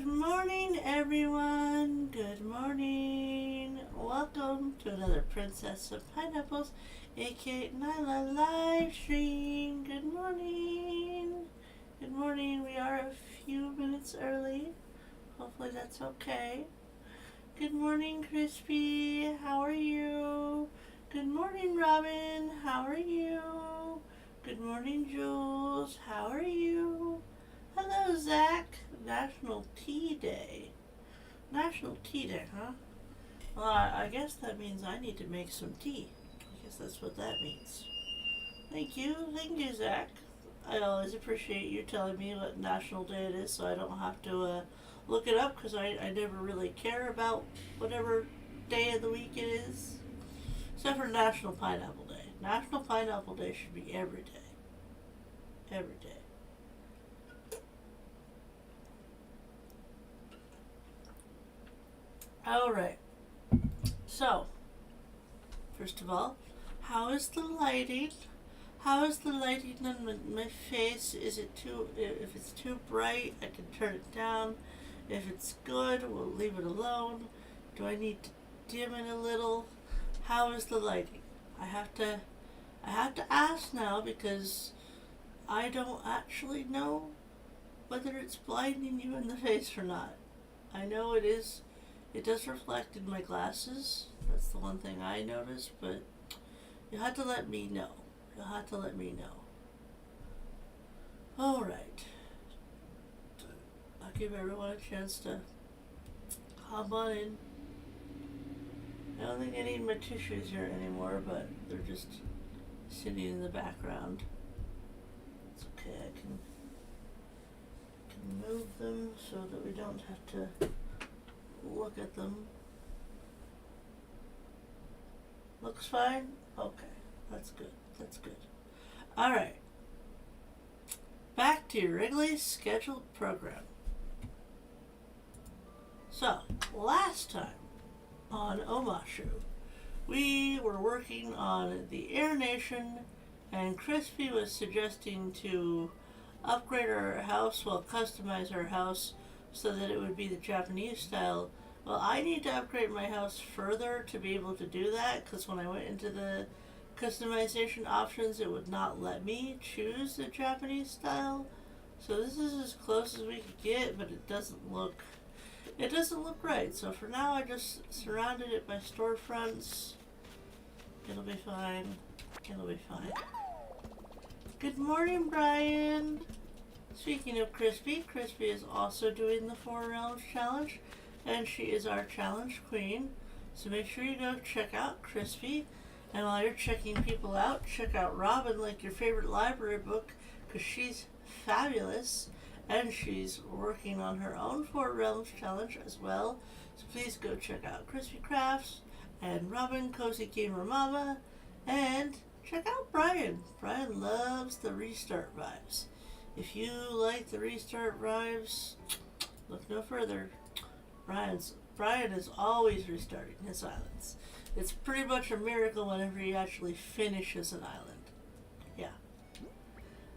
morning, everyone. Good morning. Welcome to another Princess of Pineapples, aka Nyla live stream. Good morning. Good morning. We are a few minutes early. Hopefully that's okay. Good morning, Crispy. How are you? Good morning, Robin. How are you? Good morning, Jules. How are you? Hello, Zach. National Tea Day. National Tea Day, huh? Well, I guess that means I need to make some tea. I guess that's what that means. Thank you. Thank you, Zach. I always appreciate you telling me what National Day it is so I don't have to look it up because I never really care about whatever day of the week it is. Except for National Pineapple Day. National Pineapple Day should be every day. Every day. Alright, so, first of all, how is the lighting? How is the lighting on my face? Is it if it's too bright, I can turn it down. If it's good, we'll leave it alone. Do I need to dim it a little? How is the lighting? I have to ask now because I don't actually know whether it's blinding you in the face or not. I know it is. It does reflect in my glasses. That's the one thing I noticed, but you'll have to let me know. You'll have to let me know. Alright. I'll give everyone a chance to hop on in. I don't think I need my tissues here anymore, but they're just sitting in the background. It's okay, I can move them so that we don't have to look at them. Looks fine? Okay, that's good. That's good. Alright. Back to your regularly scheduled program. So, last time on Omashu, we were working on the aeronation, and Crispy was suggesting to upgrade our house, well, customize our house so that it would be the Japanese style. Well, I need to upgrade my house further to be able to do that, because when I went into the customization options, it would not let me choose the Japanese style. So this is as close as we could get, but it doesn't look right. So for now, I just surrounded it by storefronts. It'll be fine. It'll be fine. Good morning, Brian. Speaking of Crispy, Crispy is also doing the 4 Realms Challenge, and she is our challenge queen. So make sure you go check out Crispy, and while you're checking people out, check out Robin, like your favorite library book, because she's fabulous, and she's working on her own 4 Realms Challenge as well. So please go check out Crispy Crafts, and Robin, Cozy Gamer Mama, and check out Brian. Brian loves the restart vibes. If you like the restart vibes, look no further. Brian is always restarting his islands. It's pretty much a miracle whenever he actually finishes an island. Yeah.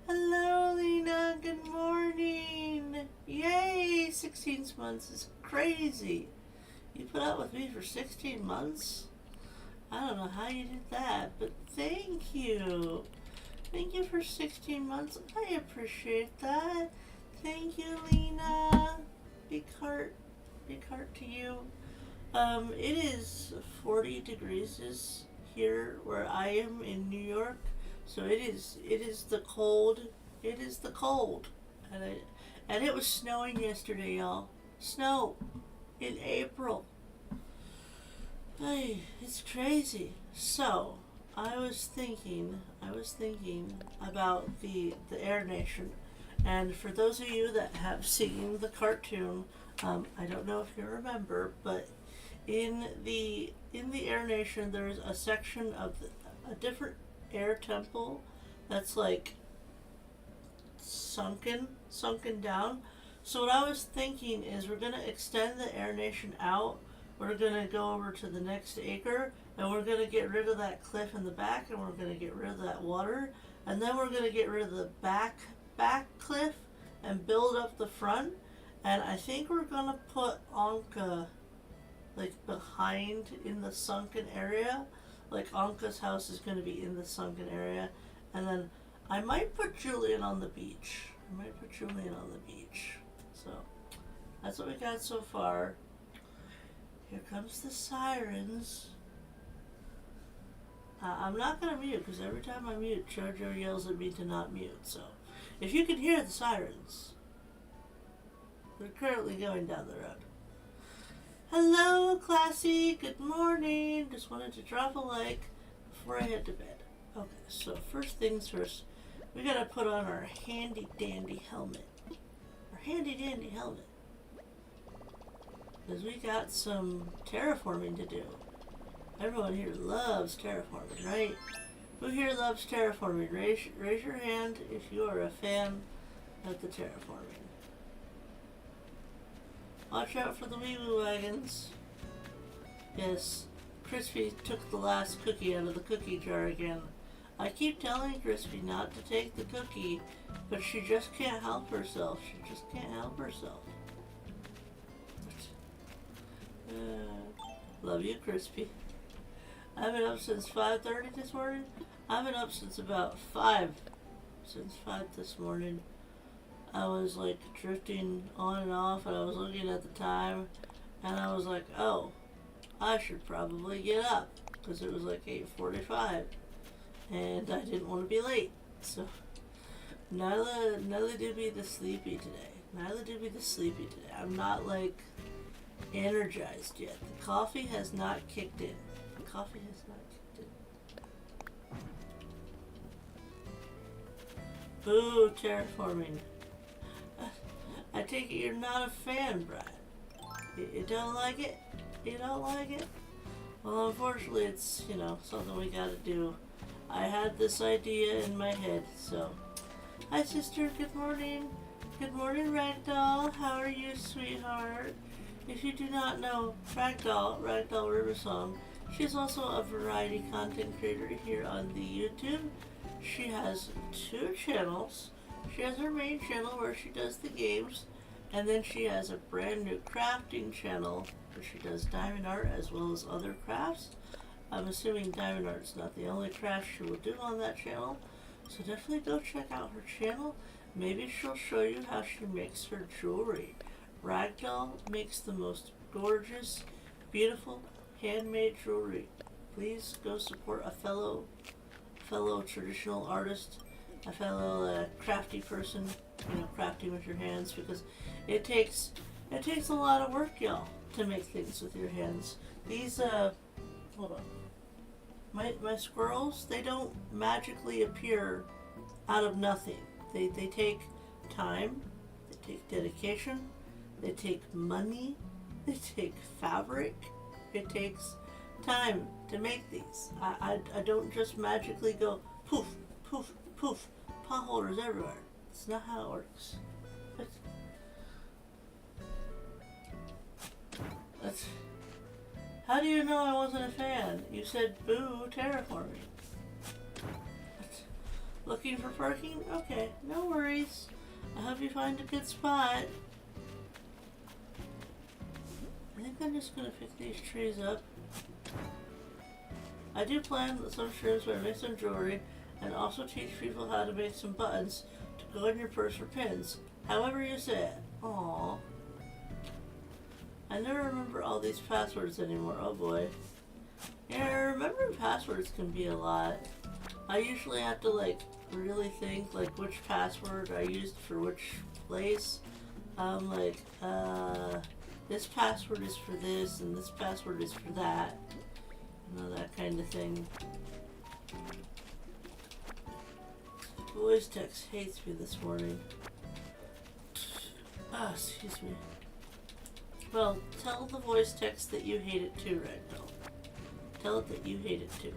Hello, Lena. Good morning. Yay! 16 months is crazy. You put up with me for 16 months? I don't know how you did that, but thank you. Thank you for 16 months. I appreciate that. Thank you, Lena. Big heart to you. It is 40 degrees here where I am in New York. So it is the cold. It is the cold. And it was snowing yesterday, y'all. Snow in April. Ay, it's crazy. So I was thinking about the Air Nation, and for those of you that have seen the cartoon, I don't know if you remember, but in the Air Nation, there's a section of a different air temple that's like sunken down. So what I was thinking is we're gonna extend the Air Nation out. We're gonna go over to the next acre, and we're gonna get rid of that cliff in the back, and we're gonna get rid of that water, and then we're gonna get rid of the back cliff and build up the front, And I think we're gonna put Anka like behind in the sunken area. Like Anka's house is gonna be in the sunken area, and then I might put Julian on the beach. So that's what we got so far. Here comes the sirens. I'm not gonna mute because every time I mute, Jojo yells at me to not mute. So if you can hear the sirens, they're currently going down the road. Hello, Classy. Good morning. Just wanted to drop a like before I head to bed. Okay, so first things first, we gotta put on our handy dandy helmet. Because we got some terraforming to do. Everyone here loves terraforming, right? Who here loves terraforming? Raise your hand if you are a fan of the terraforming. Watch out for the wee-woo wagons. Yes, Crispy took the last cookie out of the cookie jar again. I keep telling Crispy not to take the cookie, but she just can't help herself. Love you, Crispy. I've been up since 5:30 this morning. I've been up since about 5. Since 5 this morning. I was like drifting on and off, and I was looking at the time, and I was like, oh, I should probably get up, because it was like 8:45, and I didn't want to be late. So Nyla do be the sleepy today. I'm not like energized yet. The coffee has not kicked in. Boo, terraforming. I take it you're not a fan, Brian. You don't like it? Well, unfortunately, it's, something we gotta do. I had this idea in my head, so. Hi, sister. Good morning. Good morning, Ragdoll. How are you, sweetheart? If you do not know Ragdoll Riversong, she's also a variety content creator here on the YouTube. She has 2 channels. She has her main channel where she does the games, and then she has a brand new crafting channel where she does diamond art as well as other crafts. I'm assuming diamond art's not the only craft she will do on that channel, so definitely go check out her channel. Maybe she'll show you how she makes her jewelry. Ragdoll makes the most gorgeous, beautiful, handmade jewelry. Please go support a fellow traditional artist, a fellow crafty person, crafting with your hands, because it takes a lot of work, y'all, to make things with your hands. These hold on. My squirrels, they don't magically appear out of nothing. They take time, they take dedication, they take money, they take fabric. It takes time to make these. I don't just magically go poof, poof, poof, pot holders everywhere. It's not how it works. That's how do you know I wasn't a fan? You said boo terraforming. Looking for parking? Okay, no worries. I hope you find a good spot. I think I'm just gonna pick these trees up. I do plan some shrooms where I make some jewelry and also teach people how to make some buttons to go in your purse for pins. However you say it. Aww. I never remember all these passwords anymore. Oh boy. Yeah, remembering passwords can be a lot. I usually have to really think which password I used for which place. This password is for this and this password is for that. That kind of thing. Voice text hates me this morning. Excuse me. Well, tell the voice text that you hate it too, Ragdoll. Tell it that you hate it too.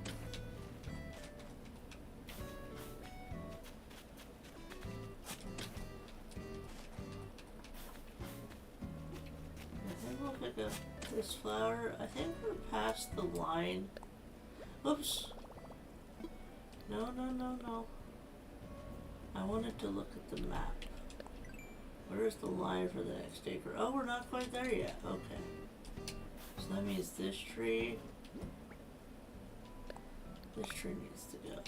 I think we'll pick up this flower. I think we're past the line. Oops. No. I wanted to look at the map. Where's the line for the next acre? Oh, we're not quite there yet. Okay. So that means this tree needs to go.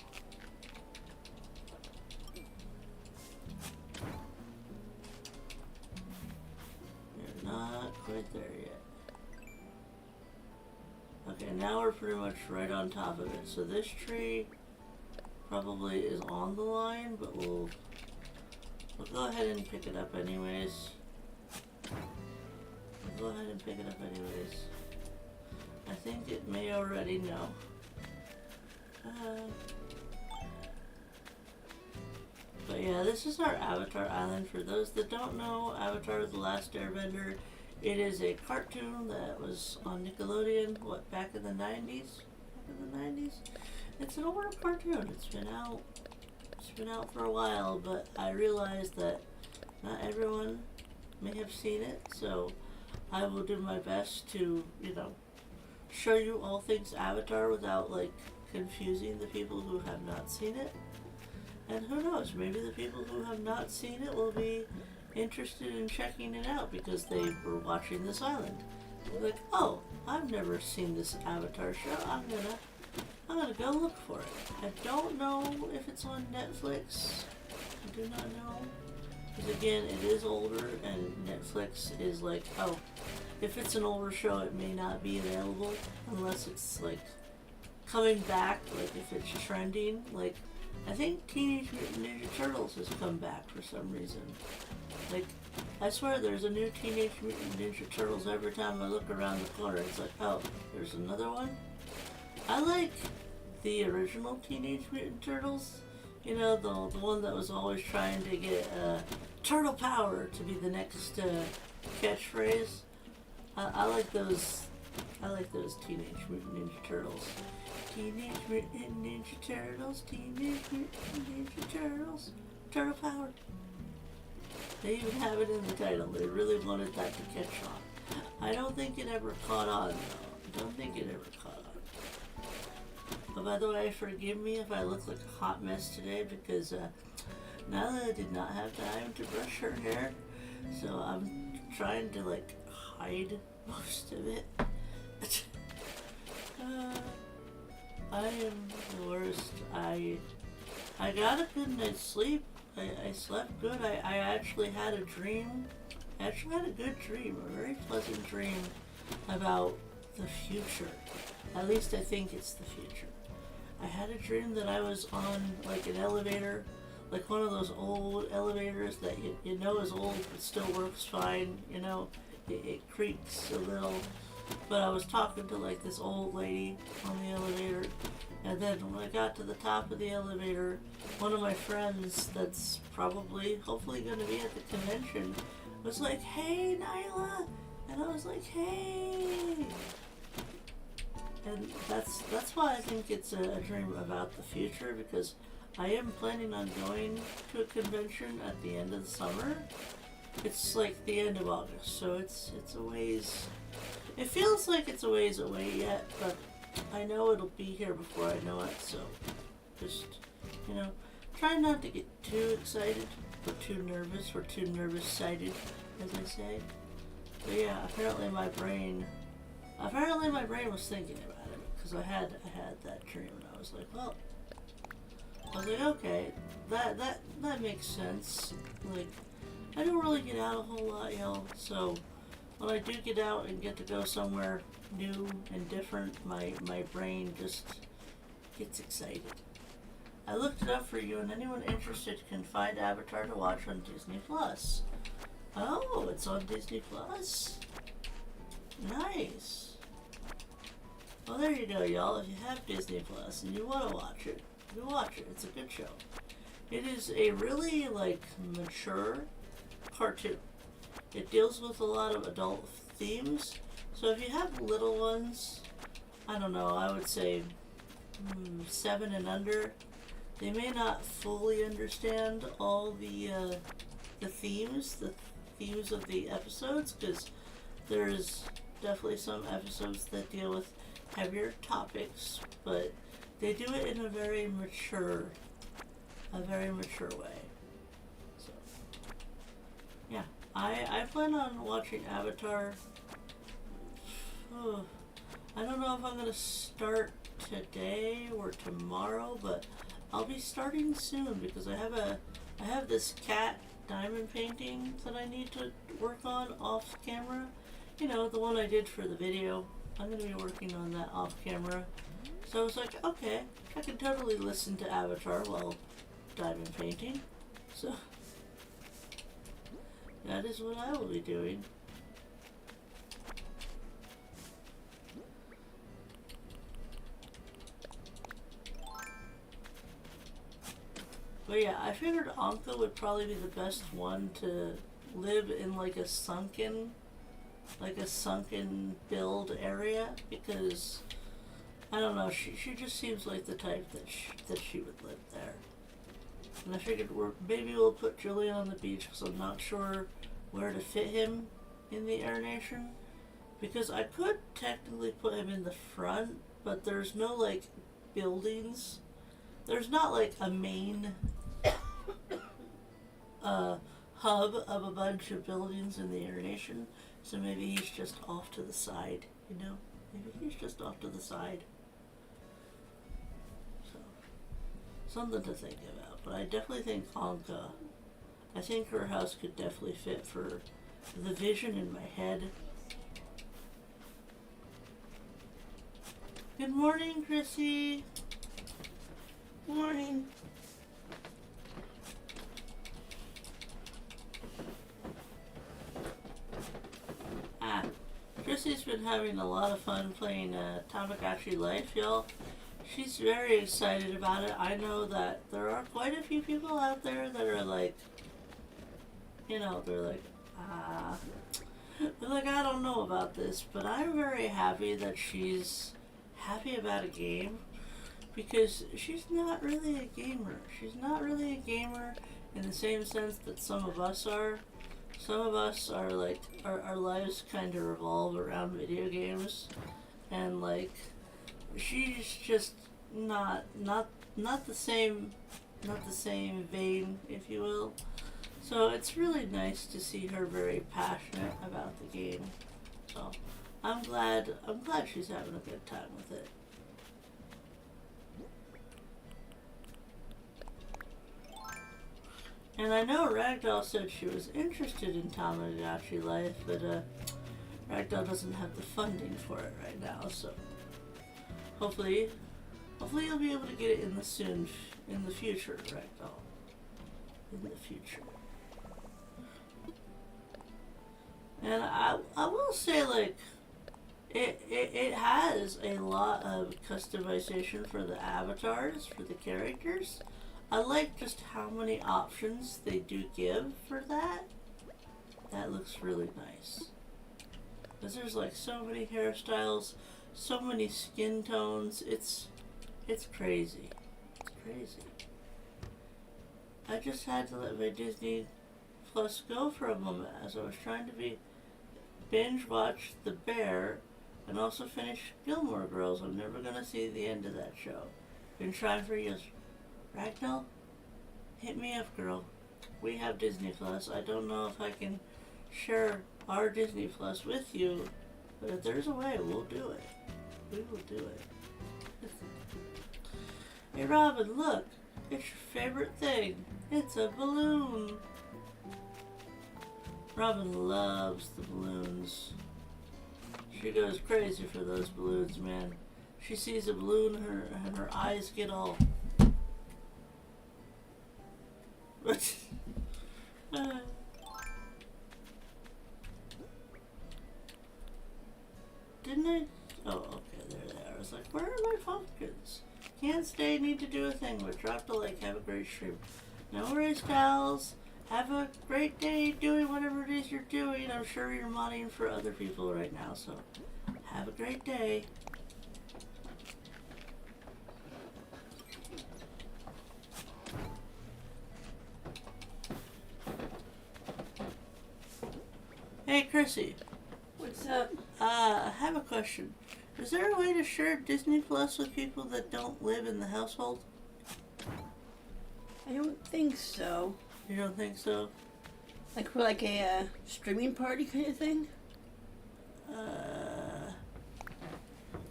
We're not quite there yet. Okay, now we're pretty much right on top of it. So this tree probably is on the line, but we'll go ahead and pick it up anyways. We'll go ahead and pick it up anyways. I think it may already know. But yeah, this is our Avatar Island. For those that don't know, Avatar The Last Airbender, it is a cartoon that was on Nickelodeon, what, back in the 90s? It's an older cartoon. It's been out for a while, but I realized that not everyone may have seen it, so I will do my best to, show you all things Avatar without, confusing the people who have not seen it. And who knows, maybe the people who have not seen it will be interested in checking it out because they were watching this island. They're like, oh, I've never seen this Avatar show. I'm gonna go look for it. I don't know if it's on Netflix. I do not know. Because again, it is older and Netflix is like, oh, if it's an older show, it may not be available unless it's coming back, if it's trending. I think Teenage Mutant Ninja Turtles has come back for some reason. I swear there's a new Teenage Mutant Ninja Turtles every time I look around the corner. It's like, oh, there's another one? I like the original Teenage Mutant Turtles. The one that was always trying to get turtle power to be the next catchphrase. I like those Teenage Mutant Ninja Turtles. Teenage Mutant Ninja Turtles, Teenage Mutant Ninja Turtles, turtle power. They even have it in the title. They really wanted that to catch on. I don't think it ever caught on, though. I don't think it ever caught on. But by the way, forgive me if I look like a hot mess today because Nyla did not have time to brush her hair. So I'm trying to hide most of it. I am the worst. I got a good night's sleep. I slept good. I actually had a dream. I actually had a good dream, a very pleasant dream about the future. At least I think it's the future. I had a dream that I was on an elevator, one of those old elevators that you know is old but still works fine. It creaks a little. But I was talking to this old lady on the elevator, and then when I got to the top of the elevator, one of my friends that's hopefully going to be at the convention was like, "Hey, Nyla," and I was like, "Hey," and that's why I think it's a dream about the future, because I am planning on going to a convention at the end of the summer. It's the end of August, so it's a ways. It feels like it's a ways away yet, but I know it'll be here before I know it, so just, try not to get too excited or too nervous or too nervous-sighted, as I say. But yeah, apparently my brain was thinking about it, because I had that dream, and I was like, okay, that makes sense. I don't really get out a whole lot, y'all, so when I do get out and get to go somewhere new and different, my brain just gets excited. I looked it up for you, and anyone interested can find Avatar to watch on Disney+. Oh, it's on Disney+. Nice. Well, there you go, y'all. If you have Disney+ and you want to watch it, you watch it. It's a good show. It is a really, mature cartoon. It deals with a lot of adult themes. So if you have little ones, I don't know, I would say 7 and under, they may not fully understand all the themes of the episodes, because there's definitely some episodes that deal with heavier topics, but they do it in a very mature way. So, yeah. I plan on watching Avatar. Oh, I don't know if I'm gonna start today or tomorrow, but I'll be starting soon because I have this cat diamond painting that I need to work on off camera. You know, the one I did for the video. I'm gonna be working on that off camera. So I was like, okay, I can totally listen to Avatar while diamond painting. So that is what I will be doing. But yeah, I figured Anka would probably be the best one to live in like a sunken build area, because I don't know, she just seems like the type that she would live there. And I figured maybe we'll put Julian on the beach because I'm not sure where to fit him in the Air Nation. Because I could technically put him in the front, but there's no like buildings. There's not like a main hub of a bunch of buildings in the Air Nation. So maybe he's just off to the side, you know? Maybe he's just off to the side. So, something to think about. But I definitely think Anka, I think her house could definitely fit for the vision in my head. Good morning, Chrissy. Good morning. Chrissy's been having a lot of fun playing Tamagotchi Life, y'all. She's very excited about it. I know that there are quite a few people out there that are like, you know, they're like, I don't know about this, but I'm very happy that she's happy about a game, because she's not really a gamer. She's not really a gamer in the same sense that some of us are. Some of us are like, our lives kind of revolve around video games, and like, she's just not the same vein, if you will. So it's really nice to see her very passionate about the game. So I'm glad she's having a good time with it. And I know Ragdoll said she was interested in Tamagotchi Life, but Ragdoll doesn't have the funding for it right now, so hopefully you'll be able to get it in the future, Ragdoll. In the future. And I will say, like, it has a lot of customization for the avatars, for the characters. I like just how many options they do give for that. That looks really nice. Because there's like so many hairstyles, so many skin tones. It's crazy. It's crazy. I just had to let my Disney Plus go for a moment as I was trying to binge watch The Bear and also finish Gilmore Girls. I'm never gonna see the end of that show. Been trying for years. Ragdoll, hit me up, girl. We have Disney Plus. I don't know if I can share our Disney Plus with you, but if there's a way, we'll do it. We will do it. Hey, Robin, look. It's your favorite thing. It's a balloon. Robin loves the balloons. She goes crazy for those balloons, man. She sees a balloon and her eyes get all... Didn't I? Oh, okay, there they are. I was like, where are my pumpkins? Can't stay, need to do a thing, but drop the like, have a great stream. No worries, pals. Have a great day doing whatever it is you're doing. I'm sure you're modding for other people right now, so have a great day. Hey, Chrissy. What's up? I have a question. Is there a way to share Disney Plus with people that don't live in the household? I don't think so. You don't think so? Like for like a streaming party kind of thing?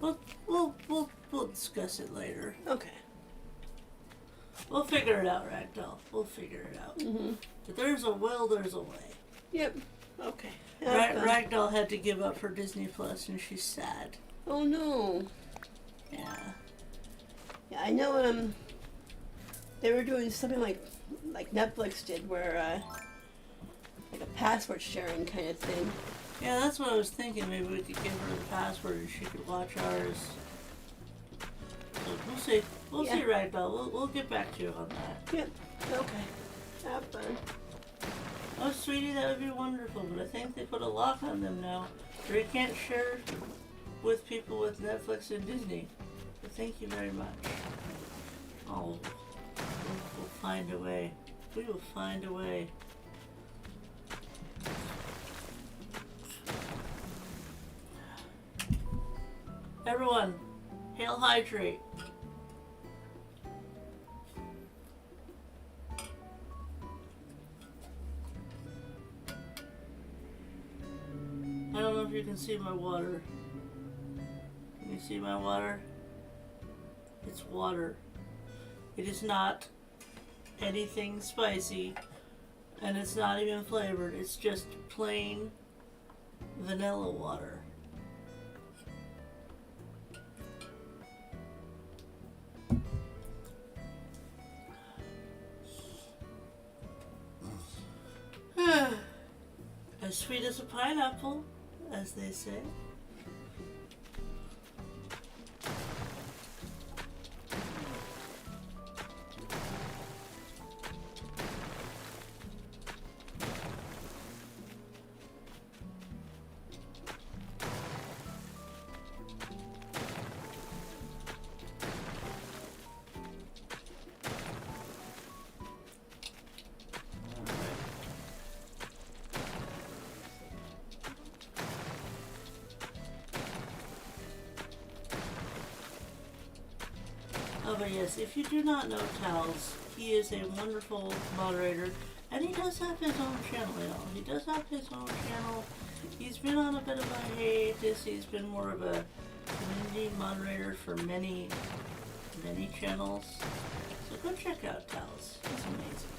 We'll discuss it later. Okay. We'll figure it out, Ragdoll. We'll figure it out. Mm-hmm. If there's a will, there's a way. Yep. Okay. Ragdoll had to give up for Disney Plus, and she's sad. Oh no. Yeah. Yeah, I know. They were doing something like Netflix did, where like a password sharing kind of thing. Yeah, that's what I was thinking. Maybe we could give her the password and she could watch ours. So we'll see. We'll see, Ragdoll. We'll get back to you on that. Yep. Okay. Have fun. Oh, sweetie, that would be wonderful. But I think they put a lock on them now. So you can't share with people with Netflix and Disney. But thank you very much. Oh, we'll find a way. We will find a way. Everyone, hail hydrate. I don't know if you can see my water. Can you see my water? It's water. It is not anything spicy, and it's not even flavored. It's just plain vanilla water. As sweet as a pineapple, as they say. Oh, but yes, if you do not know Tals, he is a wonderful moderator, and he does have his own channel, y'all. He does have his own channel. He's been on a bit of a hiatus. He's been more of a community moderator for many channels. So go check out Tals. He's amazing.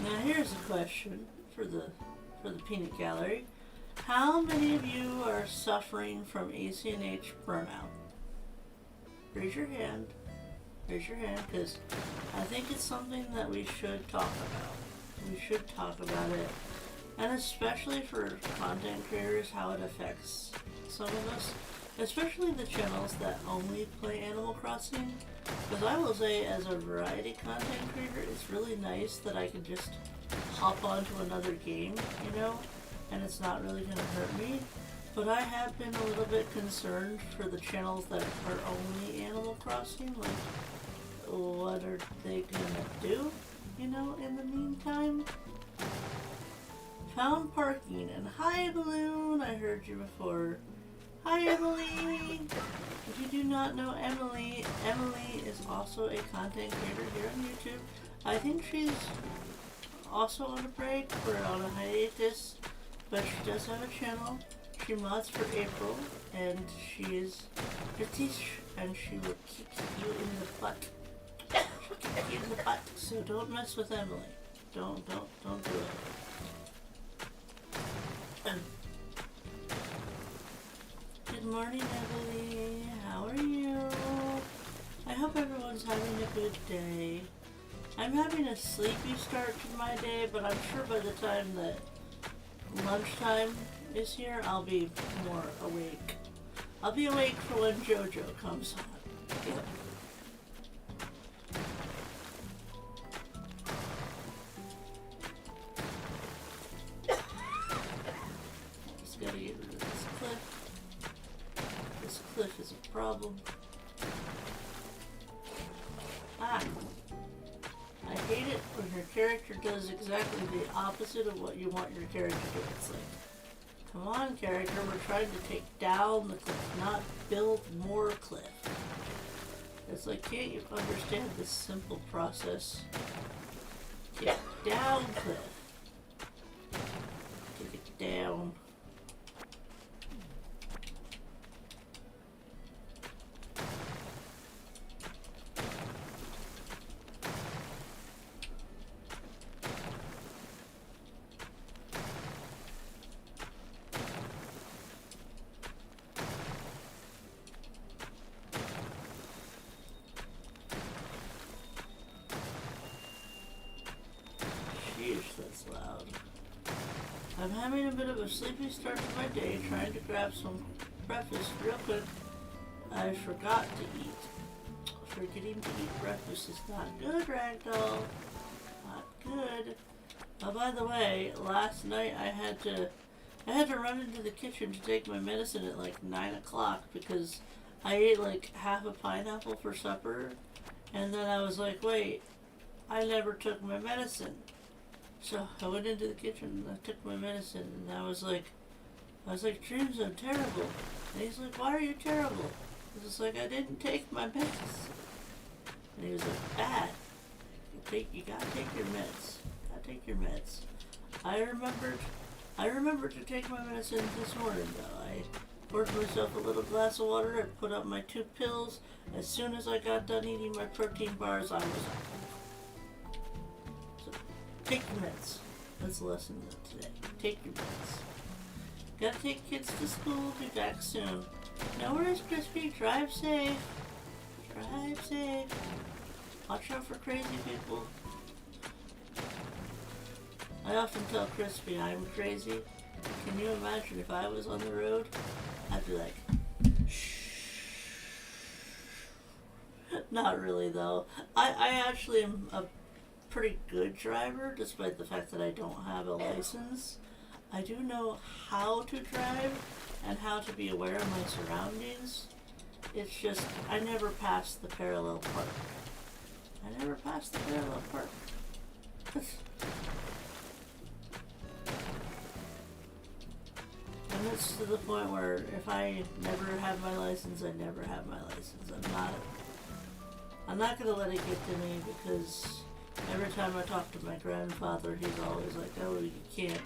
Now here's a question for the peanut gallery. How many of you are suffering from ACNH burnout? Raise your hand. Raise your hand, because I think it's something that we should talk about. We should talk about it. And especially for content creators, how it affects some of us. Especially the channels that only play Animal Crossing. Because I will say, as a variety content creator, it's really nice that I can just hop onto another game, you know, and it's not really going to hurt me. But I have been a little bit concerned for the channels that are only Animal Crossing, like, what are they going to do, you know, in the meantime? Found parking, and hi Balloon, I heard you before. Hi Emily! If you do not know Emily, Emily is also a content creator here on YouTube. I think she's also on a break or on a hiatus, but she does have a channel. She mods for April, and she is British, and she will kick you in the butt. She'll kick you in the butt, so don't mess with Emily. Don't do it. Good morning, Emily. How are you? I hope everyone's having a good day. I'm having a sleepy start to my day, but I'm sure by the time that lunchtime is here, I'll be more awake. I'll be awake for when JoJo comes on. Yep. Just gotta get rid of this clip. This problem. Ah. I hate it when your character does exactly the opposite of what you want your character to do. It's like, come on, character, we're trying to take down the cliff, not build more cliff. It's like, can't you understand this simple process? Take down cliff. Take it down. That's loud. I'm having a bit of a sleepy start to my day, trying to grab some breakfast real quick. I forgot to eat. Forgetting to eat breakfast is not good, Ragdoll. Not good. Oh, by the way, last night I had to run into the kitchen to take my medicine at like 9 o'clock because I ate like half a pineapple for supper, and then I was like, wait, I never took my medicine. So I went into the kitchen and I took my medicine, and I was like, Dreams, I'm terrible. And he's like, why are you terrible? I was like, I didn't take my meds. And he was like, bad. You gotta take your meds. Gotta take your meds. I remembered to take my medicine this morning though. I poured myself a little glass of water, I put up my 2 pills. As soon as I got done eating my protein bars, I was up. Take your meds. That's the lesson of today. Take your meds. Gotta take kids to school. Be back soon. No worries, Crispy. Drive safe. Drive safe. Watch out for crazy people. I often tell Crispy I'm crazy. Can you imagine if I was on the road? I'd be like, shh. Not really though. I actually am a pretty good driver, despite the fact that I don't have a license. I do know how to drive and how to be aware of my surroundings. It's just, I never passed the parallel park. I never passed the parallel park. And it's to the point where if I never have my license, I never have my license. I'm not gonna let it get to me, because every time I talk to my grandfather, he's always like, oh, you can't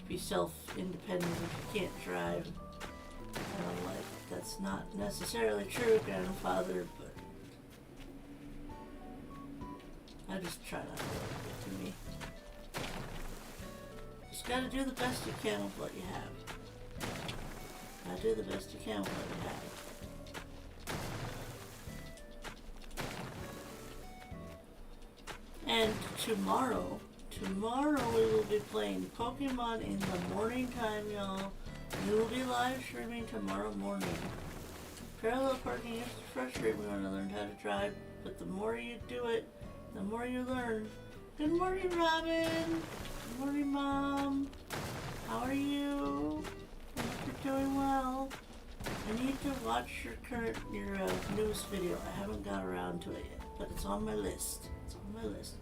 be self-independent if you can't drive. And I'm like, that's not necessarily true, grandfather, but I just try not to let it get to me. Just gotta do the best you can with what you have. Gotta do the best you can with what you have. And tomorrow we will be playing Pokemon in the morning time, y'all. We will be live streaming tomorrow morning. Parallel parking used to frustrate me when I learned how to drive, but the more you do it, the more you learn. Good morning, Robin. Good morning, Mom. How are you? I hope you're doing well. I need to watch your newest video. I haven't got around to it yet, but it's on my list. It's on my list.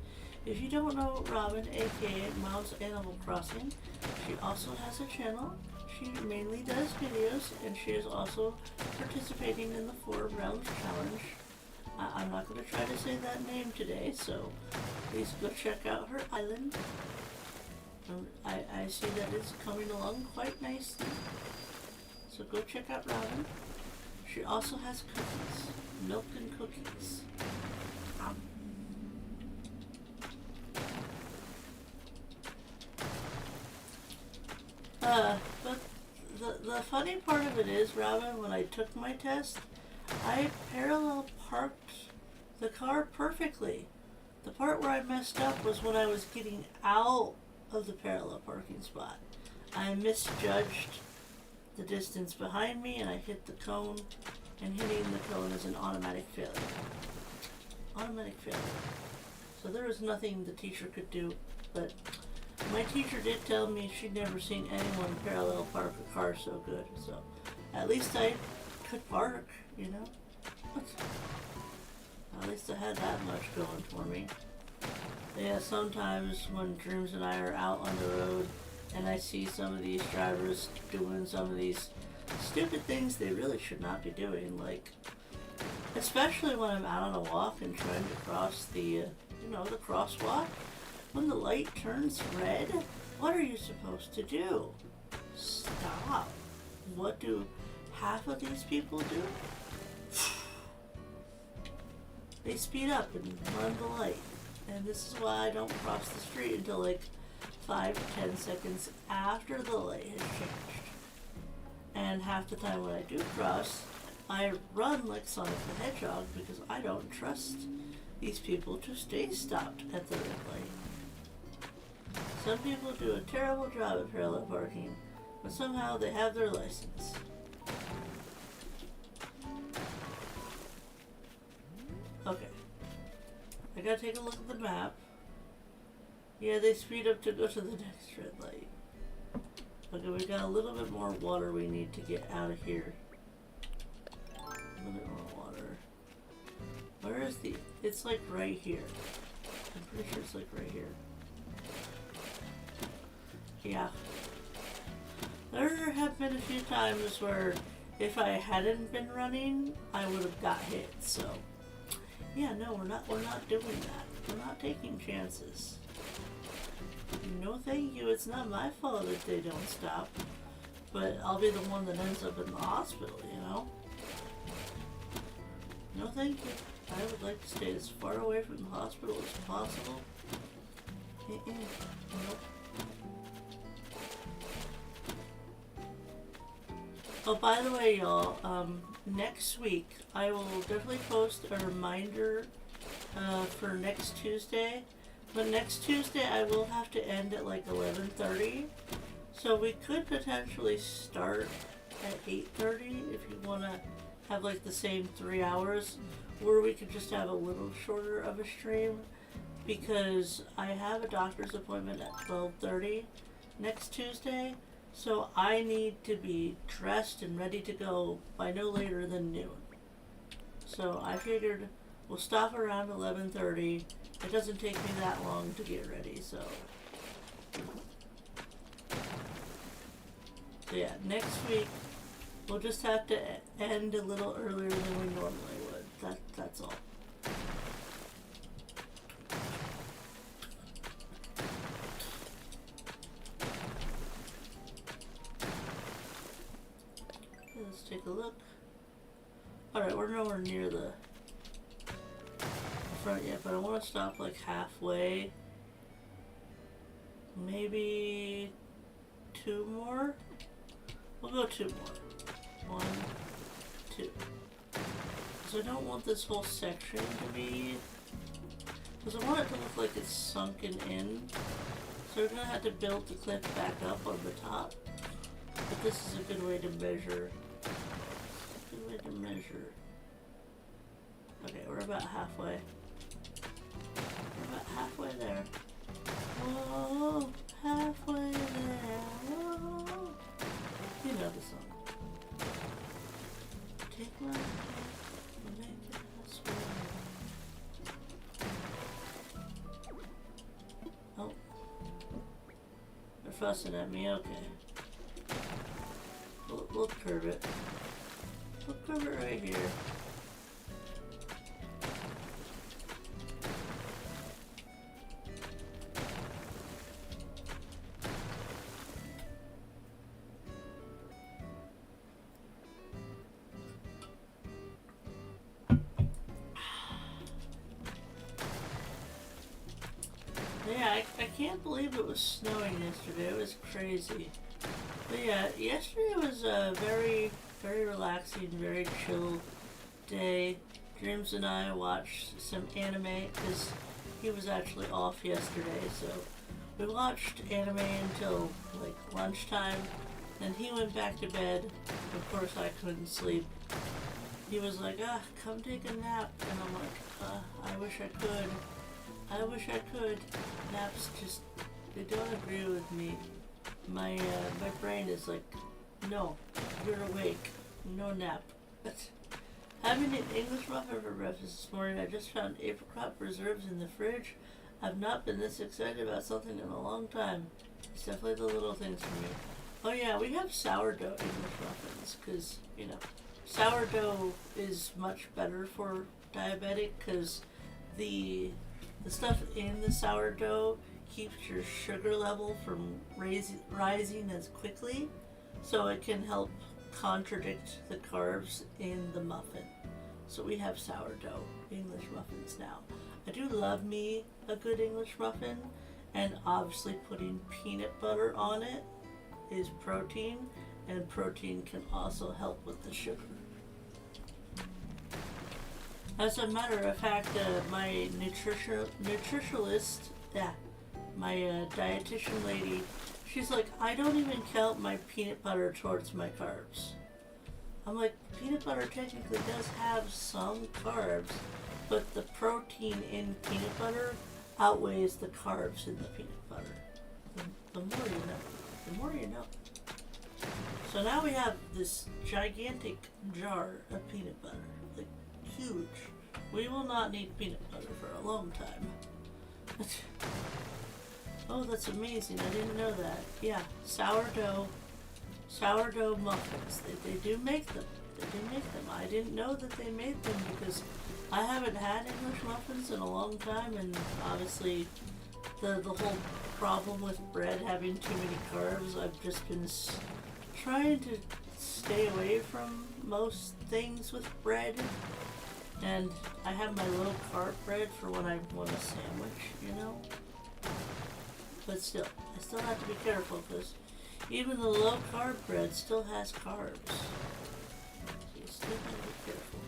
If you don't know Robin, aka Mom's Animal Crossing, she also has a channel. She mainly does videos, and she is also participating in the 4 Realms Challenge. I'm not going to try to say that name today, so please go check out her island. I see that it's coming along quite nicely, so go check out Robin. She also has cookies, milk and cookies. But the funny part of it is, Robin, when I took my test, I parallel parked the car perfectly. The part where I messed up was when I was getting out of the parallel parking spot. I misjudged the distance behind me, and I hit the cone, and hitting the cone is an automatic failure. Automatic failure. So there was nothing the teacher could do, but my teacher did tell me she'd never seen anyone parallel park a car so good, so at least I could park, you know? At least I had that much going for me. Yeah, sometimes when Dreams and I are out on the road and I see some of these drivers doing some of these stupid things they really should not be doing, like, especially when I'm out on a walk and trying to cross the crosswalk. When the light turns red, what are you supposed to do? Stop. What do half of these people do? They speed up and run the light. And this is why I don't cross the street until like 5 to 10 seconds after the light has changed. And half the time when I do cross, I run like Sonic the Hedgehog because I don't trust these people to stay stopped at the red light. Some people do a terrible job at parallel parking, but somehow they have their license. Okay. I gotta take a look at the map. Yeah, they speed up to go to the next red light. Okay, we got a little bit more water we need to get out of here. A little bit more water. Where is the... It's like right here. I'm pretty sure it's like right here. Yeah. There have been a few times where if I hadn't been running, I would have got hit, so... Yeah, no, we're not doing that. We're not taking chances. No thank you, it's not my fault if they don't stop. But I'll be the one that ends up in the hospital, you know? No thank you. I would like to stay as far away from the hospital as possible. Nope. Oh, by the way, y'all, next week I will definitely post a reminder for next Tuesday. But next Tuesday I will have to end at like 11:30, so we could potentially start at 8:30 if you want to have like the same 3 hours, or we could just have a little shorter of a stream because I have a doctor's appointment at 12:30 next Tuesday. So I need to be dressed and ready to go by no later than noon. So I figured we'll stop around 11:30. It doesn't take me that long to get ready, so yeah, next week we'll just have to end a little earlier than we normally would. That's all. Let's take a look. Alright, we're nowhere near the front yet, but I want to stop like halfway. Maybe 2 more? We'll go 2 more. 1, 2. Because I don't want this whole section to be... Because I want it to look like it's sunken in. So we're going to have to build the cliff back up on the top. But this is a good way to measure. Okay, we're about halfway. We're about halfway there. Whoa, halfway there. Whoa. You know the song. Take my hand and make it elsewhere. Oh. They're fussing at me, okay. We'll curve it. We'll curve it right here. Yeah, I can't believe it was snowing yesterday. It was crazy. But yeah, yesterday was a very, very relaxing, very chill day. Dreams and I watched some anime because he was actually off yesterday, so we watched anime until like lunchtime. Then he went back to bed. Of course, I couldn't sleep. He was like, come take a nap. And I'm like, I wish I could. I wish I could. Naps just, they don't agree with me. My brain is like, no, you're awake. No nap. Having an English muffin for breakfast this morning. I just found apricot preserves in the fridge. I've not been this excited about something in a long time. It's definitely the little things for me. Oh yeah, we have sourdough English muffins because, you know, sourdough is much better for diabetic because the stuff in the sourdough keeps your sugar level from rising as quickly, so it can help contradict the carbs in the muffin. So we have sourdough English muffins now. I do love me a good English muffin, and obviously putting peanut butter on it is protein, and protein can also help with the sugar. As a matter of fact, my nutritionalist, my dietitian lady, she's like, I don't even count my peanut butter towards my carbs. I'm like, peanut butter technically does have some carbs, but the protein in peanut butter outweighs the carbs in the peanut butter. The more you know. The more you know. So now we have this gigantic jar of peanut butter. Like, huge. We will not need peanut butter for a long time. Oh, that's amazing. I didn't know that. Yeah, sourdough muffins. They do make them. They do make them. I didn't know that they made them because I haven't had English muffins in a long time, and obviously the whole problem with bread having too many carbs, I've just been trying to stay away from most things with bread. And I have my low carb bread for when I want a sandwich, you know? But still, I still have to be careful because even the low carb bread still has carbs. So you still have to be careful.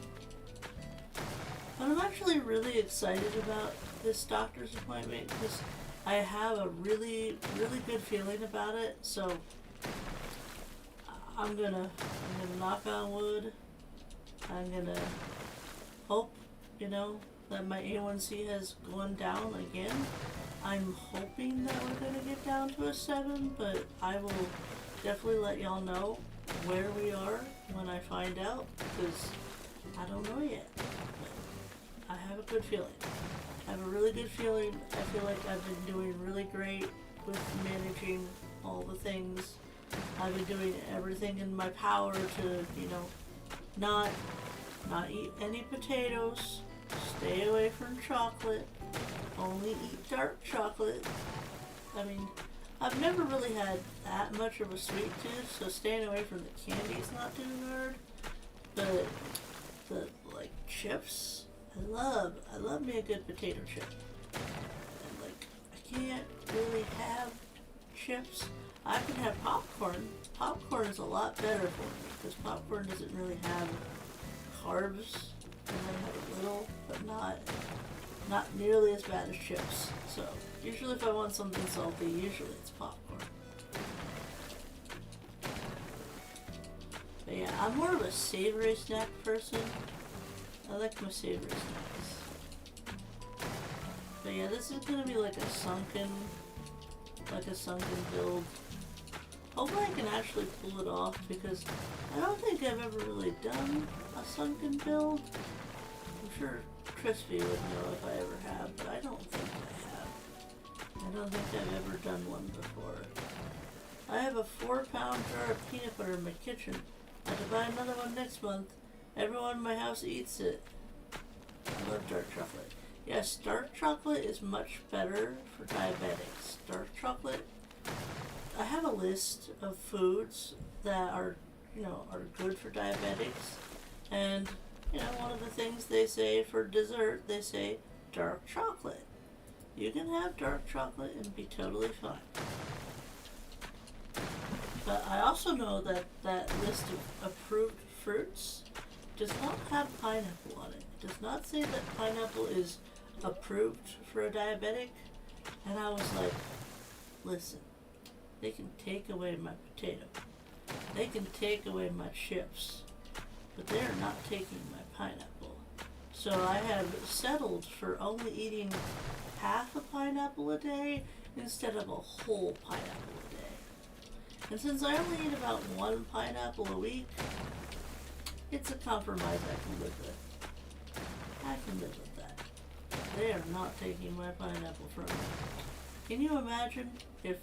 But I'm actually really excited about this doctor's appointment because I have a really, really good feeling about it. So I'm gonna knock on wood. I'm gonna hope, you know, that my A1C has gone down again. I'm hoping that we're gonna get down to a 7, but I will definitely let y'all know where we are when I find out, because I don't know yet. But I have a good feeling. I have a really good feeling. I feel like I've been doing really great with managing all the things. I've been doing everything in my power to, you know, not eat any potatoes, stay away from chocolate, only eat dark chocolate. I mean, I've never really had that much of a sweet tooth, so staying away from the candy is not too hard. But the, like, chips, I love me a good potato chip. And, like, I can't really have chips. I can have popcorn. Popcorn is a lot better for me, because popcorn doesn't really have carbs, and they have a little, but not nearly as bad as chips. So usually if I want something salty, usually it's popcorn. But yeah, I'm more of a savory snack person. I like my savory snacks. But yeah, this is gonna be like a sunken build. Hopefully I can actually pull it off, because I don't think I've ever really done a sunken build. I'm sure Crispy would know if I ever have, but I don't think I have. I don't think I've ever done one before. I have a 4-pound jar of peanut butter in my kitchen. I have to buy another one next month. Everyone in my house eats it. I love dark chocolate. Yes, dark chocolate is much better for diabetics. Dark chocolate, I have a list of foods that are, you know, are good for diabetics. And, you know, one of the things they say for dessert, they say dark chocolate. You can have dark chocolate and be totally fine. But I also know that that list of approved fruits does not have pineapple on it. It does not say that pineapple is approved for a diabetic. And I was like, listen, they can take away my potato. They can take away my chips. But they're not taking my pineapple. So I have settled for only eating half a pineapple a day instead of a whole pineapple a day. And since I only eat about 1 pineapple a week, It's a compromise I can live with. I can live with that. They are not taking my pineapple from me. Can you imagine if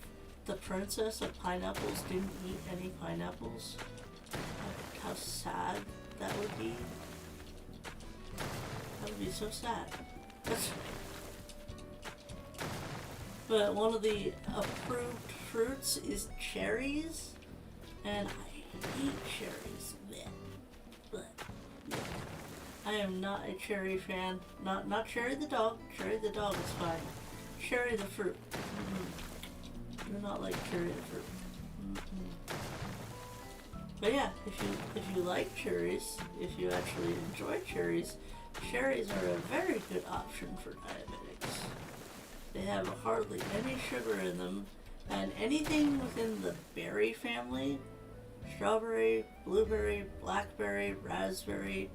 the princess of pineapples didn't eat any pineapples? Like, how sad that would be. That would be so sad. But one of the approved fruits is cherries, and I hate cherries. Blech. Blech. I am not a cherry fan. Not Cherry the dog. Cherry the dog is fine. Cherry the fruit. Do not like cherry the fruit. But yeah, if you like cherries, if you actually enjoy cherries are a very good option for diabetics. They have hardly any sugar in them, and anything within the berry family, strawberry, blueberry, blackberry, raspberry,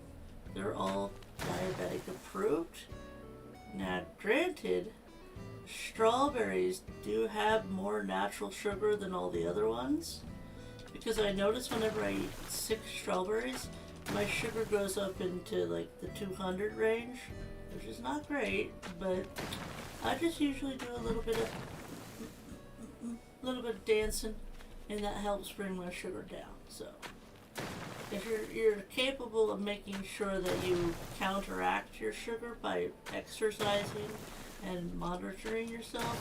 they're all diabetic approved. Now, granted, strawberries do have more natural sugar than all the other ones, because I notice whenever I eat 6 strawberries, my sugar goes up into like the 200 range, which is not great, but I just usually do a little bit of dancing, and that helps bring my sugar down. So if you're capable of making sure that you counteract your sugar by exercising and monitoring yourself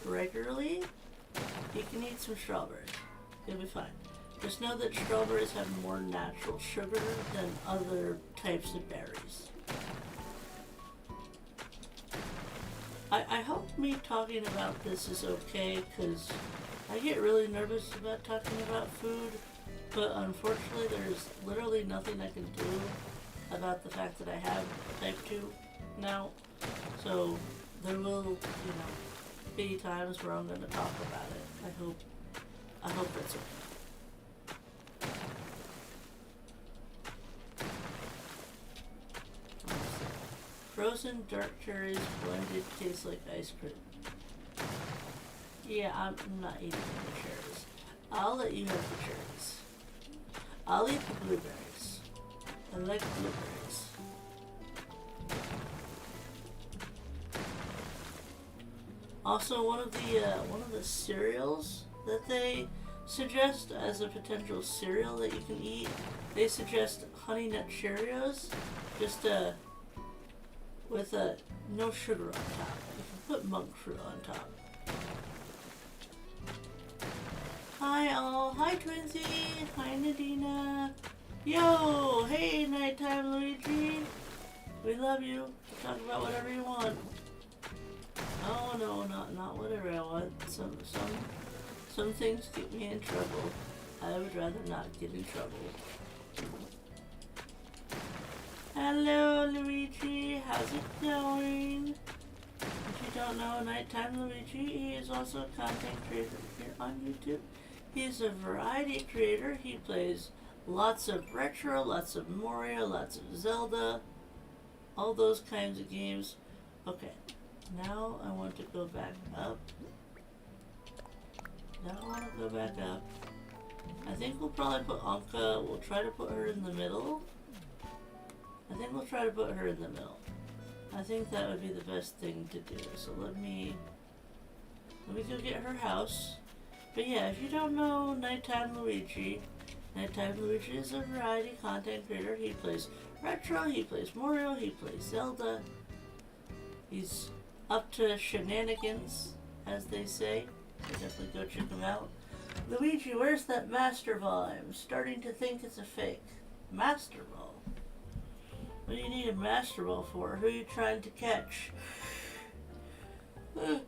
regularly, you can eat some strawberries. You'll be fine. Just know that strawberries have more natural sugar than other types of berries. I hope me talking about this is okay, because I get really nervous about talking about food, but unfortunately there's literally nothing I can do about the fact that I have type 2 now. So there will, be times where I'm going to talk about it. I hope that's okay. Frozen dark cherries blended tastes like ice cream. Yeah, I'm not eating the cherries. I'll let you have the cherries. I'll eat the blueberries. I like blueberries. Also, one of the cereals that they suggest as a potential cereal that you can eat, they suggest Honey Nut Cheerios, just with no sugar on top. You can put monk fruit on top. Hi all, hi Twinsy, hi Nadina. Yo, hey Nighttime Luigi. We love you. Talk about whatever you want. Oh no, not whatever I want. Some things get me in trouble. I would rather not get in trouble. Hello Luigi, how's it going? If you don't know Nighttime Luigi, he is also a content creator here on YouTube. He is a variety creator. He plays lots of retro, lots of Mario, lots of Zelda, all those kinds of games. Okay, now I want to go back up. I think we'll probably put Anka, we'll try to put her in the middle. I think that would be the best thing to do. So let me go get her house. But yeah, if you don't know Nighttime Luigi is a variety content creator. He plays retro, he plays Mario, he plays Zelda. He's up to shenanigans, as they say. So definitely go check him out. Luigi, where's that Master Ball? I'm starting to think it's a fake. Master Ball? What do you need a Master Ball for? Who are you trying to catch? Do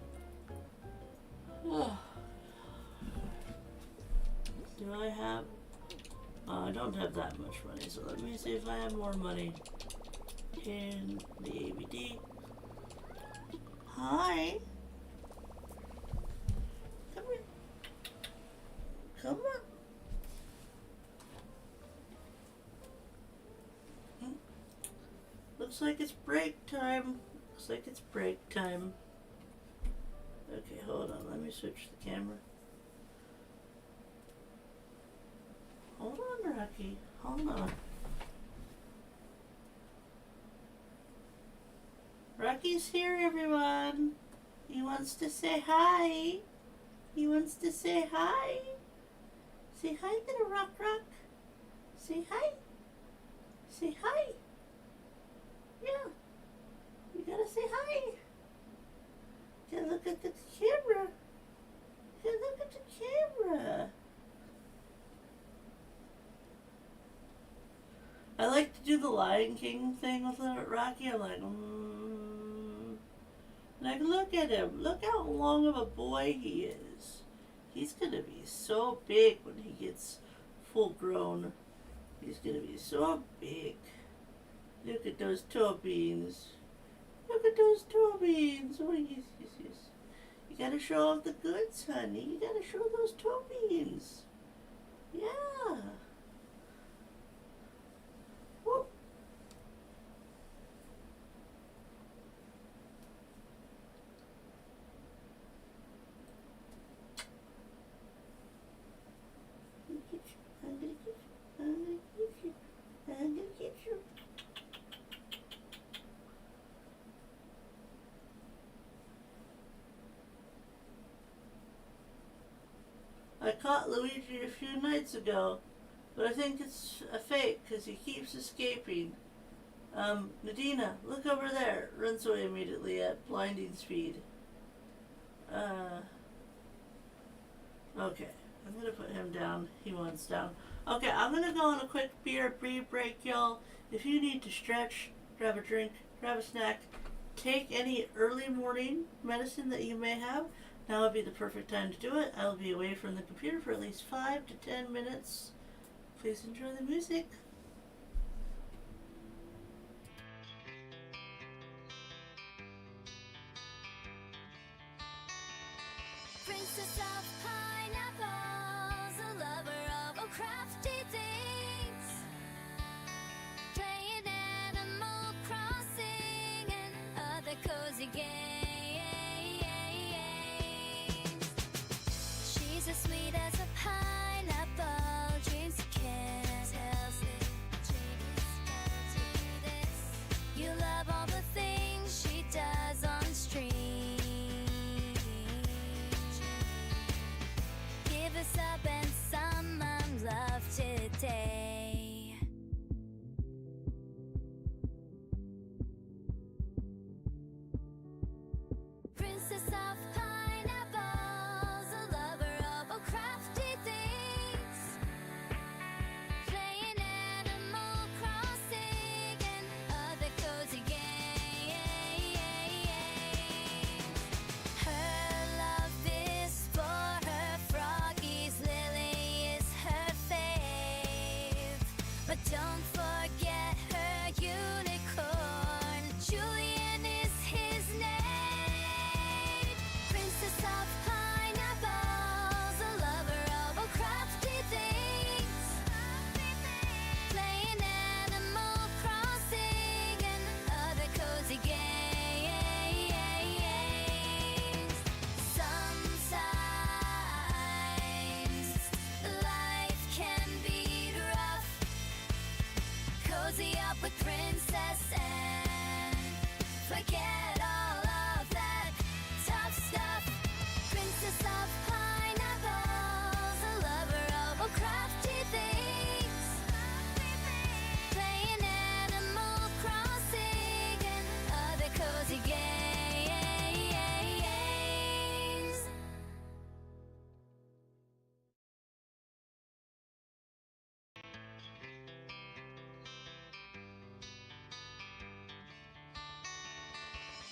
I have... I don't have that much money, so let me see if I have more money in the ABD. Hi! Come here. Come on. Looks like it's break time. Okay, hold on. Let me switch the camera. Hold on, Rocky. Hold on. Rocky's here, everyone. He wants to say hi. He wants to say hi. Say hi, little Rock. Say hi. Say hi. Yeah. You gotta say hi. You gotta look at the camera. You gotta look at the camera. I like to do the Lion King thing with little Rocky. I'm like, look at him. Look how long of a boy he is. He's gonna be so big when he gets full grown. He's gonna be so big. Look at those toe beans. Look at those toe beans. Oh, yes. You gotta show off the goods, honey. You gotta show those toe beans. Yeah. Whoop. I'm gonna get you. I'm gonna get you. I caught Luigi a few nights ago, but I think it's a fake because he keeps escaping. Nadina, look over there. Runs away immediately at blinding speed. Okay. I'm gonna put him down. He wants down. Okay, I'm gonna go on a quick beer break, y'all. If you need to stretch, grab a drink, grab a snack, take any early morning medicine that you may have, now would be the perfect time to do it. I'll be away from the computer for at least 5 to 10 minutes. Please enjoy the music. Princess of pineapples, a lover of all crafty things, playing Animal Crossing and other cozy games. She's as sweet as a pineapple, dreams to kiss, tells it, tells you this. You love all the things she does on stream. Give us up and some love today. Princess of pineapples, a lover of all crafty things, playing Animal Crossing and other cozy games. Her love is for her froggies, Lily is her fave, but don't forget her unicorn, Julian is his name. Princess of pineapples, a lover of all crafty things, playing Animal Crossing and other cozy games. Sometimes life can be rough. Cozy up with Princess and forget all of that tough stuff. Princess of pineapples, a lover of all crafty things, playing Animal Crossing and other cozy games.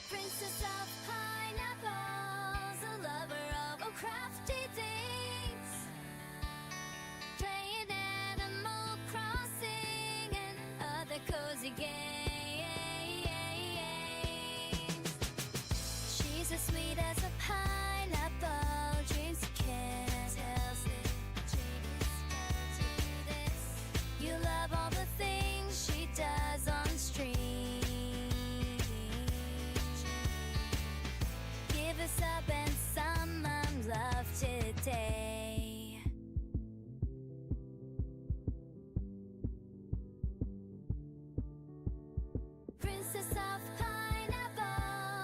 Princess of pineapples, a lover of all crafty things, playing Animal Crossing and other cozy games. She's as sweet as a pineapple, dreams to kiss, tells it, tells you this. You love all the things she does on stream. Give us up and some love today. Princess of pineapples,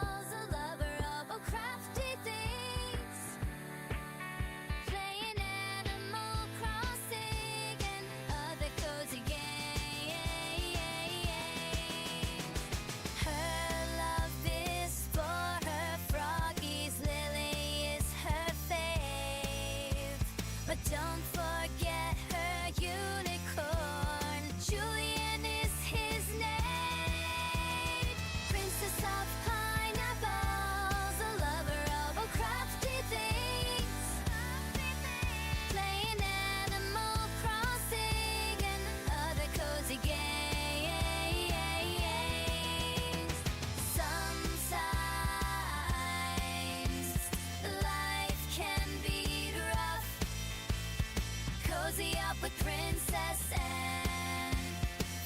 up with Princess and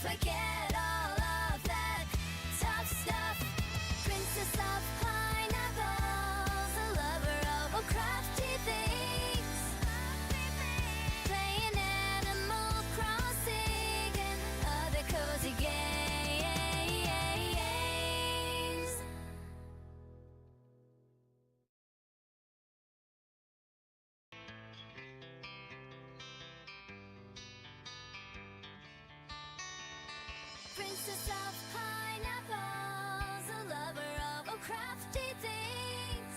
forget all of that tough stuff. Princess of pineapples, a lover of all crafty things, playing Animal Crossing and other cozy games. Princess of pineapples, a lover of all crafty things,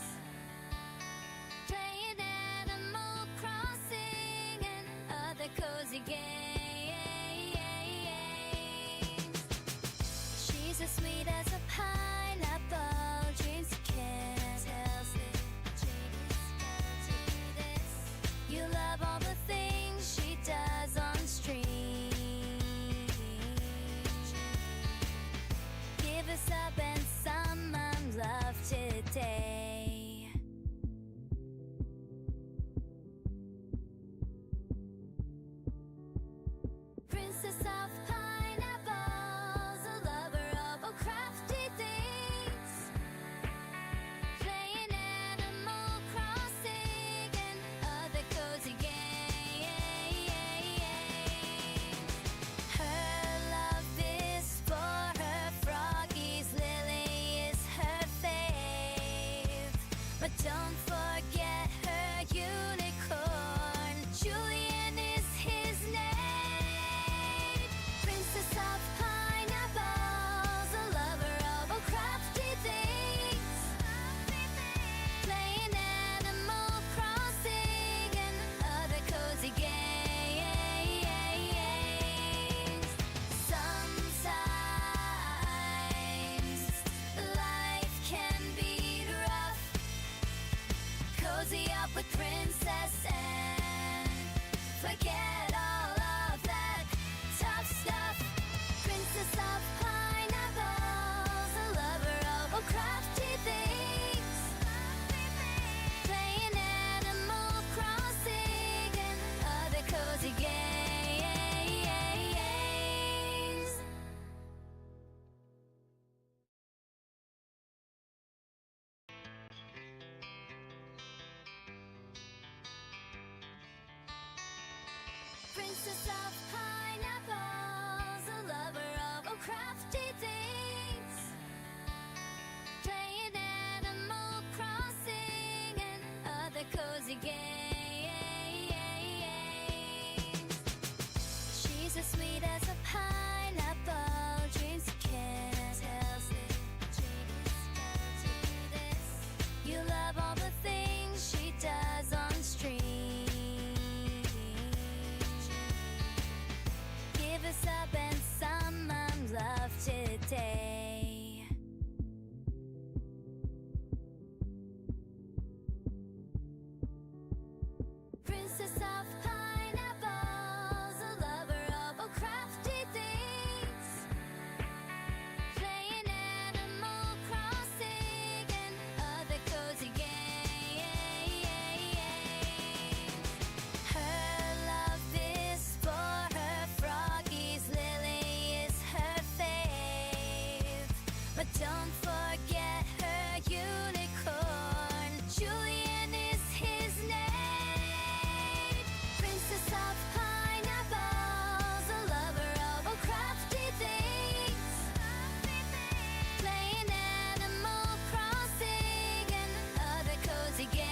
playing Animal Crossing and other cozy games. She's as sweet as a pineapple, dreams you can't help it. Genius, do this. You love all the things she does on stream. Give us up and some love today. Princess of pineapples, a lover of all crafty things, playing Animal Crossing and other cozy games. Her love is for her froggies, Lily is her fave, but don't forget her unicorn, Julian is his name. Princess of pineapples, a lover of all crafty things, playing Animal Crossing and other cozy games. Sometimes life can be rough. Cozy up with Princess and forget all of that tough stuff. Princess of pineapples, a lover of all crafty things, playing Animal Crossing and other cozy games. Princess of pineapples, a lover of all crafty things, playing Animal Crossing and other cozy games. She's as sweet as a pineapple, dreams you can't help it. Genius, do this. You love all the things she does on stream. Give us up and some love today. Princess of pineapples, a lover of all crafty things, playing Animal Crossing and other cozy games. Her love is for her froggies, Lily is her fave, but don't forget her unicorn, Julian is his name. Princess of pineapples, a lover of all crafty things, playing Animal Crossing and other cozy games.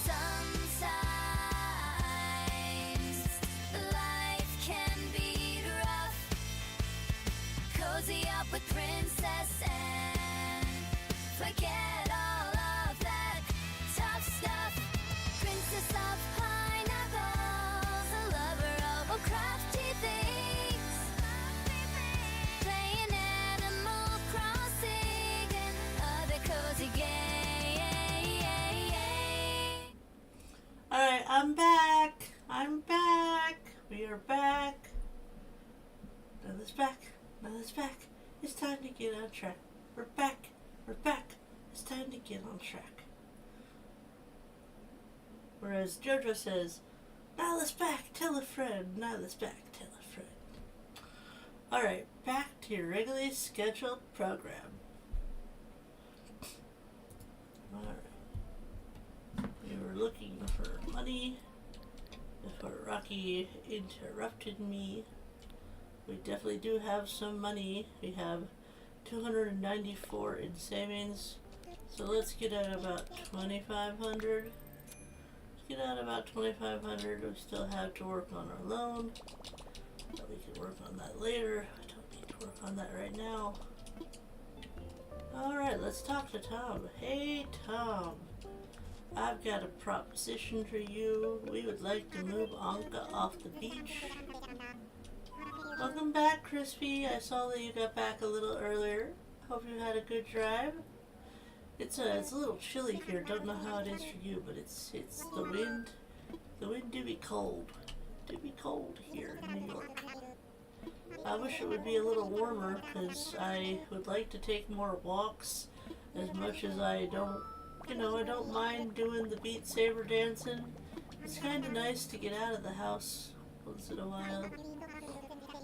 Sometimes life can be rough. Cozy up with Princess and forget all of that tough stuff. Princess of pineapples, a lover of all crafty things, playing Animal Crossing and other cozy games. Alright, I'm back. I'm back. We are back. Mother's back. Mother's back. It's time to get on track. We're back. We're back. It's time to get on track. Whereas JoJo says, Nyla's back, tell a friend. Nyla's back, tell a friend. Alright, back to your regularly scheduled program. Alright. We were looking for money before Rocky interrupted me. We definitely do have some money. We have 294 in savings. So let's get out about 2,500. Let's get out about 2,500. We still have to work on our loan. But we can work on that later. I don't need to work on that right now. Alright, let's talk to Tom. Hey Tom. I've got a proposition for you. We would like to move Anka off the beach. Welcome back, Crispy. I saw that you got back a little earlier. Hope you had a good drive. It's a little chilly here. Don't know how it is for you, but it's the wind. The wind do be cold. Do be cold here in New York. I wish it would be a little warmer because I would like to take more walks. As much as I don't, I don't mind doing the Beat Saber dancing. It's kind of nice to get out of the house once in a while.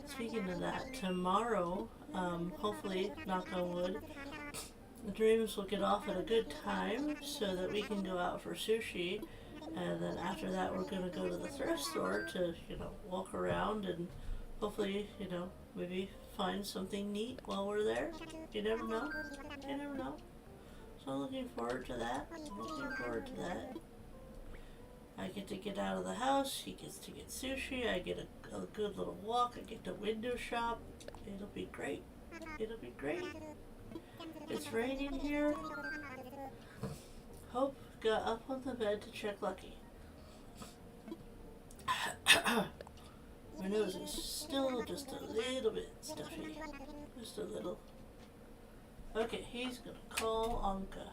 Speaking of that, tomorrow, hopefully, knock on wood, the Dreams will get off at a good time so that we can go out for sushi, and then after that we're going to go to the thrift store to, walk around and hopefully, maybe find something neat while we're there. You never know. You never know. So I'm looking forward to that. I get out of the house, he gets to get sushi, I get a good little walk, I get to window shop. It'll be great. It'll be great. It's raining here. Hope got up on the bed to check Lucky. My nose is still just a little bit stuffy. Just a little. Okay, he's gonna call Anka.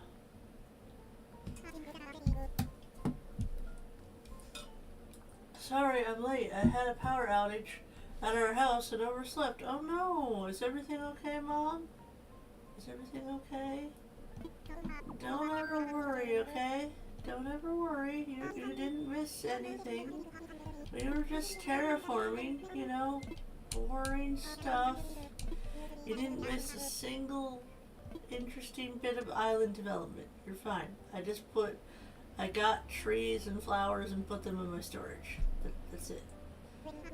Sorry, I'm late. I had a power outage at our house and overslept. Oh no! Is everything okay, Mom? Is everything okay? Don't ever worry, okay? Don't ever worry. You didn't miss anything. We were just terraforming, boring stuff. You didn't miss a single interesting bit of island development. You're fine. I got trees and flowers and put them in my storage. That's it.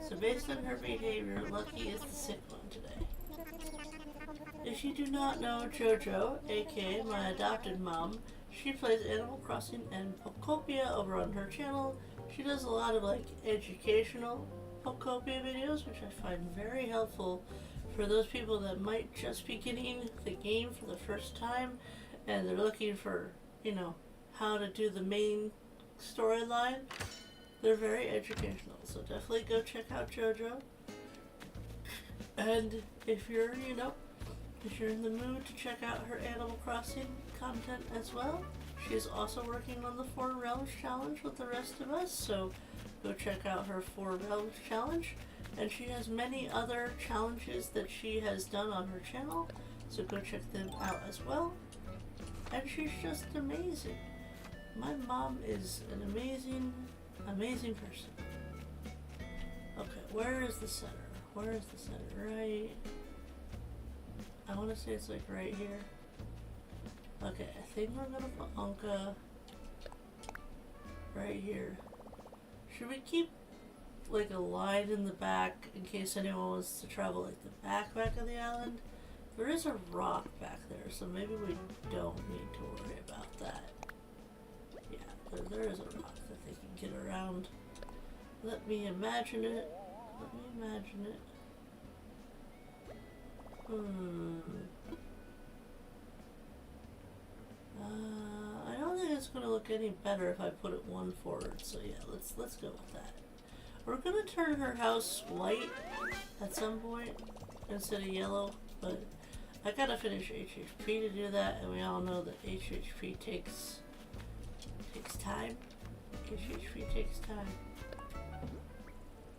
So based on her behavior, Lucky is the sick one today. If you do not know JoJo, aka my adopted mom, she plays Animal Crossing and Pokopia over on her channel. She does a lot of educational Pokopia videos, which I find very helpful for those people that might just be getting the game for the first time and they're looking for, how to do the main storyline. They're very educational, so definitely go check out JoJo. And if you're, if you're in the mood to check out her Animal Crossing content as well, she's also working on the 4 Realms Challenge with the rest of us, so go check out her 4 Realms Challenge. And she has many other challenges that she has done on her channel, so go check them out as well. And she's just amazing. My mom is an amazing, amazing person. Okay, where is the center? Where is the center? Right. I want to say it's right here. Okay, I think we're gonna put Anka right here. Should we keep a line in the back in case anyone wants to travel the back of the island? There is a rock back there, so maybe we don't need to worry about that. Yeah, there is a rock that they can get around. Let me imagine it. I don't think it's gonna look any better if I put it one forward. So yeah, let's go with that. We're gonna turn her house white at some point instead of yellow, but I gotta finish HHP to do that, and we all know that HHP takes time. HHP takes time.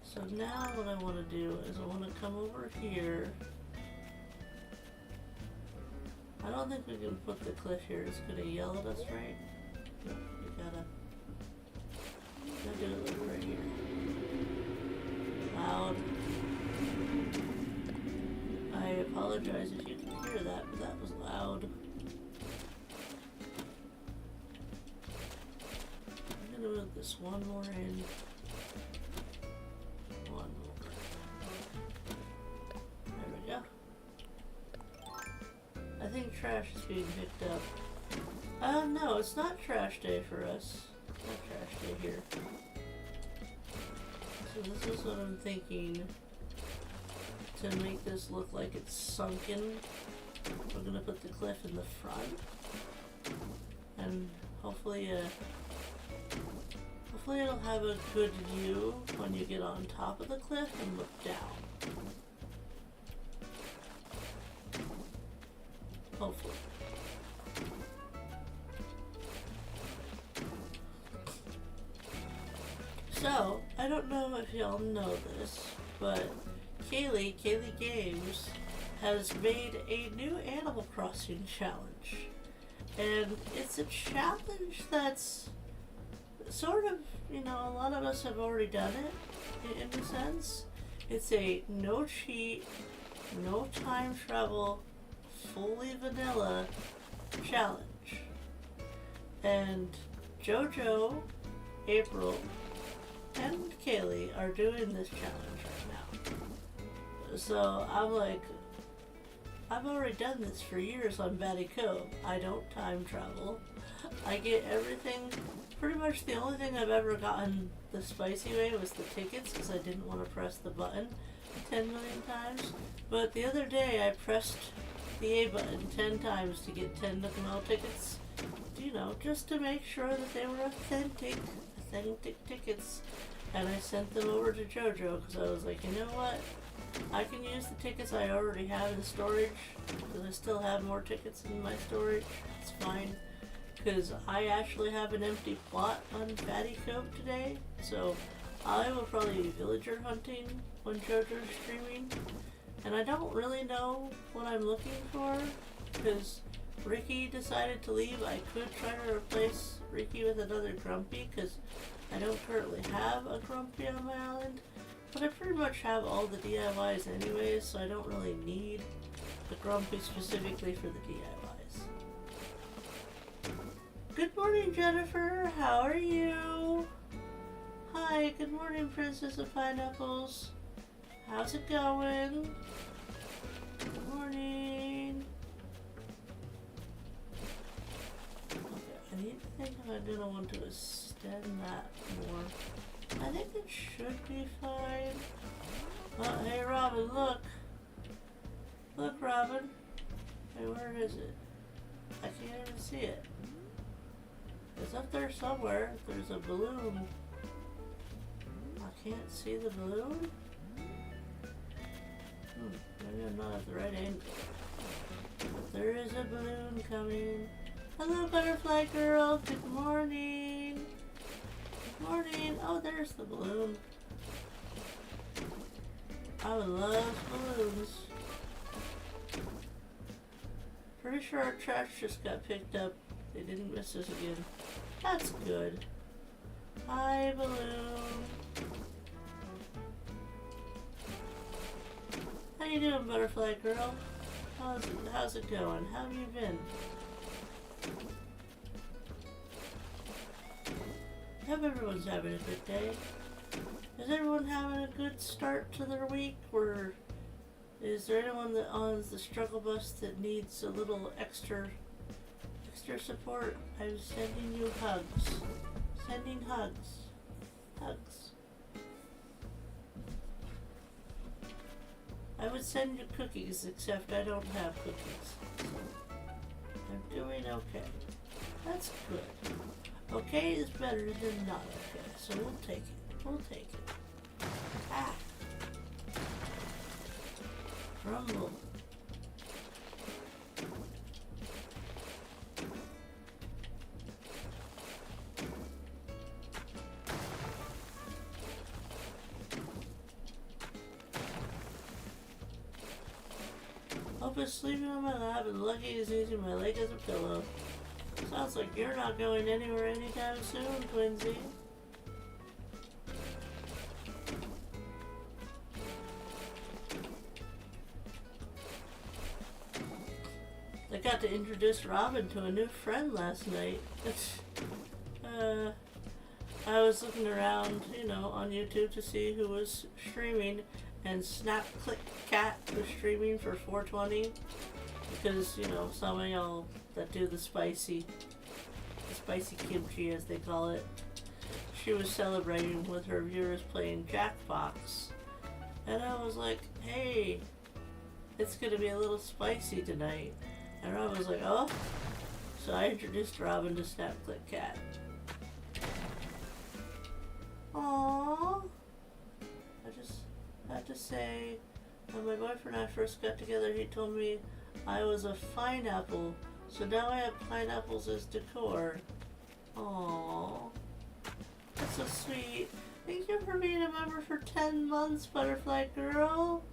So now what I want to do is I want to come over here. I don't think we can put the cliff here. It's gonna yell at us, right? No, we gotta. apologize if you can hear that, but that was loud. I'm gonna move this one more in. One more. There we go. I think trash is being picked up. No, it's not trash day for us. It's not trash day here. So this is what I'm thinking. To make this look like it's sunken, we're gonna put the cliff in the front. And hopefully it'll have a good view when you get on top of the cliff and look down. Hopefully. So, I don't know if y'all know this, but Kaylee Games has made a new Animal Crossing challenge. And it's a challenge that's sort of, you know, a lot of us have already done it, in a sense. It's a no cheat, no time travel, fully vanilla challenge. And JoJo, April, and Kaylee are doing this challenge right now. So I'm like, I've already done this for years on Batty Cove. I don't time travel. I get everything. Pretty much the only thing I've ever gotten the spicy way was the tickets, because I didn't want to press the button 10 million times. But the other day I pressed the A button 10 times to get 10 Nickel tickets. You know, just to make sure that they were authentic tickets. And I sent them over to JoJo because I was like, you know what? I can use the tickets I already have in storage, because I still have more tickets in my storage. It's fine, because I actually have an empty plot on Batty Cove today, so I will probably be villager hunting when JoJo's streaming. And I don't really know what I'm looking for, because Ricky decided to leave. I could try to replace Ricky with another Grumpy, because I don't currently have a Grumpy on my island. But I pretty much have all the DIYs anyways, so I don't really need the Grumpy specifically for the DIYs. Good morning, Jennifer. How are you? Hi, good morning, Princess of Pineapples. How's it going? Good morning. Okay, I need to think if I'm gonna want to extend that more. I think it should be fine. Oh, hey Robin, look. Look, Robin. Hey, where is it? I can't even see it. It's up there somewhere. There's a balloon. I can't see the balloon? Maybe I'm not at the right angle. But there is a balloon coming. Hello, Butterfly Girl. Good morning. Morning. Oh, there's the balloon. I would love balloons. Pretty sure our trash just got picked up. They didn't miss us again. That's good. Hi, balloon. How you doing, Butterfly Girl? How's it going? How have you been? I hope everyone's having a good day. Is everyone having a good start to their week? Or is there anyone that owns the struggle bus that needs a little extra support? I'm sending you hugs. Sending hugs. Hugs. I would send you cookies, except I don't have cookies. So I'm doing okay. That's good. Okay is better than not okay, so we'll take it. We'll take it. Ah! Rumble. Hope is sleeping on my lap and Lucky is using my leg as a pillow. Sounds like you're not going anywhere anytime soon, Twinsy. forgot to introduce Robin to a new friend last night. I was looking around, you know, on YouTube to see who was streaming, and Snap Click Cat was streaming for 420 because, you know, some of y'all that do the spicy kimchi as they call it, she was celebrating with her viewers playing Jackbox, and I was like, hey, it's gonna be a little spicy tonight, and Robin was like, oh, so I introduced Robin to Snap Click Cat. Aww. I just had to say, when my boyfriend and I first got together, he told me I was a pineapple, so now I have pineapples as decor. Aww. That's so sweet. Thank you for being a member for 10 months, Butterfly Girl.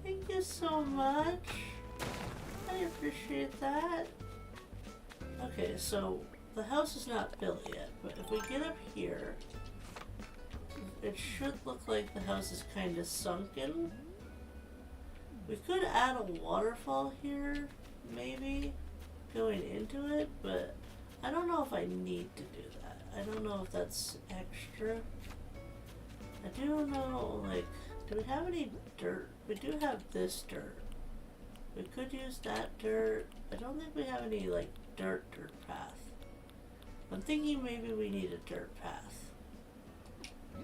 Thank you so much. I appreciate that. Okay, so the house is not built yet, but if we get up here, it should look like the house is kind of sunken. We could add a waterfall here, maybe, going into it, but I don't know if I need to do that. I don't know if that's extra. I do know, like, do we have any dirt? We do have this dirt. We could use that dirt. I don't think we have any, like, dirt path. I'm thinking maybe we need a dirt path.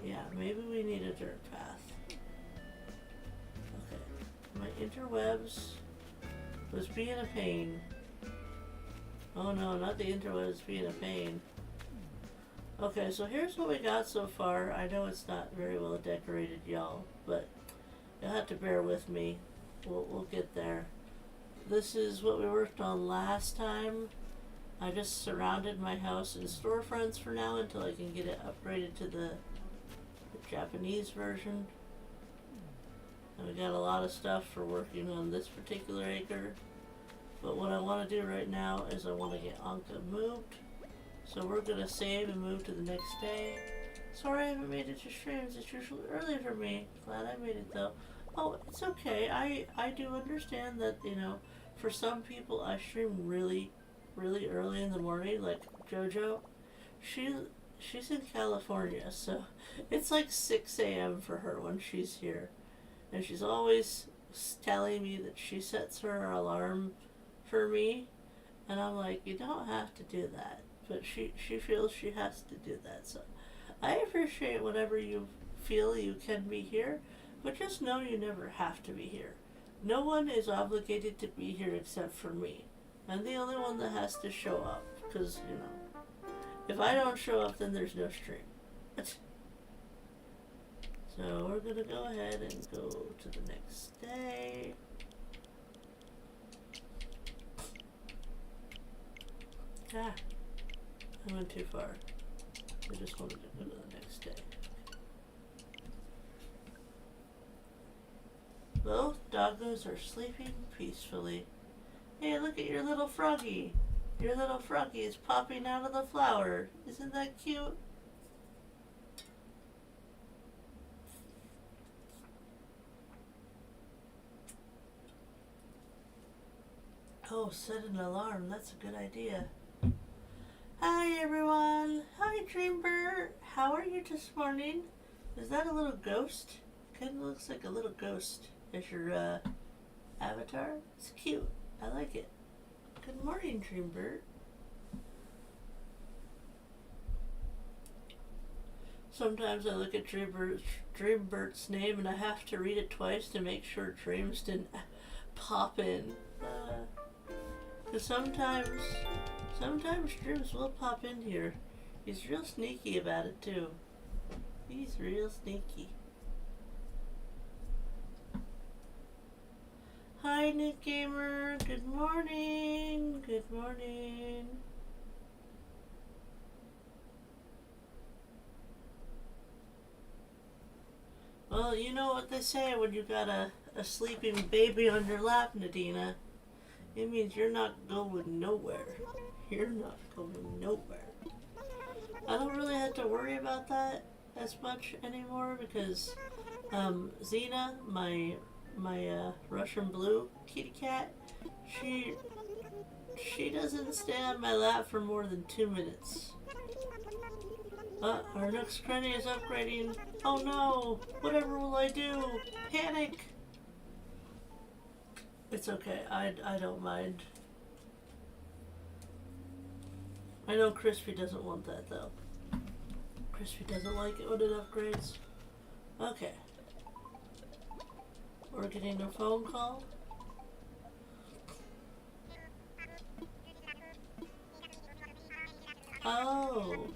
Yeah, maybe we need a dirt path. Okay, my interwebs was being a pain. Oh no, not the interwebs being a pain. Okay, so here's what we got so far. I know it's not very well decorated, y'all, but you'll have to bear with me. We'll get there. This is what we worked on last time. I just surrounded my house in storefronts for now until I can get it upgraded to the Japanese version. And we got a lot of stuff for working on this particular acre. But what I want to do right now is I want to get Anka moved. So we're going to save and move to the next day. Sorry I haven't made it to streams. It's usually early for me. Glad I made it though. Oh, it's okay. I do understand that, you know, for some people I stream really early in the morning, like JoJo. She's in California, so it's like 6 a.m. for her when she's here. And she's always telling me that she sets her alarm for me. And I'm like, you don't have to do that. But she feels she has to do that. So I appreciate whenever you feel you can be here, but just know you never have to be here. No one is obligated to be here except for me. I'm the only one that has to show up. Because, you know, if I don't show up, then there's no stream. So we're going to go ahead and go to the next day. Ah, I went too far. I just wanted to go to the next day. Both doggos are sleeping peacefully. Hey, look at your little froggy. Your little froggy is popping out of the flower. Isn't that cute? Oh, set an alarm. That's a good idea. Hi, everyone. Hi, Dreambird. How are you this morning? Is that a little ghost? Kind of looks like a little ghost as your avatar. It's cute. I like it. Good morning, Dreambird. Sometimes I look at Dreambird's name and I have to read it twice to make sure dreams didn't pop in. Because sometimes dreams will pop in here. He's real sneaky about it too. He's real sneaky. Hi, Nick Gamer. Good morning. Good morning. Well, you know what they say when you got a sleeping baby on your lap, Nadina. It means you're not going nowhere. You're not going nowhere. I don't really have to worry about that as much anymore because Xena, my Russian blue kitty cat, She doesn't stay on my lap for more than 2 minutes. Our Nook's cranny is upgrading. Oh no! Whatever will I do? Panic! It's okay. I don't mind. I know Crispy doesn't want that though. Crispy doesn't like it when it upgrades. Okay. We're getting a phone call. Oh.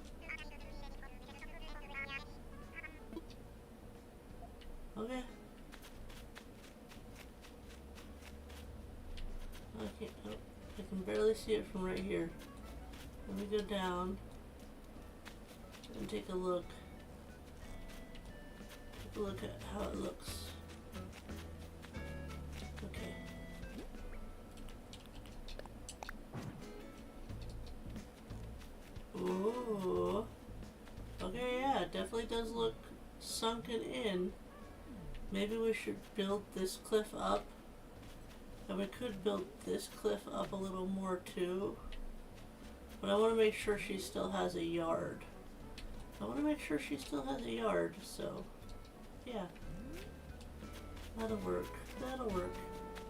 Okay. Okay. Oh, I can barely see it from right here. Let me go down and take a look. Take a look at how it looks. Okay. Ooh. Okay, yeah, it definitely does look sunken in. Maybe we should build this cliff up. And we could build this cliff up a little more too. But I want to make sure she still has a yard. So yeah. That'll work.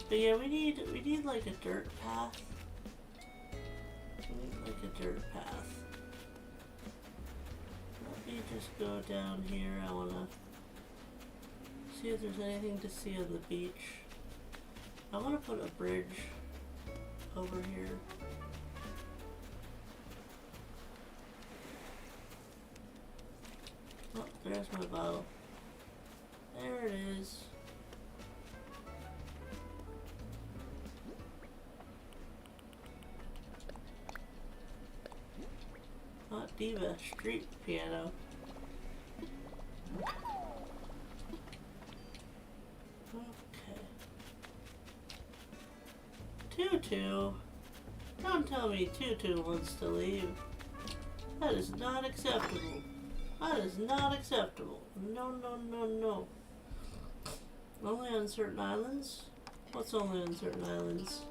But yeah, we need like a dirt path. Let me just go down here. I wanna see if there's anything to see on the beach. I wanna put a bridge over here. Oh, there's my bottle. There it is. Hot Diva street piano. Okay. Tutu. Don't tell me Tutu wants to leave. That is not acceptable. No. Only on certain islands? What's only on certain islands?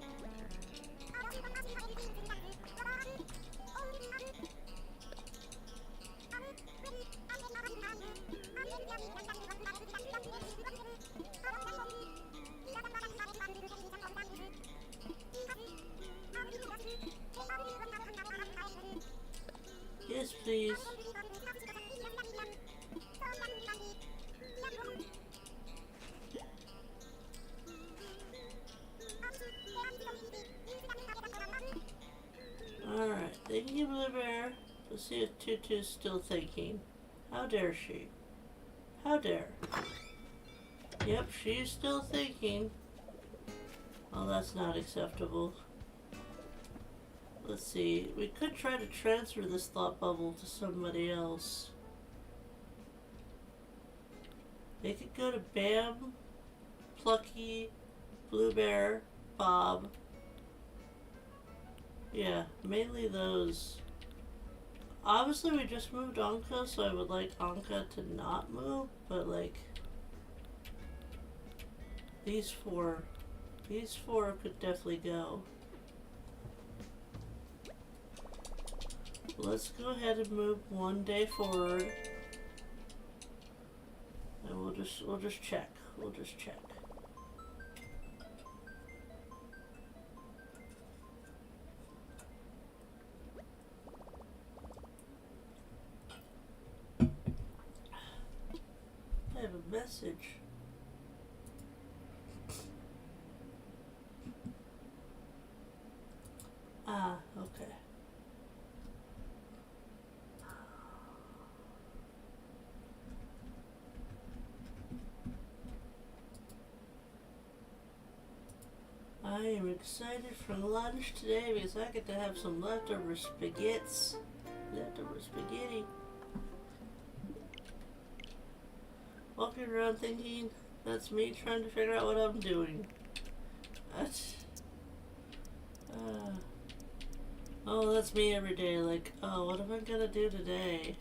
Yes, please. Alright, thank you, Blue Bear. Let's see if Tutu's still thinking. How dare she? How dare? Yep, she's still thinking. Oh, that's not acceptable. Let's see. We could try to transfer this thought bubble to somebody else. They could go to Bam, Plucky, Blue Bear, Bob. Yeah, mainly those. Obviously, we just moved Anka, so I would like Anka to not move, but like these four could definitely go. Let's go ahead and move one day forward, and we'll just check. I have a message. Ah, okay. I am excited for lunch today because I get to have some leftover spaghetti. Walking around thinking that's me trying to figure out what I'm doing. Oh, that's me every day. Like, oh, what am I gonna do today?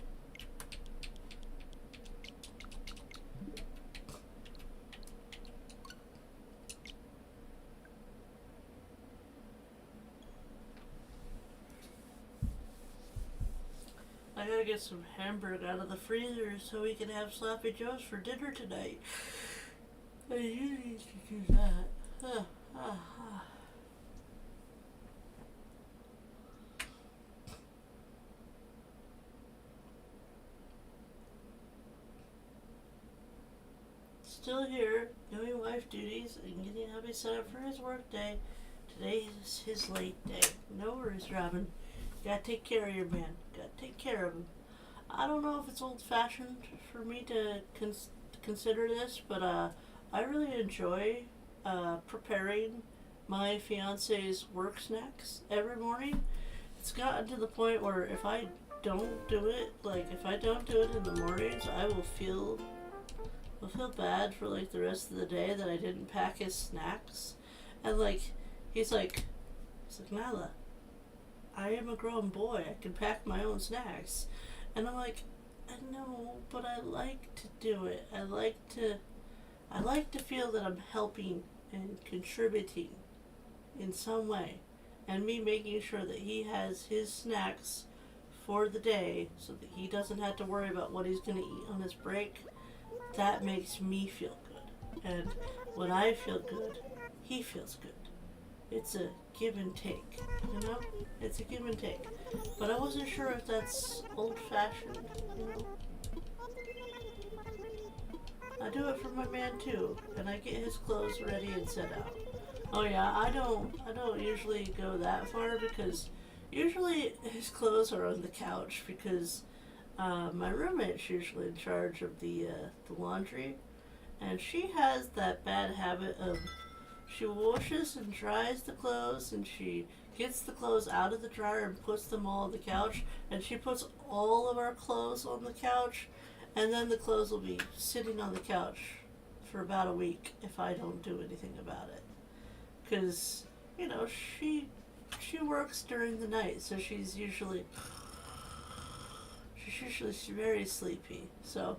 gotta get some hamburger out of the freezer so we can have sloppy joes for dinner tonight. I need to do that. Still here, doing wife duties and getting hubby set up for his work day. Today's his late day. No worries, Robin. Gotta take care of your man. Gotta take care of him. I don't know if it's old-fashioned for me to consider this, but I really enjoy preparing my fiance's work snacks every morning. It's gotten to the point where if I don't do it, in the mornings, I will feel bad for like the rest of the day that I didn't pack his snacks. And he's like, Nyla, I am a grown boy. I can pack my own snacks. And I'm like, I know, but I like to do it. I like to feel that I'm helping and contributing in some way. And me making sure that he has his snacks for the day so that he doesn't have to worry about what he's going to eat on his break. That makes me feel good. And when I feel good, he feels good. It's a give and take, you know? It's a give and take. But I wasn't sure if that's old-fashioned, you know? I do it for my man too, and I get his clothes ready and set out. Oh yeah, I don't usually go that far because usually his clothes are on the couch because my roommate's usually in charge of the laundry, and she has that bad habit of she washes and dries the clothes, and she gets the clothes out of the dryer and puts them all on the couch, and she puts all of our clothes on the couch, and then the clothes will be sitting on the couch for about a week if I don't do anything about it. Because, you know, she works during the night, so she's usually very sleepy. So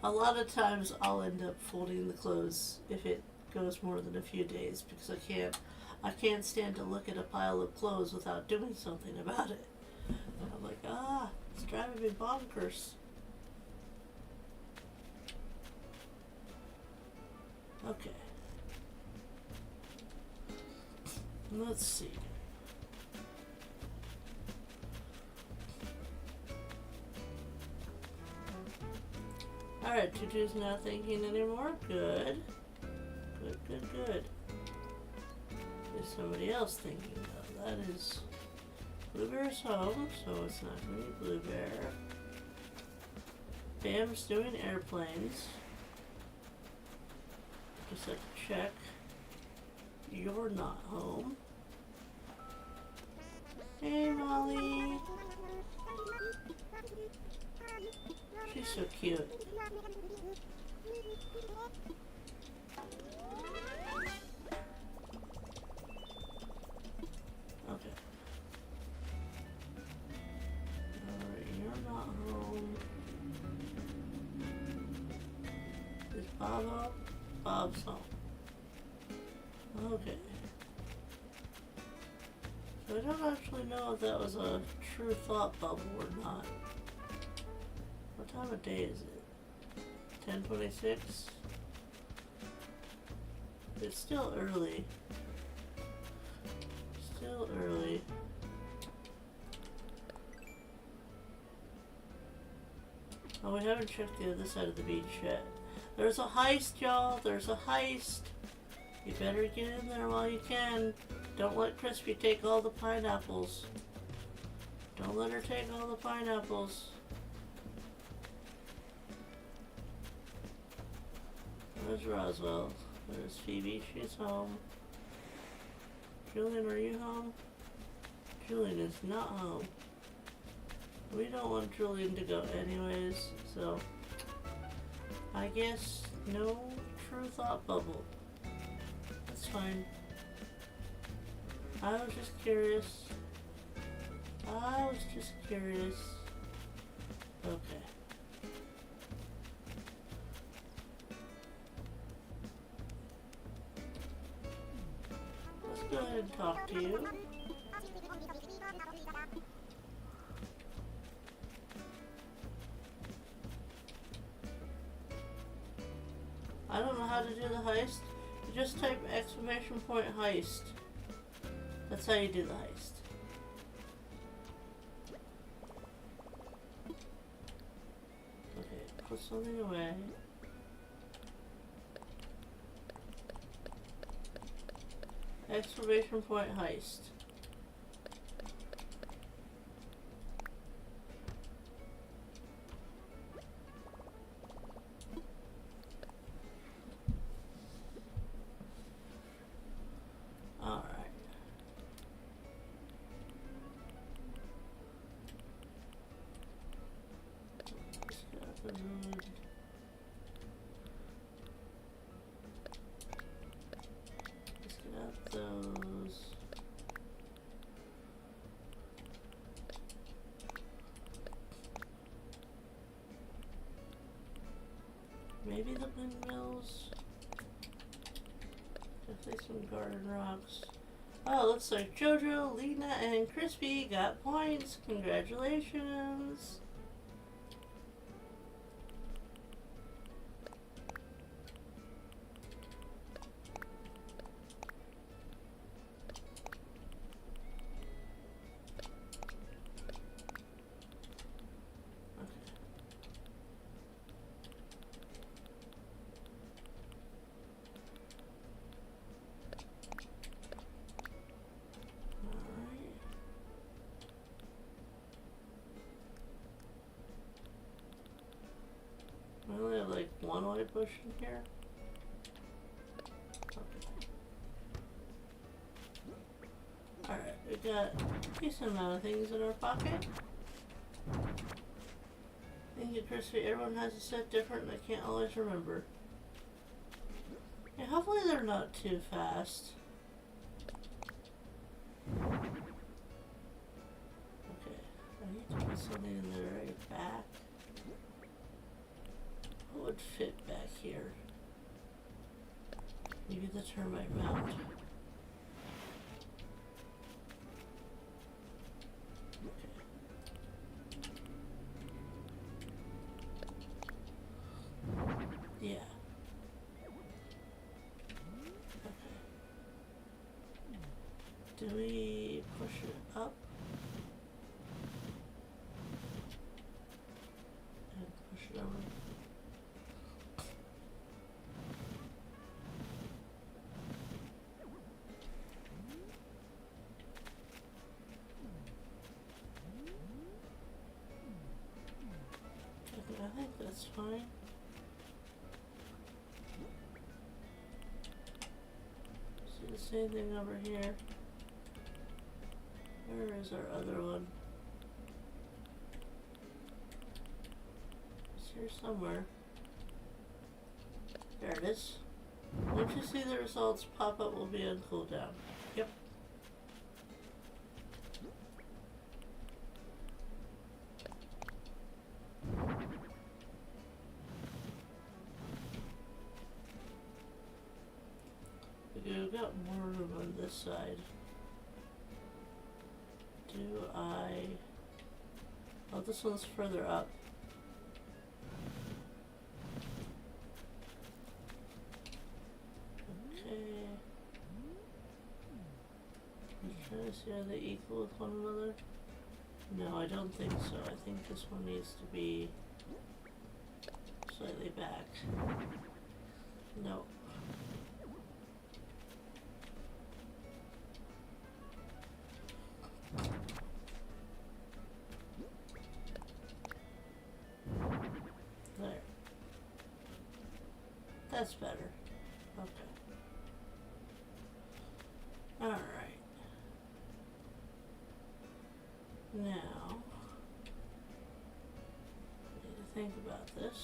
a lot of times I'll end up folding the clothes if it goes more than a few days because I can't stand to look at a pile of clothes without doing something about it. And I'm like, it's driving me bonkers. Okay. Let's see. Alright, Tutu's not thinking anymore. Good. Good. There's somebody else thinking though. That is Bluebear's home, so it's not going to be Bluebear. Bam's doing airplanes. Just have to check. You're not home. Hey, Molly. She's so cute. Okay. Alright, you're not home. Is Bob home? Bob's home. Okay. So I don't actually know if that was a true thought bubble or not. What time of day is it? 10:26? It's still early. Still early. Oh, we haven't checked the other side of the beach yet. There's a heist, y'all. There's a heist. You better get in there while you can. Don't let Crispy take all the pineapples. Don't let her take all the pineapples. Where's Roswell? There's Phoebe. She's home. Julian, are you home? Julian is not home. We don't want Julian to go anyways, so I guess no true thought bubble. That's fine. I was just curious. Okay. Let's go ahead and talk to you. how to do the heist? You just type exclamation point heist. That's how you do the heist. Okay, put something away. Exclamation point heist. Alright. Let's get up and move. Let's get out those. Maybe the windmills. Definitely some garden rocks. Oh, looks like Jojo, Lena, and Crispy got points. Congratulations. I only have like one white bush in here. Okay. Alright, we got a decent amount of things in our pocket. Thank you, Crispy. Everyone has a set different and I can't always remember. Yeah, hopefully they're not too fast. Okay. I need to put something in the right back. What would fit back here? Maybe the termite mound. Yeah. Okay. Do we push it up? And push it over? Okay, I think that's fine. Same thing over here. Where is our other one? It's here somewhere. There it is. Once you see the results pop up, will be on cooldown. Yep. Okay, we've got more room on this side. Do I... Oh, this one's further up. Okay. I'm trying to see, are they equal with one another? No, I don't think so. I think this one needs to be slightly back. No. There. That's better. Okay. Alright. Now, I need to think about this.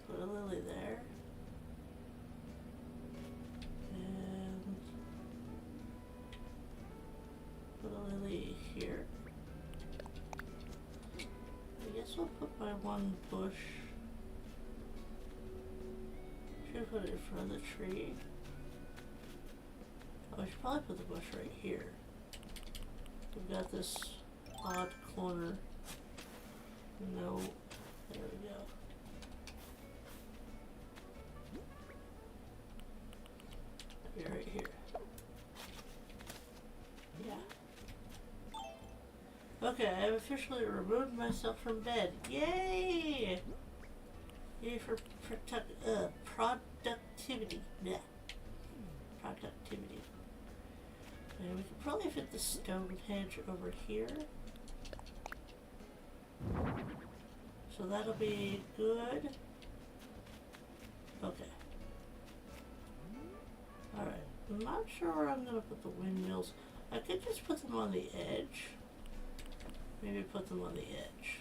Put a lily there. And put a lily here. I guess I'll put my one bush. Should put it in front of the tree. Oh, I should probably put the bush right here. We've got this odd corner. No. There we go. Maybe right here. Yeah. Okay, I have officially removed myself from bed. Yay! Yay for productivity. Yeah. Productivity. And we could probably fit the stone hedge over here. So that'll be good. Okay. Alright. I'm not sure where I'm gonna put the windmills. I could just put them on the edge. Maybe put them on the edge.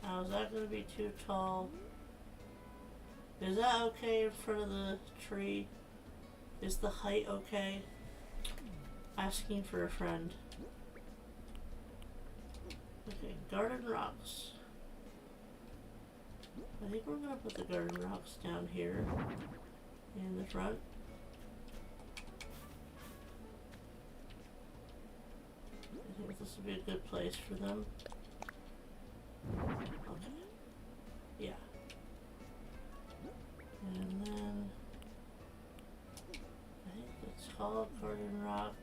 Now, is that going to be too tall? Is that okay in front of the tree? Is the height okay? Asking for a friend. Okay, garden rocks. I think we're going to put the garden rocks down here in the front. I think this would be a good place for them. Okay. Yeah. And then I think the tall garden rock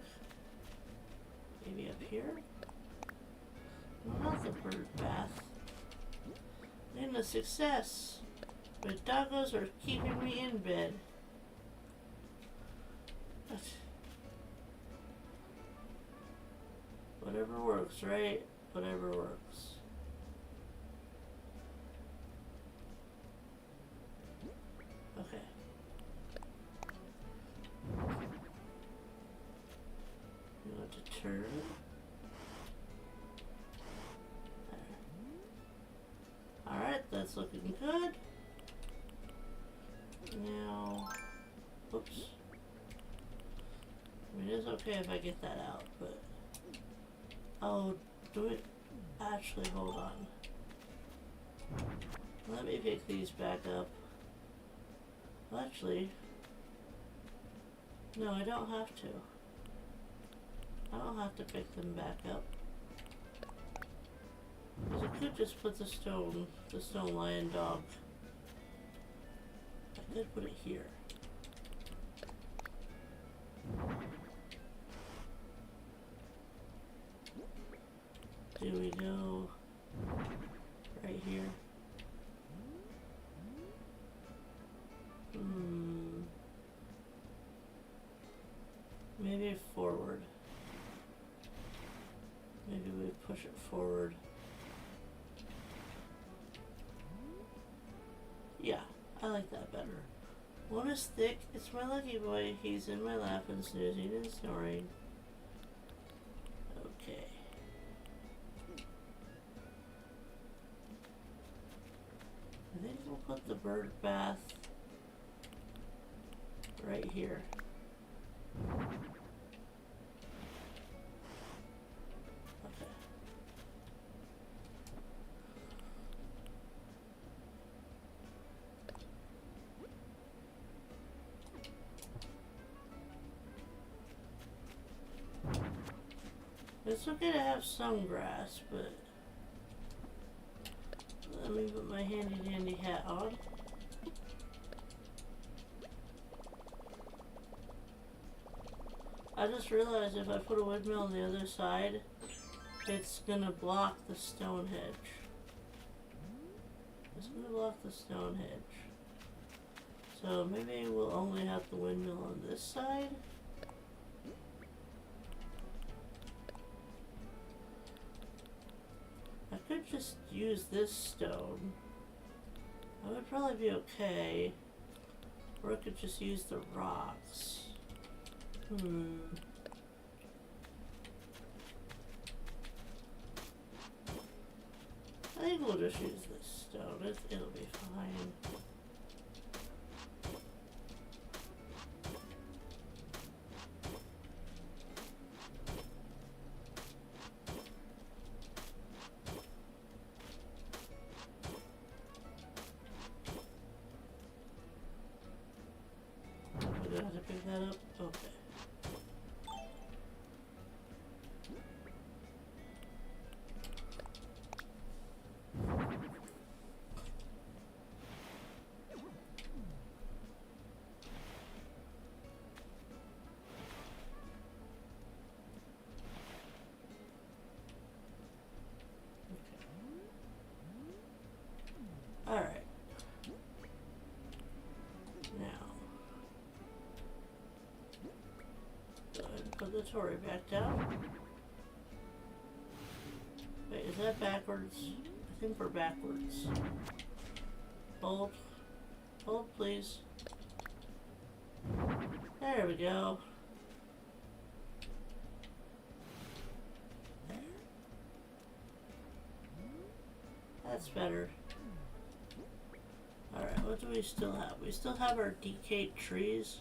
maybe up here? No, not the bird bath. And a success! But doggos are keeping me in bed. But whatever works, right? Whatever works. Okay. You want to turn. There. Alright, that's looking good. Now, oops. I mean, it's okay if I get that out, but oh, do it. Actually, hold on. Let me pick these back up. Well, actually, no, I don't have to. I don't have to pick them back up. Because I could just put the stone lion dog. I could put it here. Do we go right here? Maybe forward. Maybe we push it forward. Yeah, I like that better. One is thick. It's my lucky boy. He's in my lap and snoozing and snoring. Okay. I think we'll put the bird bath right here. Okay. It's okay to have some grass, but let me put my handy dandy hat on. I just realized if I put a windmill on the other side, it's gonna block the stone hedge. It's gonna block the stone hedge. So maybe we'll only have the windmill on this side. I could just use this stone. That would probably be okay. Or I could just use the rocks. I think we'll just use this stone. It'll be fine. We're gonna have to pick that up. Okay. Tori back down. Wait, is that backwards? I think we're backwards. Hold. Hold, please. There we go. There. That's better. Alright, what do we still have? We still have our decayed trees.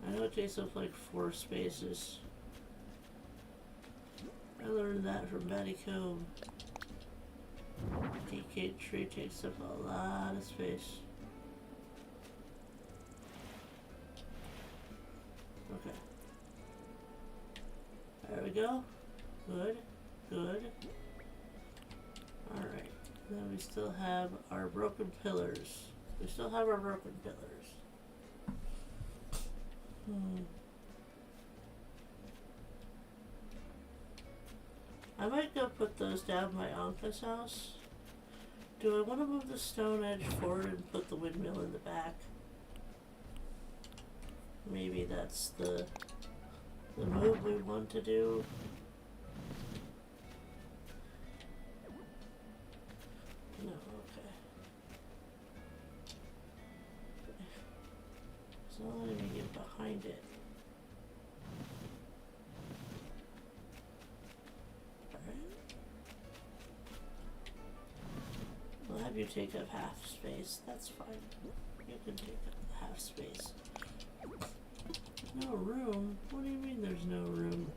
I know it takes up like 4 spaces. I learned that from Comb. Decayed tree takes up a lot of space. Okay. There we go. Good. Good. Alright. Then we still have our broken pillars. We still have our broken pillars. I might go put those down at my uncle's house. Do I want to move the stone edge forward and put the windmill in the back? Maybe that's the move we want to do. No, okay. So let me get behind it. I'll have you take up half space. That's fine. You can take up half space. No room? What do you mean there's no room?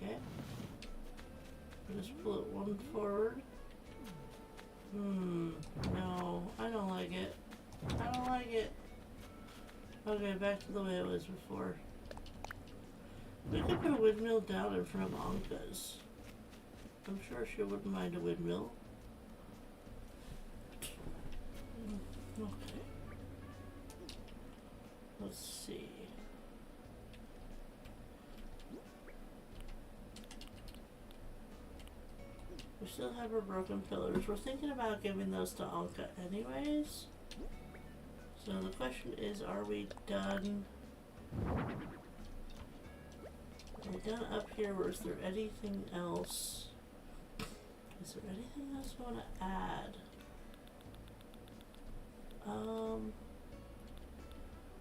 Okay. Just pull it one forward. No, I don't like it. I don't like it. Okay, back to the way it was before. We could put a windmill down in front of Anka's. I'm sure she wouldn't mind a windmill. Okay. Let's see. We still have our broken pillars. We're thinking about giving those to Anka anyways. So the question is, are we done? Are we done up here, or is there anything else? Is there anything else I want to add?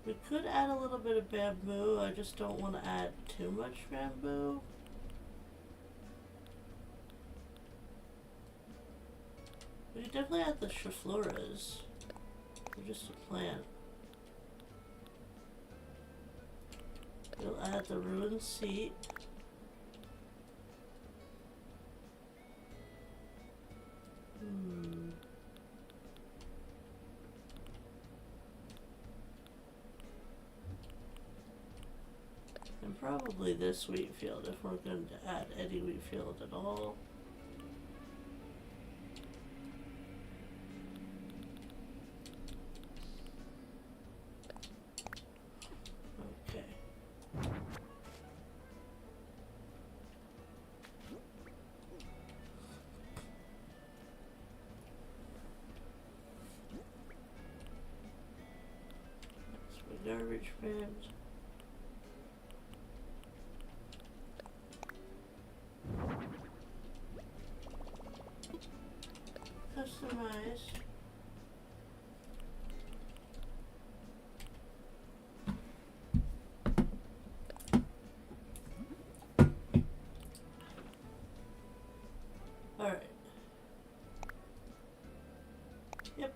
We could add a little bit of bamboo. I just don't want to add too much bamboo. We could definitely add the chafloras. They're just a plant. We'll add the ruined seat. And probably this wheat field if we're going to add any wheat field at all. Okay. That's my garbage bins. Customize. All right. Yep.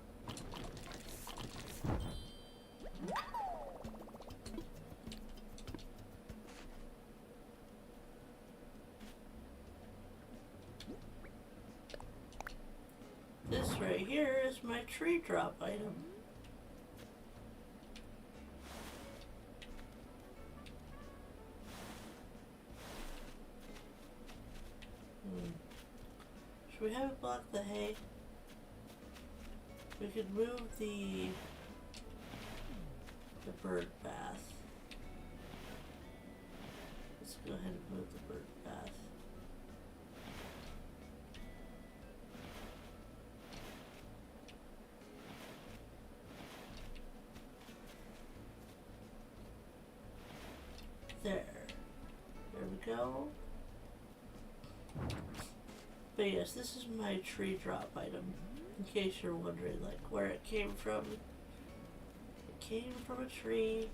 This right here is my tree drop item. Should we have it block the hay? We could move the bird bath. Let's go ahead and move the bird bath. There we go. But yes, this is my tree drop item, in case you're wondering like where it came from. It came from a tree.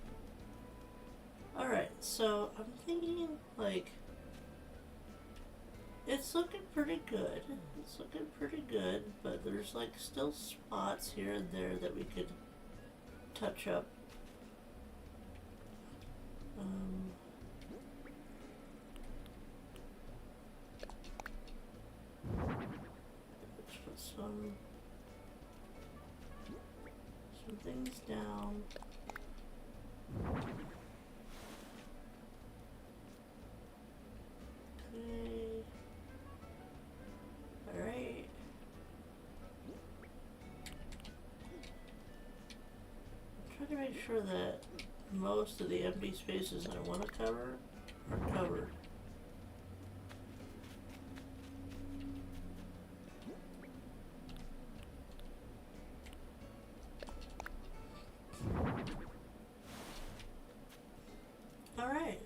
Alright, so I'm thinking like it's looking pretty good. It's looking pretty good, but there's like still spots here and there that we could touch up. Let's put some things down. Okay. Alright. I'm trying to make sure that most of the empty spaces I want to cover are covered. Alright.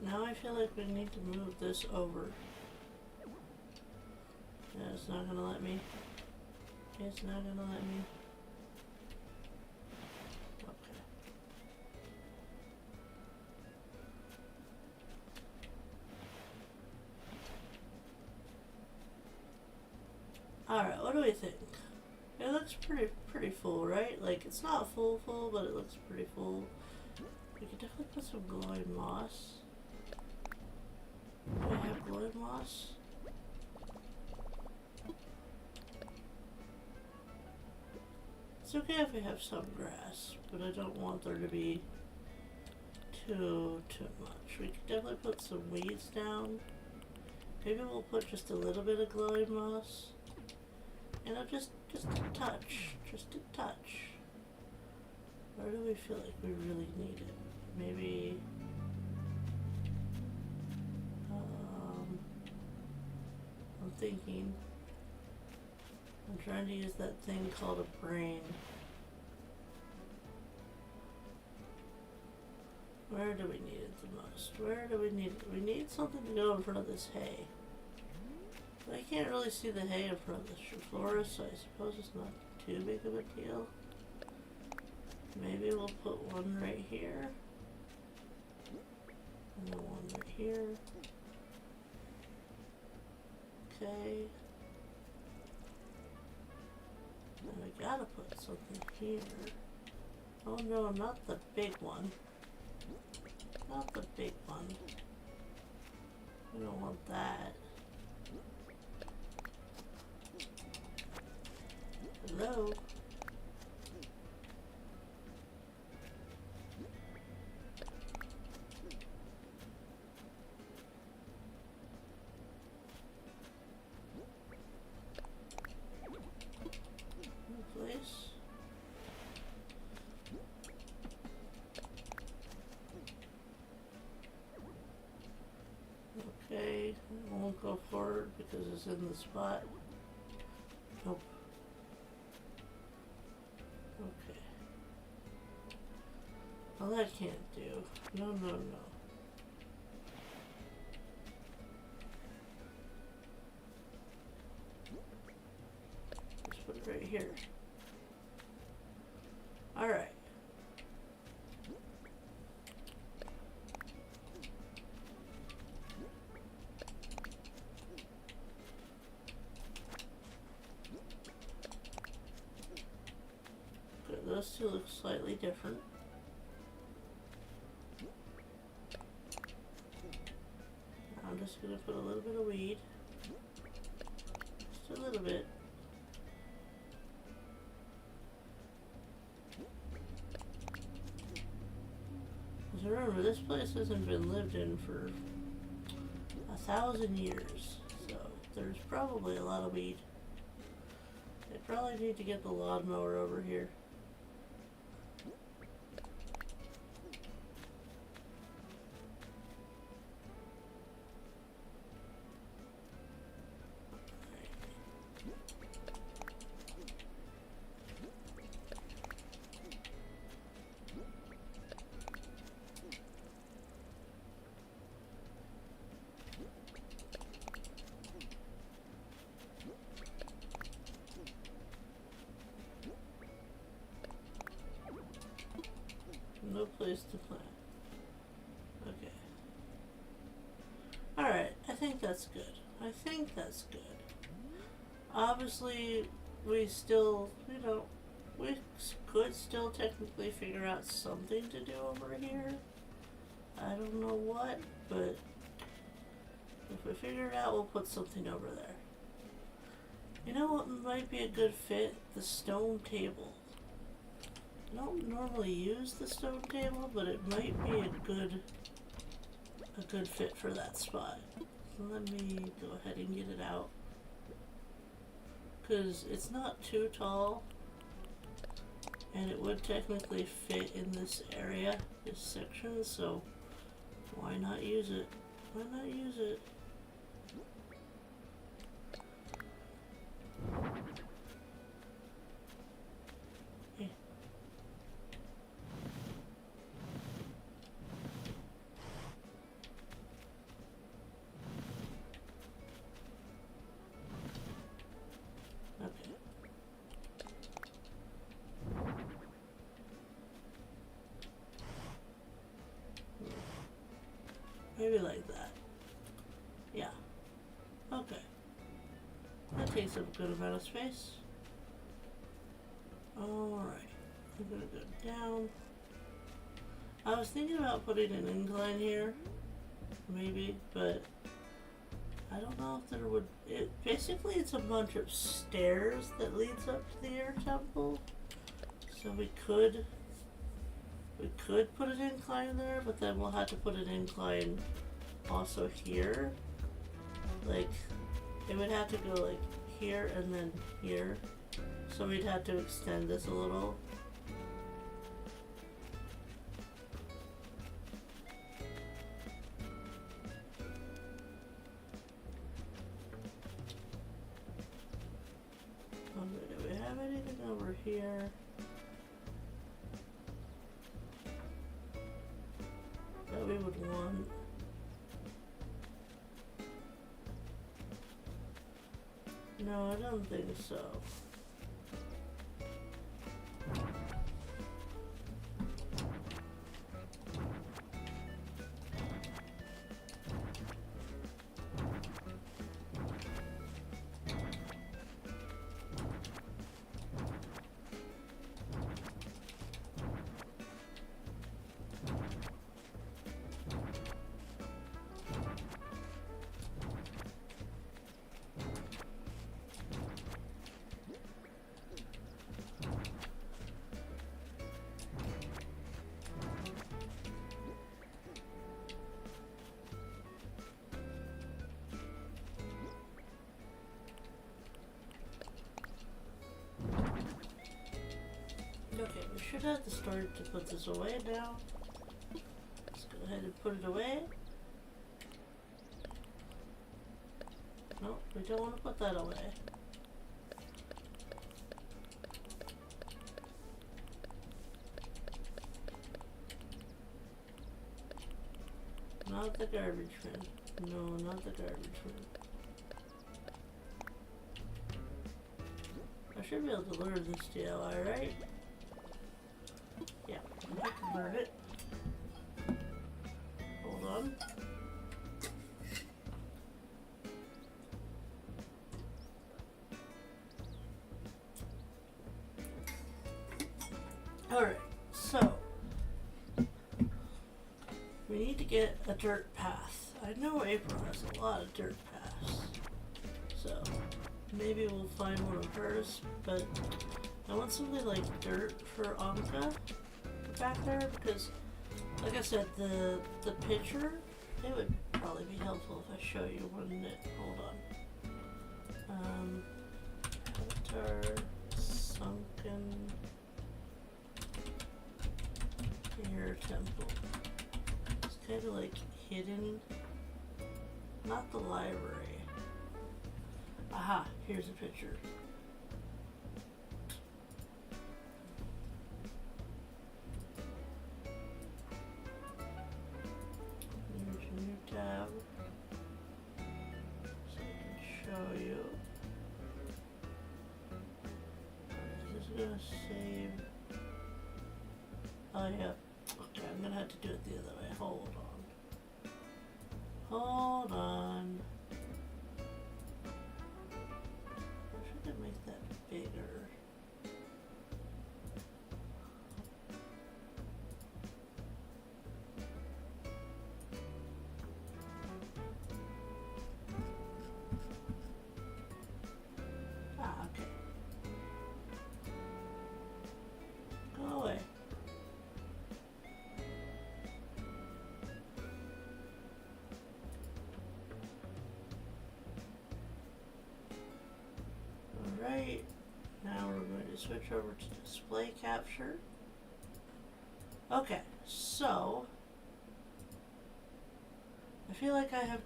Now I feel like we need to move this over. Yeah, it's not gonna let me. It's not gonna let me. Okay. Alright, what do we think? It looks pretty full, right? Like, it's not full, but it looks pretty full. We could definitely put some glowing moss. Do I have glowing moss? It's okay if we have some grass, but I don't want there to be too much. We could definitely put some weeds down. Maybe we'll put just a little bit of glowing moss. You know, just a touch. Just a touch. Where do we feel like we really need it? Maybe I'm thinking I'm trying to use that thing called a brain. Where do we need it the most? Where do we need it? We need something to go in front of this hay. But I can't really see the hay in front of the florist, so I suppose it's not too big of a deal. Maybe we'll put one right here. And then one right here. Okay. And we gotta put something here. Oh no, not the big one. Not the big one. We don't want that. Hello? Place. Okay, I won't go forward because it's in the spot. Nope. Okay. Well, that can't do. No, no, no. Let's put it right here. Alright. Good, those two look slightly different. I'm just going to put a little bit of weed. Just a little bit. remember, this place hasn't been lived in for 1,000 years, so there's probably a lot of weed. They probably need to get the lawnmower over here. No place to plant. Okay. Alright, I think that's good. I think that's good. Obviously, we still, you know, we could still technically figure out something to do over here. I don't know what, but if we figure it out, we'll put something over there. You know what might be a good fit? The stone table. I don't normally use the stone table, but it might be a good fit for that spot. So let me go ahead and get it out. Because it's not too tall, and it would technically fit in this area, this section, so why not use it? Why not use it? Maybe like that. Yeah. Okay. That takes up a good amount of space. Alright. I'm gonna go down. I was thinking about putting an incline here. Maybe, but I don't know if there would... basically, it's a bunch of stairs that leads up to the air temple. So we could put an incline there, but then we'll have to put an incline also here. Like, it would have to go like here and then here. So we'd have to extend this a little. Okay, do we have anything over here? That we would want. No, I don't think so. Okay, we should have to start to put this away now. Let's go ahead and put it away. No, we don't want to put that away. Not the garbage bin. No, not the garbage bin. I should be able to lure this DIY, right? Yeah, I can lure it. Hold on. Alright, so we need to get a dirt path. I know April has a lot of dirt paths, so maybe we'll find one of hers, but I want something like dirt for Anka back there, because Like I said, the picture, it would probably be helpful if I show you one minute. Hold on. Avatar sunken air temple. It's kind of like hidden. Not the library. Aha, here's a picture. Here's a new tab. So I can show you. This is gonna save. Oh yeah. Okay, I'm gonna have to do it the other way. Hold on. Hold on. I should make that bigger. Ah, okay. Go away. Alright, now we're going to switch over to display capture. Okay, so I feel like I have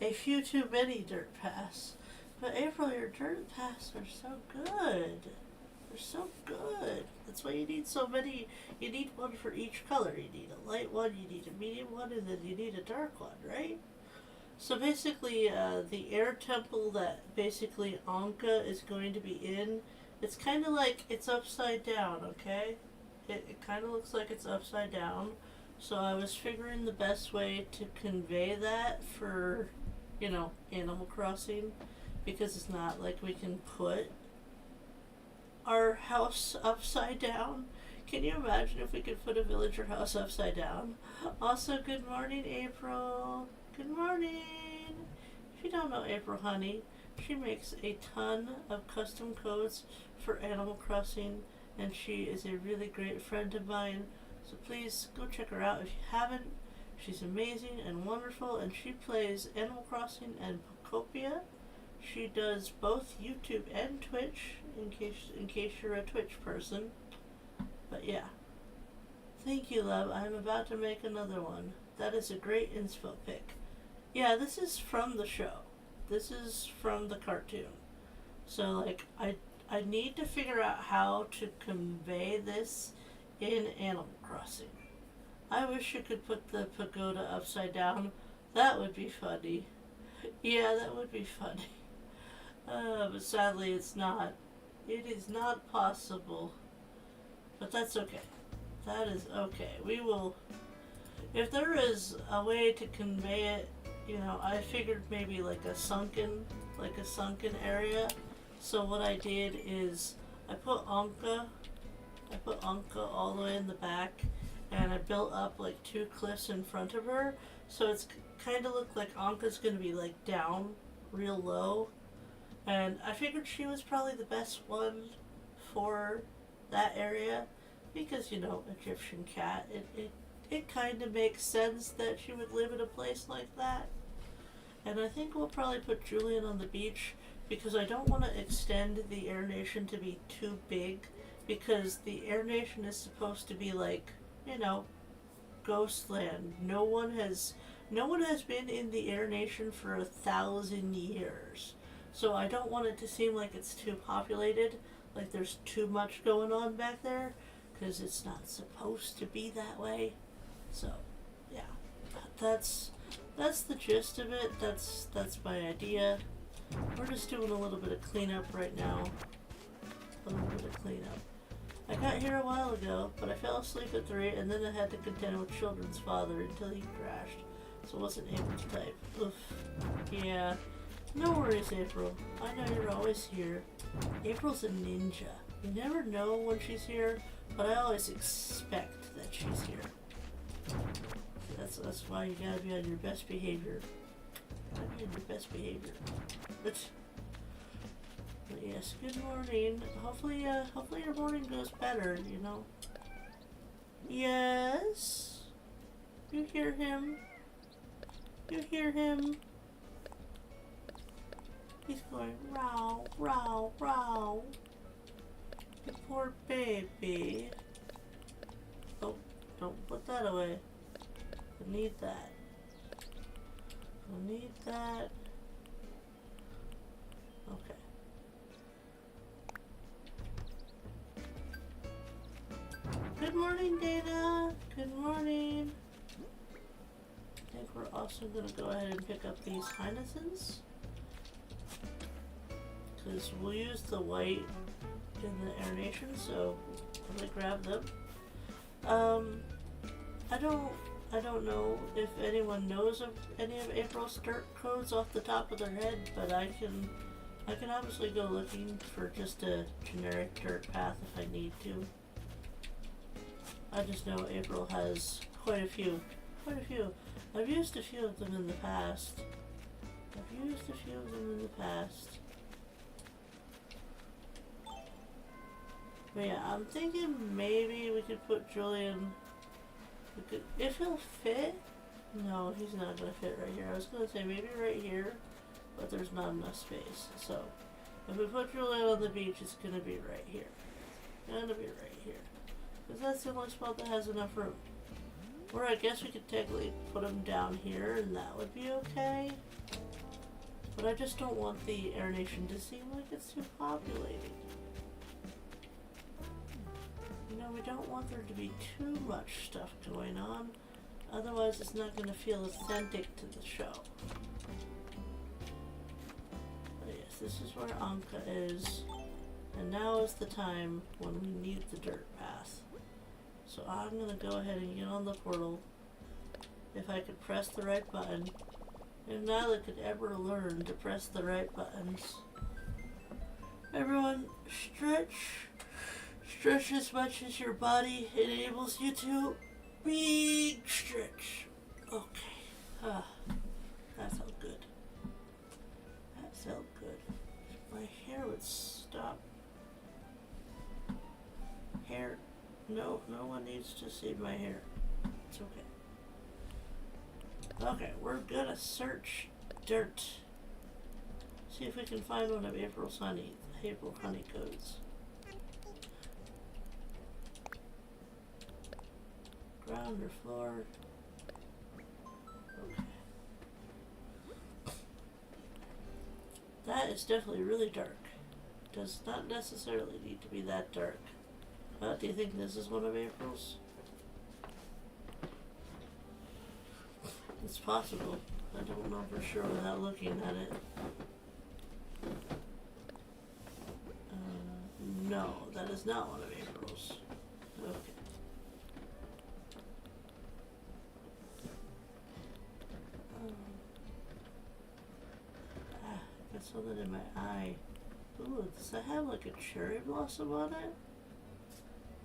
a few too many dirt paths. But April, your dirt paths are so good. They're so good. That's why you need so many. You need one for each color. You need a light one, you need a medium one, and then you need a dark one, right? So basically, the air temple that basically Anka is going to be in, it's kind of like it's upside down, okay? It kind of looks like it's upside down. So I was figuring the best way to convey that for, you know, Animal Crossing, because it's not like we can put our house upside down. Can you imagine if we could put a villager house upside down? Also, good morning, April. Good morning. If you don't know April Honey, she makes a ton of custom codes for Animal Crossing, and she is a really great friend of mine. So please go check her out if you haven't. She's amazing and wonderful, and she plays Animal Crossing and Pocopia. She does both YouTube and Twitch, in case you're a Twitch person. But yeah. Thank you, love. I'm about to make another one. That is a great inspo pic. Yeah, this is from the show. This is from the cartoon. So, like, I need to figure out how to convey this in Animal Crossing. I wish you could put the pagoda upside down. That would be funny. Yeah, that would be funny. But sadly it's not. It is not possible. But that's okay. That is okay. We will... If there is a way to convey it, you know, I figured maybe like a sunken area. So what I did is I put Anka all the way in the back, and I built up like two cliffs in front of her, so it's kind of looked like Anka's gonna be like down real low, and I figured she was probably the best one for that area because, you know, Egyptian cat, it kind of makes sense that she would live in a place like that. And I think we'll probably put Julian on the beach because I don't want to extend the Air Nation to be too big, because the Air Nation is supposed to be like, you know, Ghostland. No one has been in the Air Nation for 1,000 years. So I don't want it to seem like it's too populated, like there's too much going on back there, because it's not supposed to be that way. So, yeah, that's the gist of it. That's my idea. We're just doing a little bit of cleanup right now. A little bit of cleanup. I got here a while ago, but I fell asleep at 3, and then I had to contend with children's father until he crashed, so I wasn't able to type. Oof. Yeah. No worries, April. I know you're always here. April's a ninja. You never know when she's here, but I always expect that she's here. That's why you gotta be on your best behavior. Gotta be on your best behavior. But yes, good morning. Hopefully your morning goes better, you know. Yes? You hear him? You hear him? He's going row, row, row. You poor baby. Oh, don't put that away. I need that. I need that. Okay. Good morning, Dana. Good morning. I think we're also going to go ahead and pick up these hyacinths. Because we'll use the white in the aeronation, so I'm going to grab them. I don't know if anyone knows of any of April's dirt codes off the top of their head, but I can obviously go looking for just a generic dirt path if I need to. I just know April has quite a few. I've used a few of them in the past. But yeah, I'm thinking maybe we could put Julian. If he'll fit. No, he's not gonna fit right here. I was gonna say maybe right here, but there's not enough space. So if we put Julian on the beach, it's gonna be right here. Because that's the only spot that has enough room. Or I guess we could technically put him down here and that would be okay. But I just don't want the aeronation to seem like it's too populated. You know, we don't want there to be too much stuff going on. Otherwise it's not going to feel authentic to the show. But yes, this is where Anka is. And now is the time when we need the dirt path. So I'm going to go ahead and get on the portal. If I could press the right button. If neither could ever learn to press the right buttons. Everyone, stretch. Stretch as much as your body enables you to. Big stretch. Okay. That felt good. If my hair would stop. Hair. No one needs to see my hair. It's okay. Okay, we're gonna search dirt. See if we can find one of April's honey codes. Ground or floor. Okay. That is definitely really dark. Does not necessarily need to be that dark. Do you think this is one of April's? It's possible. I don't know for sure without looking at it. No, that is not one of April's. Okay. Got something in my eye. Ooh, does that have like a cherry blossom on it?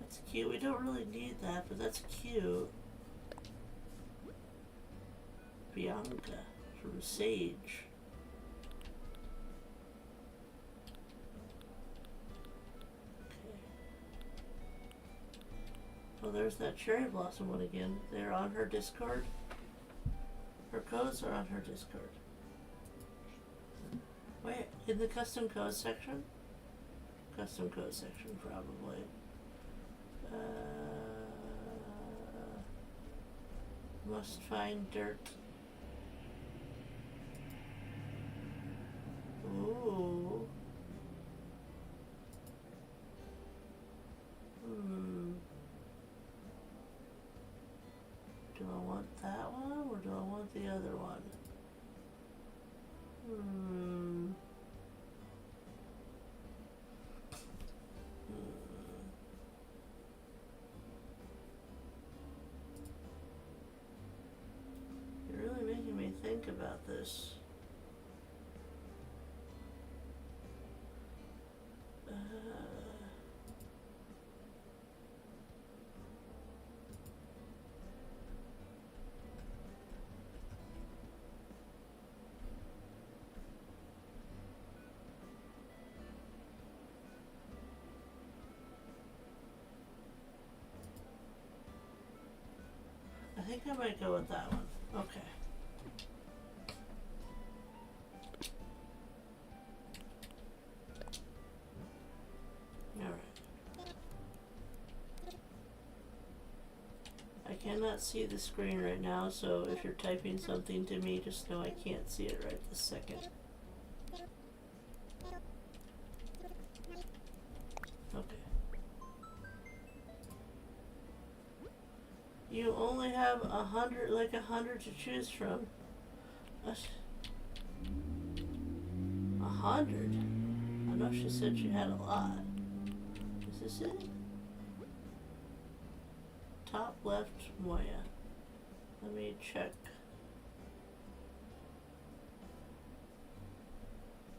That's cute. We don't really need that, but that's cute. Bianca from Sage. Okay. Oh, there's that cherry blossom one again. They're on her Discord. Her codes are on her Discord. Wait, in the custom code section? Custom code section, probably. Must find dirt. Ooh. Do I want that one or do I want the other one? You're really making me think about this. think I might go with that one. Okay. Alright. I cannot see the screen right now, so if you're typing something to me, just know I can't see it right this second. Okay. You only have 100 to choose from. 100? I know she said she had a lot. Is this it? Top left, Moya. Let me check.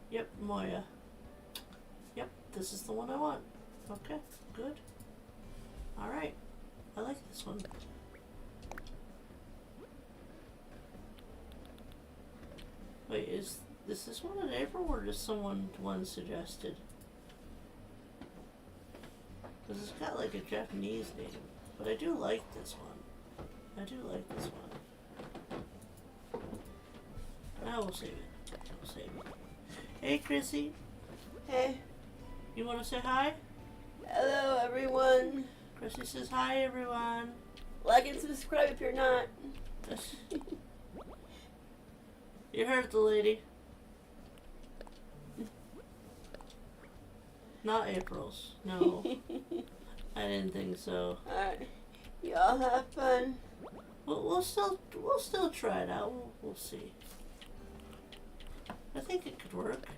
Yep, Moya. Yep, this is the one I want. Okay, good. Alright. I like this one. Wait, is this one in April or just one suggested? Because it's got like a Japanese name. But I do like this one. I do like this one. Now we'll save it. We'll save it. Hey, Chrissy. Hey. You want to say hi? Hello, everyone. Chrissy says hi, everyone. Like and subscribe if you're not. You heard the lady. Not April's. No. I didn't think so. Alright. Y'all have fun. We'll still try it out. We'll see. I think it could work.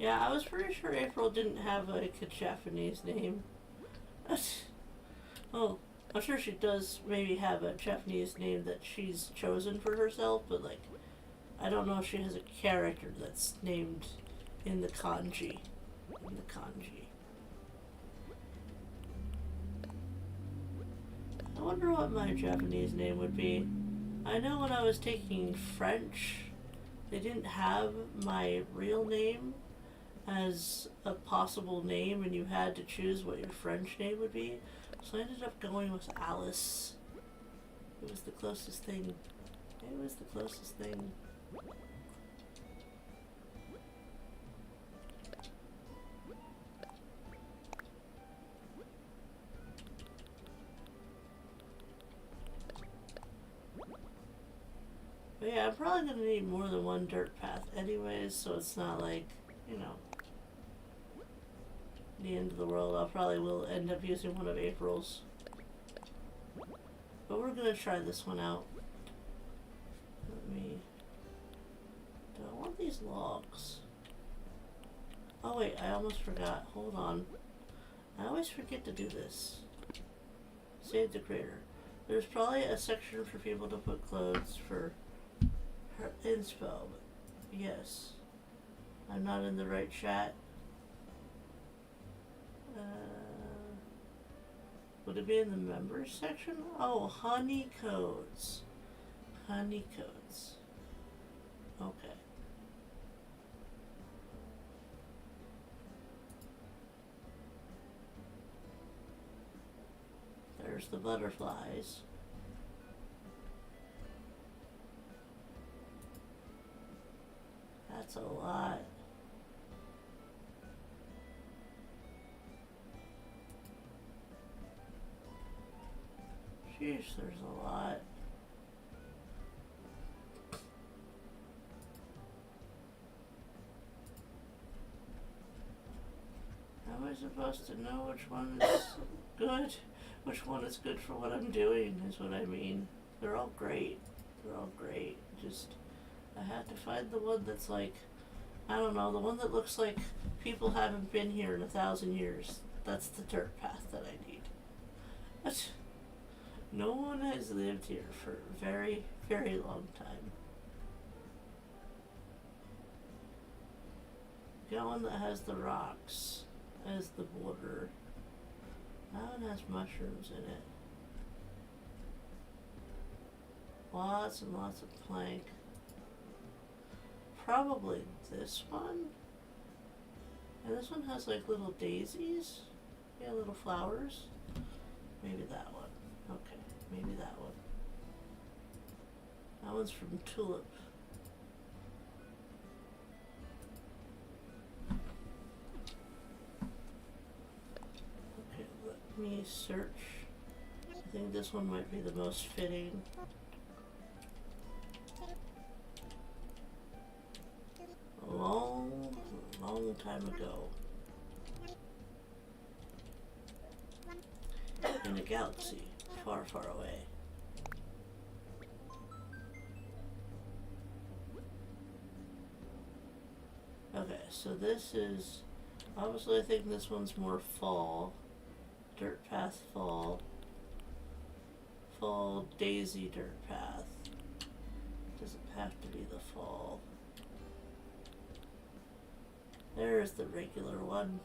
Yeah, I was pretty sure April didn't have like a Japanese name. Oh, I'm sure she does maybe have a Japanese name that she's chosen for herself, but like, I don't know if she has a character that's named in the kanji. In the kanji. I wonder what my Japanese name would be. I know when I was taking French, they didn't have my real name as a possible name, and you had to choose what your French name would be. So I ended up going with Alice. It was the closest thing. It was the closest thing. But yeah, I'm probably gonna need more than one dirt path anyways, so it's not like, you know, the end of the world. I probably will end up using one of April's. But we're gonna try this one out. Let me... Do I want these logs? Oh wait, I almost forgot. Hold on. I always forget to do this. Save the creator. There's probably a section for people to put clothes for her inspo, but yes. I'm not in the right chat. Would it be in the members section? Oh, honey codes. Honey codes. Okay. There's the butterflies. That's a lot. Sheesh, there's a lot. How am I supposed to know which one is good? Which one is good for what I'm doing is what I mean. They're all great. They're all great. Just, I had to find the one that's like, I don't know, the one that looks like people haven't been here in 1,000 years. That's the dirt path that I need. No one has lived here for a very, very long time. Got one that has the rocks as the border. That one has mushrooms in it. Lots and lots of plank. Probably this one. And this one has like little daisies. Yeah, little flowers. Maybe that one. Okay, maybe that one. That one's from Tulip. Okay, let me search. I think this one might be the most fitting. A long, long time ago. In a galaxy far, far away. Okay, so this is, obviously I think this one's more fall. Dirt path fall. Fall daisy dirt path. Doesn't have to be the fall. There's the regular one.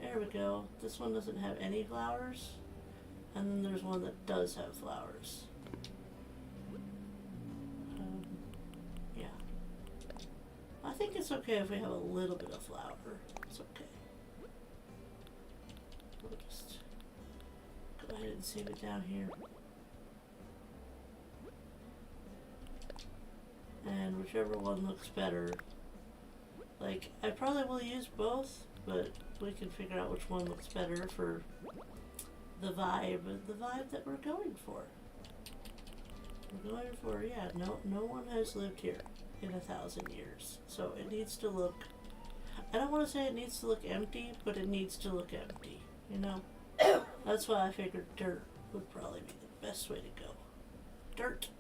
There we go. This one doesn't have any flowers. And then there's one that does have flowers. Yeah. I think it's okay if we have a little bit of flower. It's okay. We'll just go ahead and save it down here. And whichever one looks better. Like, I probably will use both, but we can figure out which one looks better for the vibe that we're going for. We're going for, yeah, no one has lived here in 1,000 years. So it needs to look, I don't want to say it needs to look empty, but it needs to look empty, you know? That's why I figured dirt would probably be the best way to go. Dirt.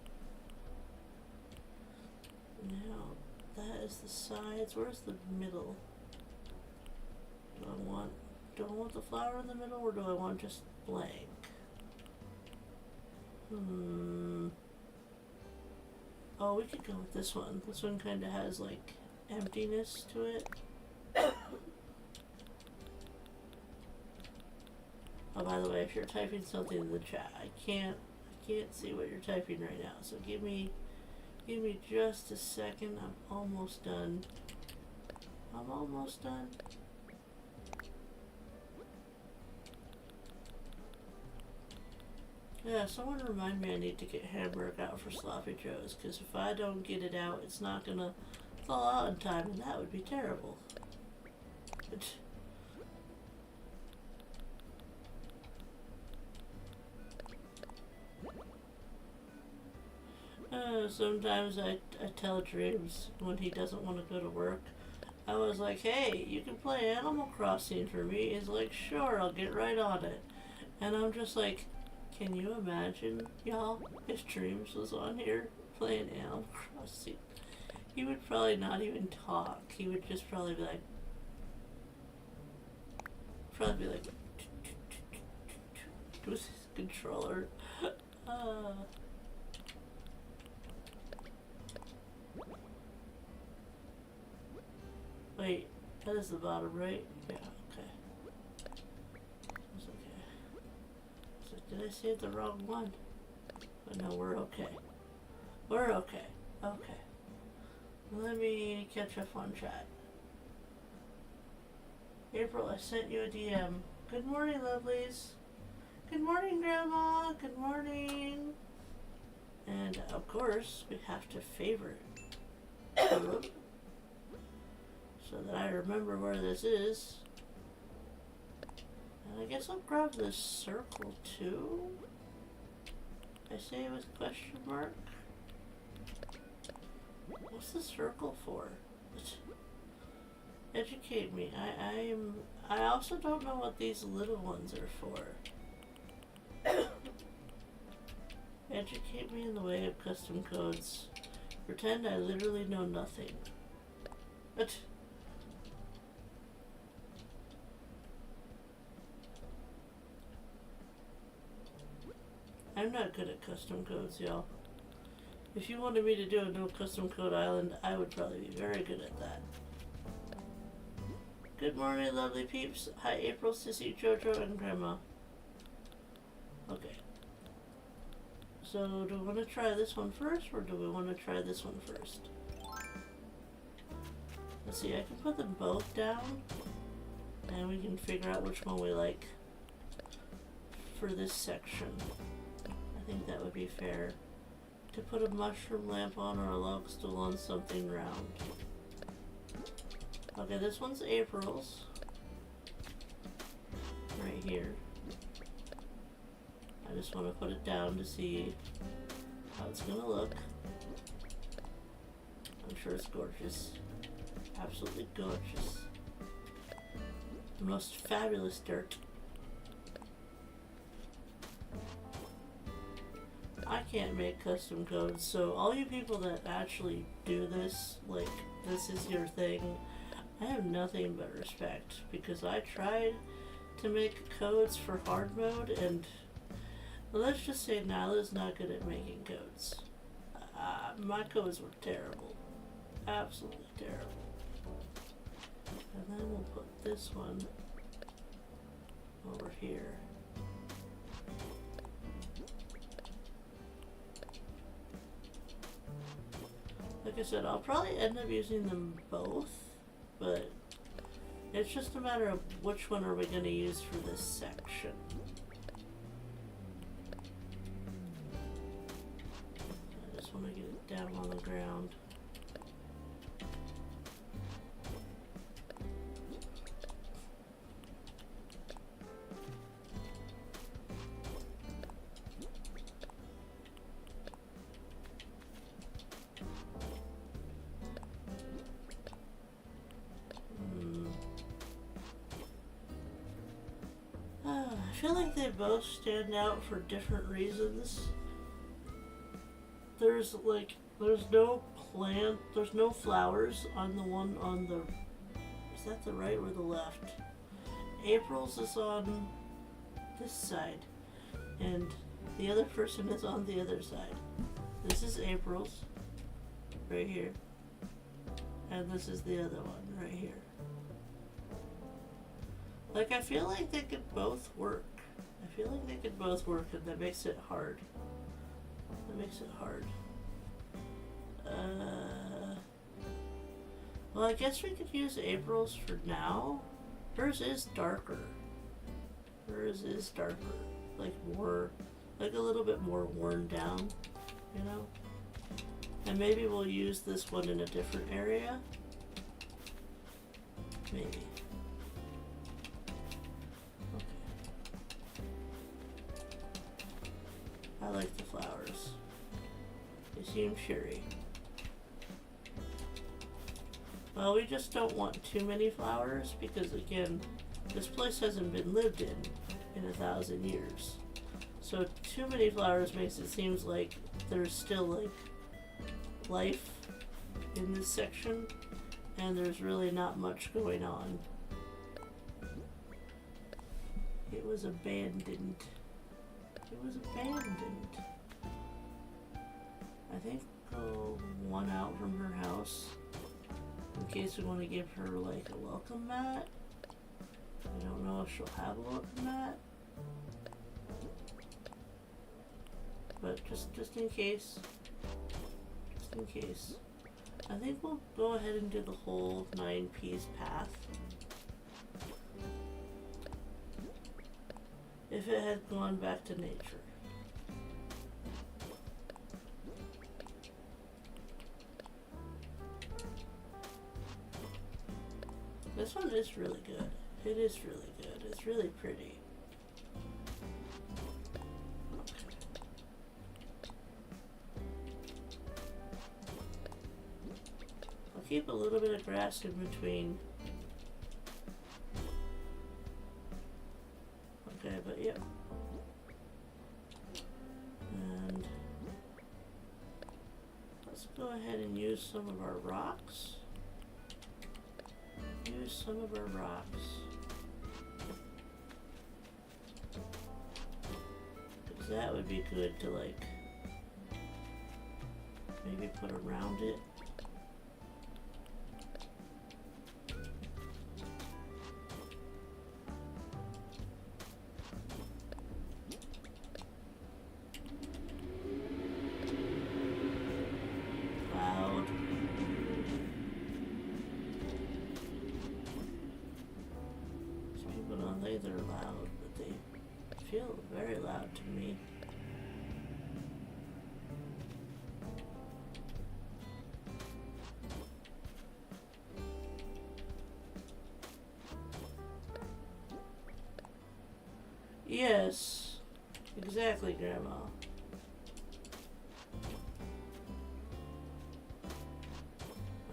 Now, that is the sides. Where's the middle? Do I want the flower in the middle, or do I want just blank? Oh, we could go with this one. This one kind of has like emptiness to it. Oh, by the way, if you're typing something in the chat, I can't see what you're typing right now. So give me just a second. I'm almost done. I'm almost done. Yeah, someone remind me I need to get Hamburg out for Sloppy Joe's, because if I don't get it out, it's not gonna thaw out in time, and that would be terrible. Sometimes I tell Dreams when he doesn't want to go to work. I was like, hey, you can play Animal Crossing for me. He's like, sure, I'll get right on it. And I'm just like, can you imagine, y'all, if Dreams was on here playing Animal Crossing? He would probably not even talk. He would just probably be like, with his controller. Wait, that is the bottom, right? Yeah, okay. That's okay. So did I save the wrong one? But no, we're okay. We're okay. Okay. Let me catch up on chat. April, I sent you a DM. Good morning, lovelies. Good morning, Grandma. Good morning. And of course, we have to favorite Philip, so that I remember where this is. And I guess I'll grab this circle too. I say it with question mark. What's the circle for? Educate me. I also don't know what these little ones are for. Educate me in the way of custom codes. Pretend I literally know nothing. But I'm not good at custom codes, y'all. If you wanted me to do a no custom code island, I would probably be very good at that. Good morning, lovely peeps. Hi, April, Sissy, Jojo, and Grandma. Okay. So, do we want to try this one first, or do we want to try this one first? Let's see, I can put them both down. And we can figure out which one we like for this section. I think that would be fair. To put a mushroom lamp on or a log stool on something round. Okay, this one's April's. Right here. I just want to put it down to see how it's gonna look. I'm sure it's gorgeous. Absolutely gorgeous. The most fabulous dirt. I can't make custom codes, so all you people that actually do this, like, this is your thing, I have nothing but respect, because I tried to make codes for hard mode, and let's just say Nyla's not good at making codes. My codes were terrible. Absolutely terrible. And then we'll put this one over here. Like I said, I'll probably end up using them both, but it's just a matter of which one are we going to use for this section. I just want to get it down on the ground. I feel like they both stand out for different reasons. There's no plant, there's no flowers on the one on the, is that the right or the left? April's is on this side, and the other person is on the other side. This is April's, right here, and this is the other one, right here. Like, I feel like they could both work. I feel like they could both work, and that makes it hard. That makes it hard. Well, I guess we could use April's for now. Hers is darker. Hers is darker. Like more, like a little bit more worn down, you know? And maybe we'll use this one in a different area. Maybe. I like the flowers. They seem cheery. Well, we just don't want too many flowers because, again, this place hasn't been lived in 1,000 years. So too many flowers makes it seem like there's still, like, life in this section, and there's really not much going on. It was abandoned. It was abandoned. I think go one out from her house in case we want to give her like a welcome mat. I don't know if she'll have a welcome mat, but just in case. Just in case. I think we'll go ahead and do the whole 9-piece path. If it had gone back to nature. This one is really good. It is really good. It's really pretty. I'll keep a little bit of grass in between. Okay, but yep. And let's go ahead and use some of our rocks. Use some of our rocks. Because that would be good to like maybe put around it. say they're loud, but they feel very loud to me. Yes, exactly, Grandma.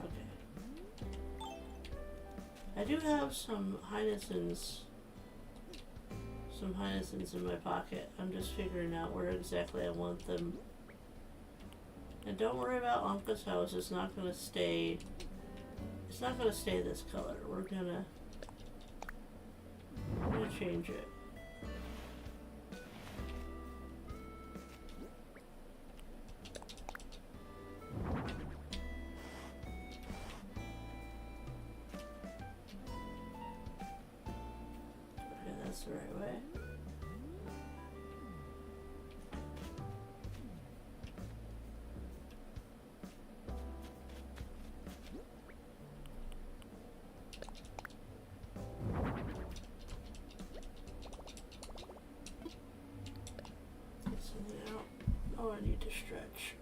Okay. I do have some hyacinths in my pocket. I'm just figuring out where exactly I want them. And don't worry about Anka's house. It's not gonna stay this color. We're gonna change it. Okay, that's the right way. Oh, I need to stretch.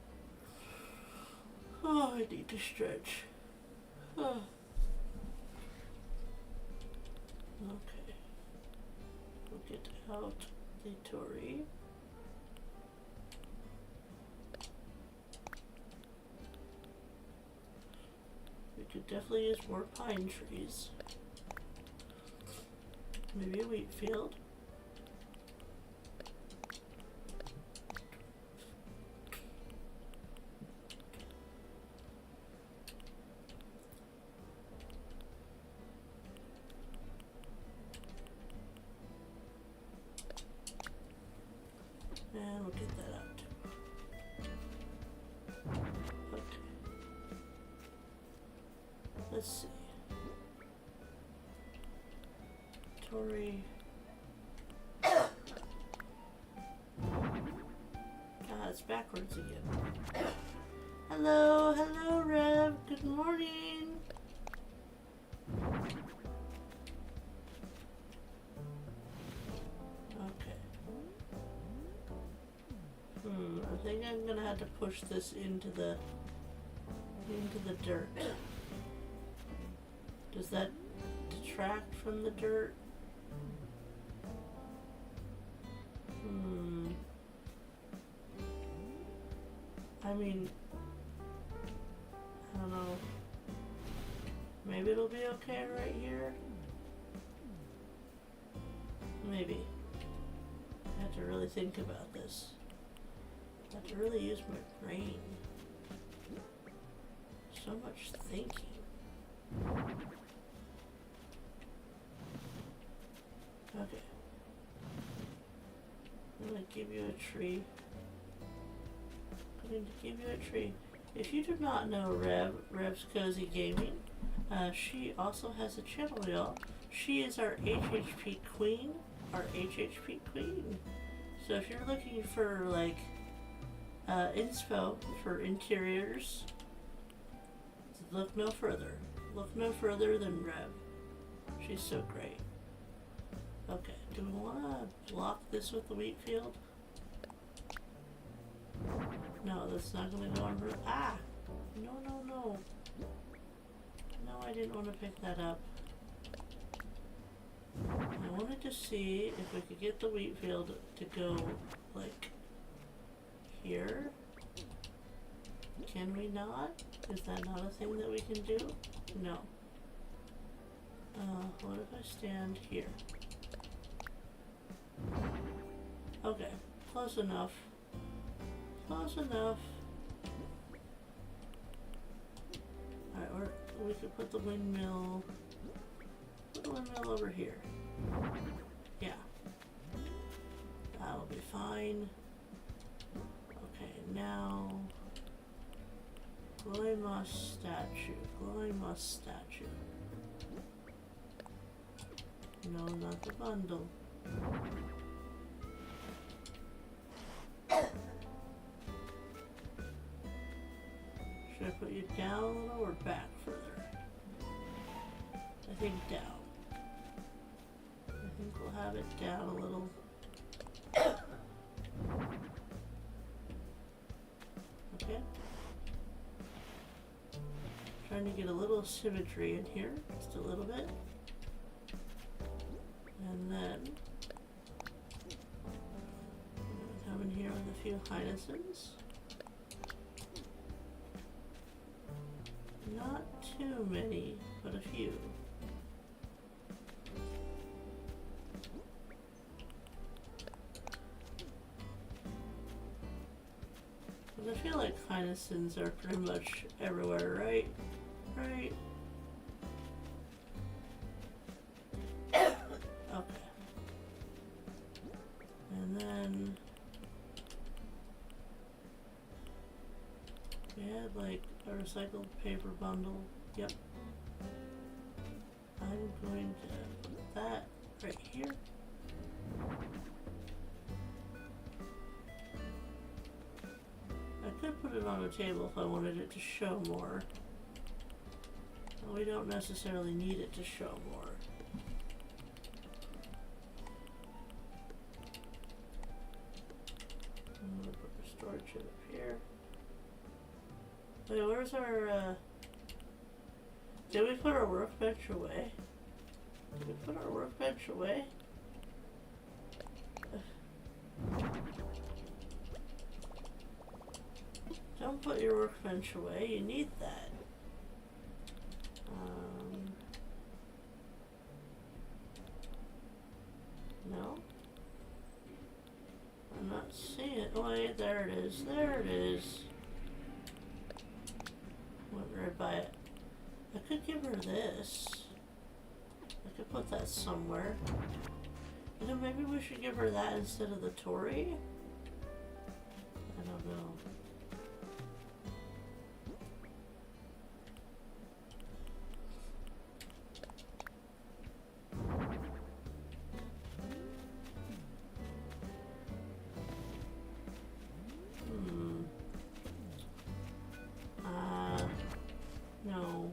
Oh, I need to stretch. Oh. Okay. We'll get out the Tory. We could definitely use more pine trees. Maybe a wheat field. And we'll get that out too. Okay. Let's see. Tory. God, it's backwards again. Hello, hello, Rev. Good morning. I think I'm gonna have to push this into the dirt. Does that detract from the dirt? I mean, I don't know. Maybe it'll be okay right here. Maybe. I have to really think about this. I have to really use my brain. So much thinking. Okay. I'm gonna give you a tree. I'm going to give you a tree. If you do not know Rev's Cozy Gaming, she also has a channel, y'all. She is our HHP queen. So if you're looking for like inspo for interiors, look no further. Look no further than Rev. She's so great. Okay, do we want to block this with the wheat field? No, that's not going to go on her. Ah! No, no, no. No, I didn't want to pick that up. I wanted to see if we could get the wheat field to go, like, here. Can we not? Is that not a thing that we can do? No. What if I stand here? Okay, close enough. Close enough. Alright, we could put the windmill. Put the windmill over here. Yeah. That'll be fine. Okay, now. Glowing moss statue. Glowing moss statue. No, not the bundle. Should I put you down a little or back further? I think down. I think we'll have it down a little. Okay. Trying to get a little symmetry in here, just a little bit. And then I'm gonna come in here with a few hyacinths. Not too many, but a few. I feel like hyacinths are pretty much everywhere, right? Right? Okay. And then we had like a recycled paper bundle. Yep. I'm going to put that right here. I could put it on a table if I wanted it to show more. But we don't necessarily need it to show more. I'm gonna put the storage in up here. Wait, where's our, did we put our workbench away? Did we put our workbench away? Don't put your workbench away, you need that. No? I'm not seeing it. Oh wait, there it is. There it is. Went right by it. I could give her this. I could put that somewhere. You know, maybe we should give her that instead of the Tory? I don't know. No.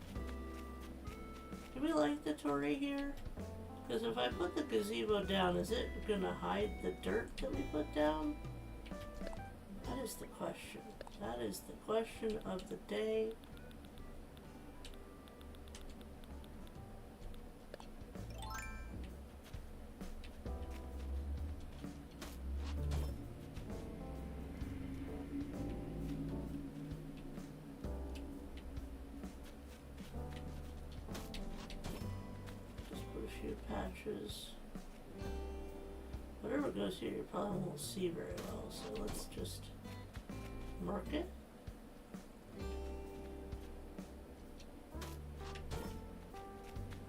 Do we like the Tory here? Because if I put the gazebo down, is it gonna hide the dirt that we put down? That is the question. That is the question of the day. Patches. Whatever goes here you probably won't see very well, so let's just mark it.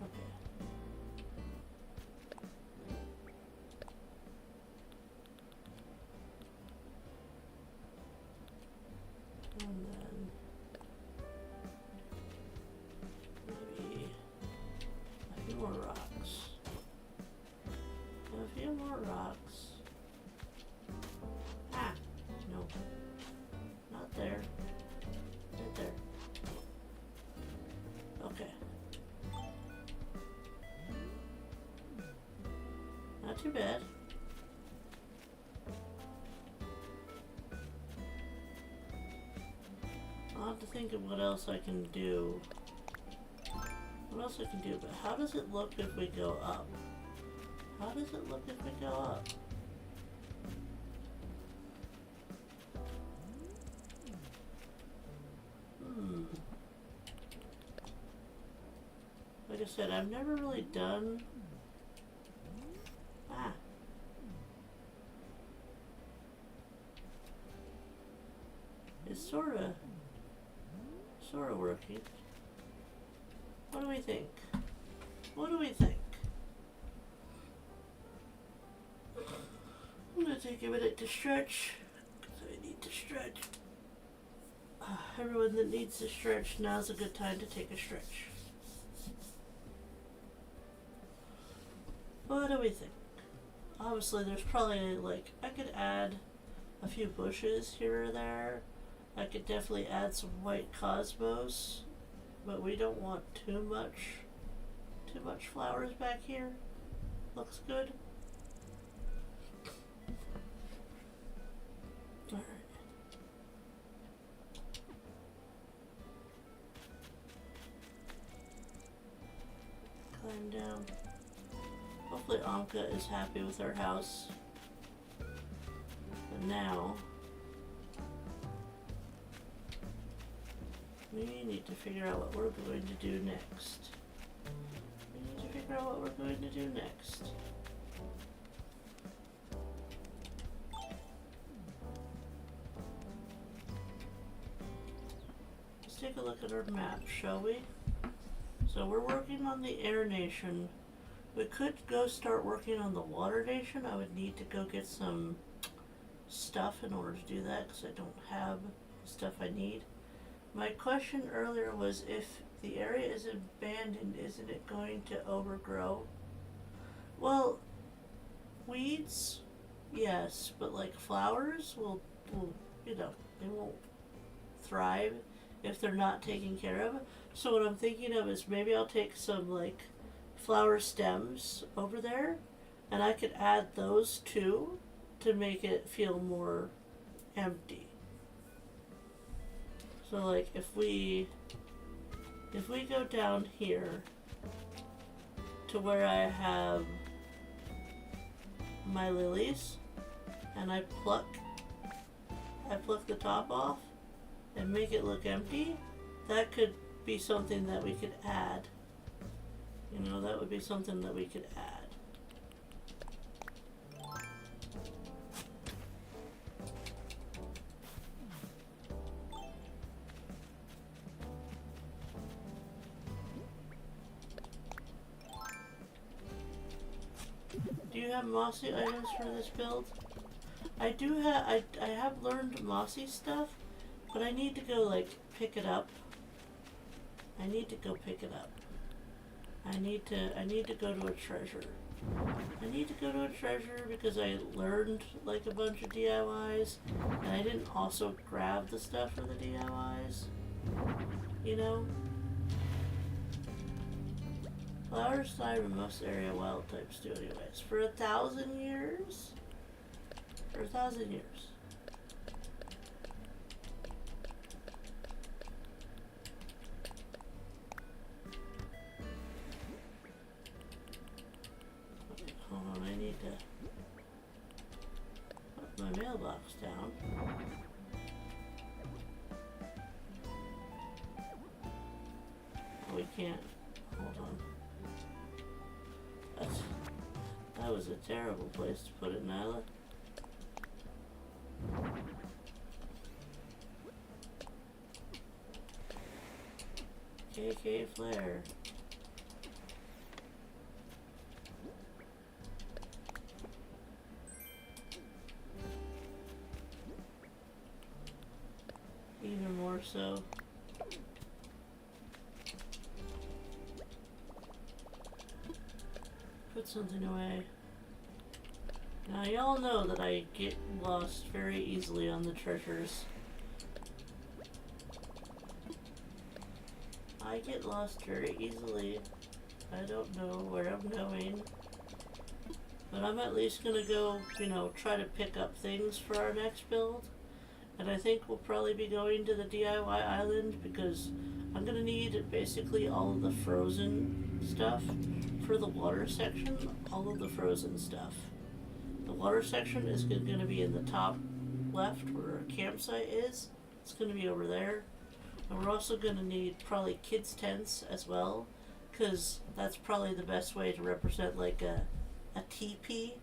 Okay. And then maybe a few more rocks. A few more rocks. Ah, no. Not there. Right there. Okay. Not too bad. I'll have to think of what else I can do. What else I can do, but how does it look if we go up? How does it look if we go up? Like I said, I've never really done... Ah. It's sorta working. What do we think? What do we think? I'm gonna take a minute to stretch, because I need to stretch. Everyone that needs to stretch, now's a good time to take a stretch. What do we think? Obviously there's probably like, I could add a few bushes here or there. I could definitely add some white cosmos, but we don't want too much flowers back here. Looks good. Alright. Climb down. Hopefully Anka is happy with our house. But now we need to figure out what we're going to do next. Let's take a look at our map, shall we? So we're working on the air nation. We could go start working on the water nation. I would need to go get some stuff in order to do that because I don't have the stuff I need. My question earlier was if the area is abandoned, isn't it going to overgrow? Well, weeds, yes, but like flowers will you know, they won't thrive if they're not taken care of. So what I'm thinking of is maybe I'll take some like flower stems over there and I could add those too to make it feel more empty. So like if we go down here to where I have my lilies and I pluck the top off and make it look empty, that could be something that we could add. You know, that would be something that we could add. Do you have mossy items for this build? I do have, I have learned mossy stuff, but I need to go like pick it up. I need to go pick it up. I need to go to a treasure. I need to go to a treasure because I learned like a bunch of DIYs and I didn't also grab the stuff for the DIYs. You know? Flowers thrive in most area wild types do anyways. For 1,000 years? For 1,000 years. Okay, hold on, I need to put my mailbox down. Oh, we can't. Hold on. That was a terrible place to put it, Nyla. KK Flare. Even more so. Put something away. Now y'all know that I get lost very easily on the treasures. I get lost very easily. I don't know where I'm going. But I'm at least gonna go, you know, try to pick up things for our next build. And I think we'll probably be going to the DIY island because I'm gonna need basically all of the frozen stuff for the water section. All of the frozen stuff. The water section is going to be in the top left where our campsite is. It's going to be over there. And we're also going to need probably kids' tents as well, because that's probably the best way to represent like a teepee.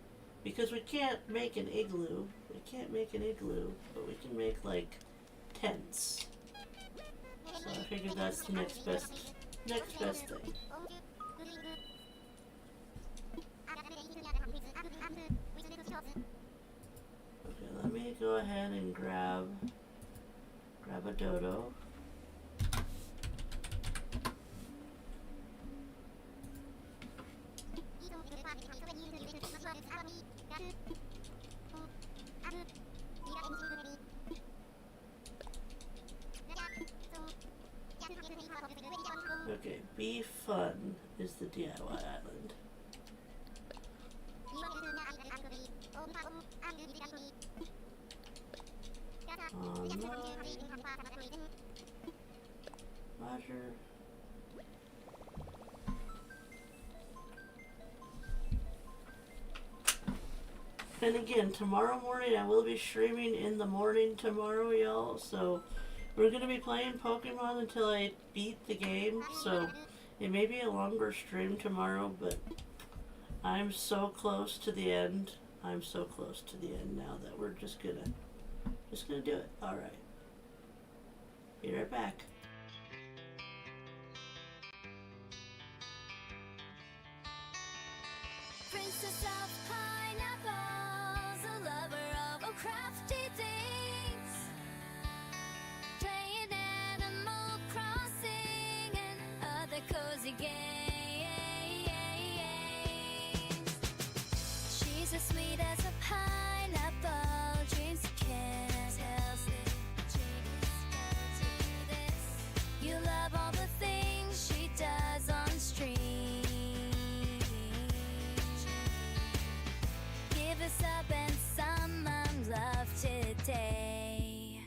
Because we can't make an igloo. But we can make like tents. So I figured that's the next best thing. Okay, let me go ahead and grab a dodo. Okay, Be Fun is the DIY island. Online. Roger. And again, tomorrow morning I will be streaming in the morning tomorrow, y'all. So we're gonna be playing Pokemon until I beat the game. So it may be a longer stream tomorrow, but I'm so close to the end. I'm so close to the end now that we're just gonna do it. All right. Be right back. Princess of pineapples, a lover of all crafty things, playing Animal Crossing and other cozy games. She's as sweet as a pineapple, dreams you can't tell. You love all the things she does on stream. Give us up and some love today.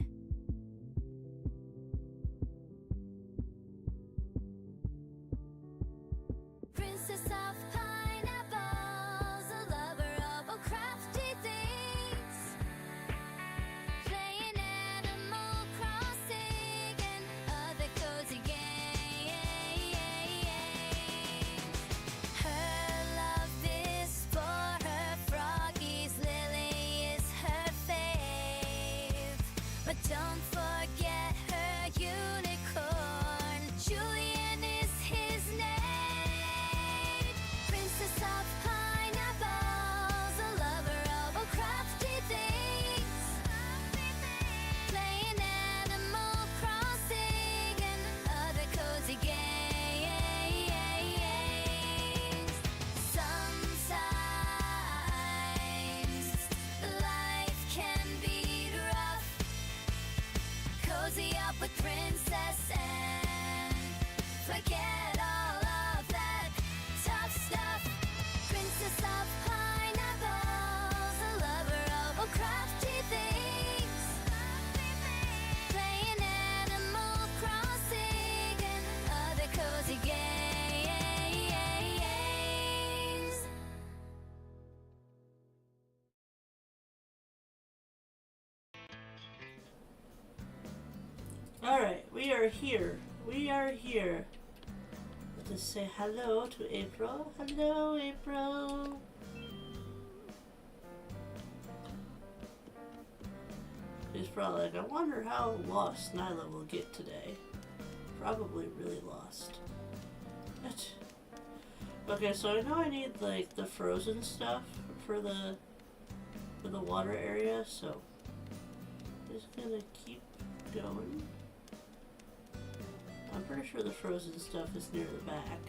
Princess of pineapples, a lover of all crafty things, playing Animal Crossing and other cozy games. Her love is for her froggies, Lily is her fave, but don't forget her unicorn, Julian is his name. Princess of pineapples, a lover of all crafty things, playing Animal Crossing and other cozy games. Sometimes life can be rough. Cozy up with Princess and forget all of that tough stuff. Princess of pineapples, a lover of all crafty things, playing Animal Crossing and other cozy games. All right, we are here. We are here. Let's say hello to April. Hello, April. She's probably like, I wonder how lost Nyla will get today. Probably really lost. What? Okay, so I know I need like the frozen stuff for the water area, so just gonna keep going. I'm pretty sure the frozen stuff is near the back.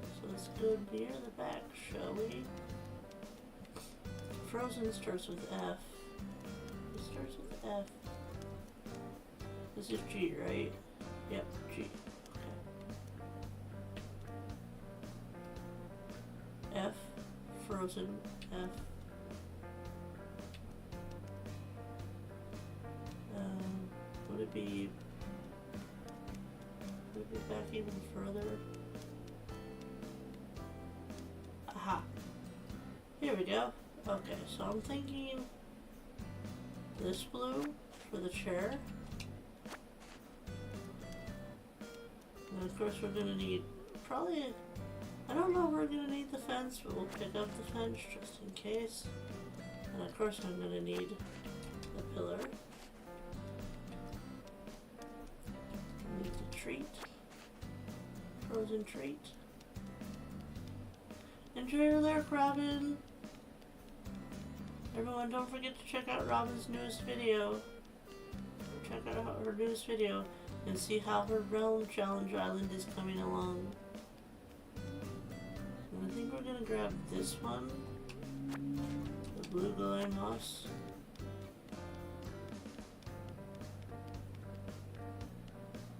So let's go near the back, shall we? Frozen starts with F. It starts with F. This is G, right? Yep, G. Okay. F, frozen, F. Would it be back even further? Aha. Here we go. Okay, so I'm thinking this blue for the chair. And of course we're gonna need probably, I don't know if we're gonna need the fence, but we'll pick up the fence just in case. And of course I'm gonna need the pillar. Need the treat. Frozen treat. Enjoy your lurk, Robin! Everyone, don't forget to check out Robin's newest video. Check out her newest video and see how her Realm Challenge Island is coming along. And I think we're gonna grab this one. The blue glowing moss.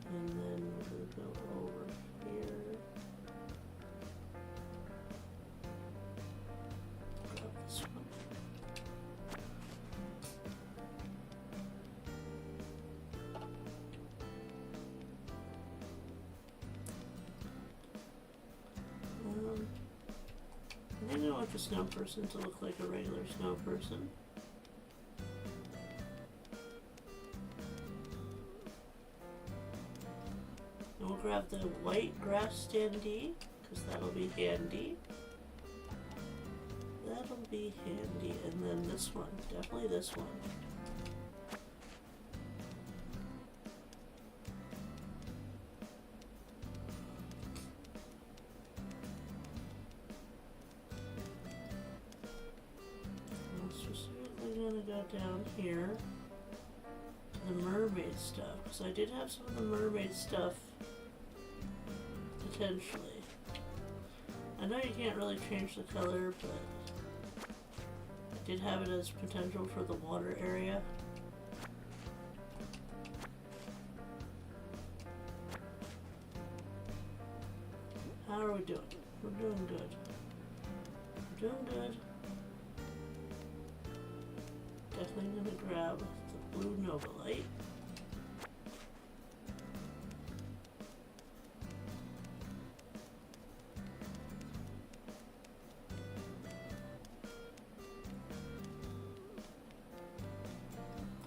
And then we're gonna go over here. Grab this one. want the snow person to look like a regular snow person. And we'll grab the white grass standee, because that'll be handy. That'll be handy. And then this one, definitely this one. Down here to the mermaid stuff, because I did have some of the mermaid stuff potentially. I know you can't really change the color, but I did have it as potential for the water area. How are we doing? We're doing good. We're doing good. Definitely gonna grab the blue Nova Light.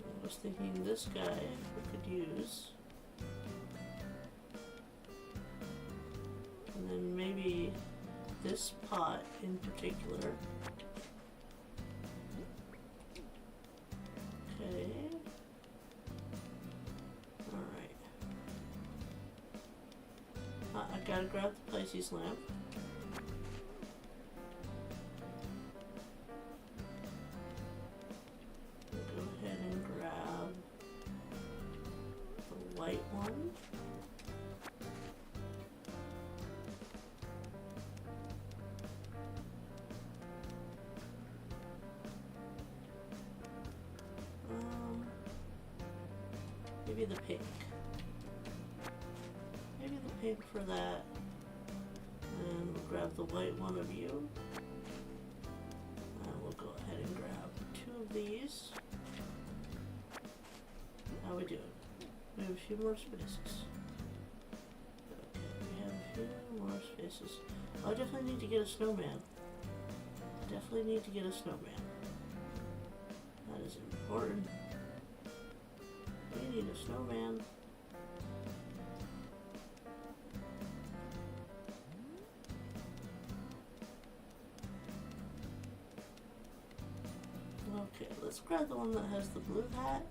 I was thinking this guy we could use. And then maybe this pot in particular. I gotta grab the Pisces lamp. Go ahead and grab the white one. Maybe the pink. Maybe the pink for that. And we'll grab the white one of you. And we'll go ahead and grab 2 of these. How we doing? We have a few more spaces. Okay, we have a few more spaces. Oh, I definitely need to get a snowman. Definitely need to get a snowman. That is important. We need a snowman. Okay, let's grab the one that has the blue hat.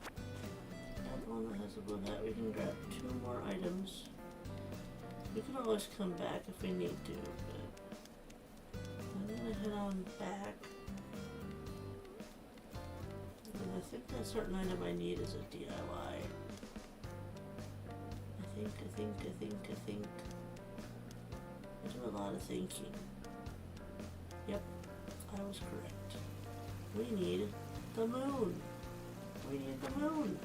Grab the one that has the blue hat. We can grab 2 more items. We can always come back if we need to, but I'm gonna head on back. And I think that certain item I need is a DIY. I think. I do a lot of thinking. Yep, I was correct. We need the moon. We need the moon.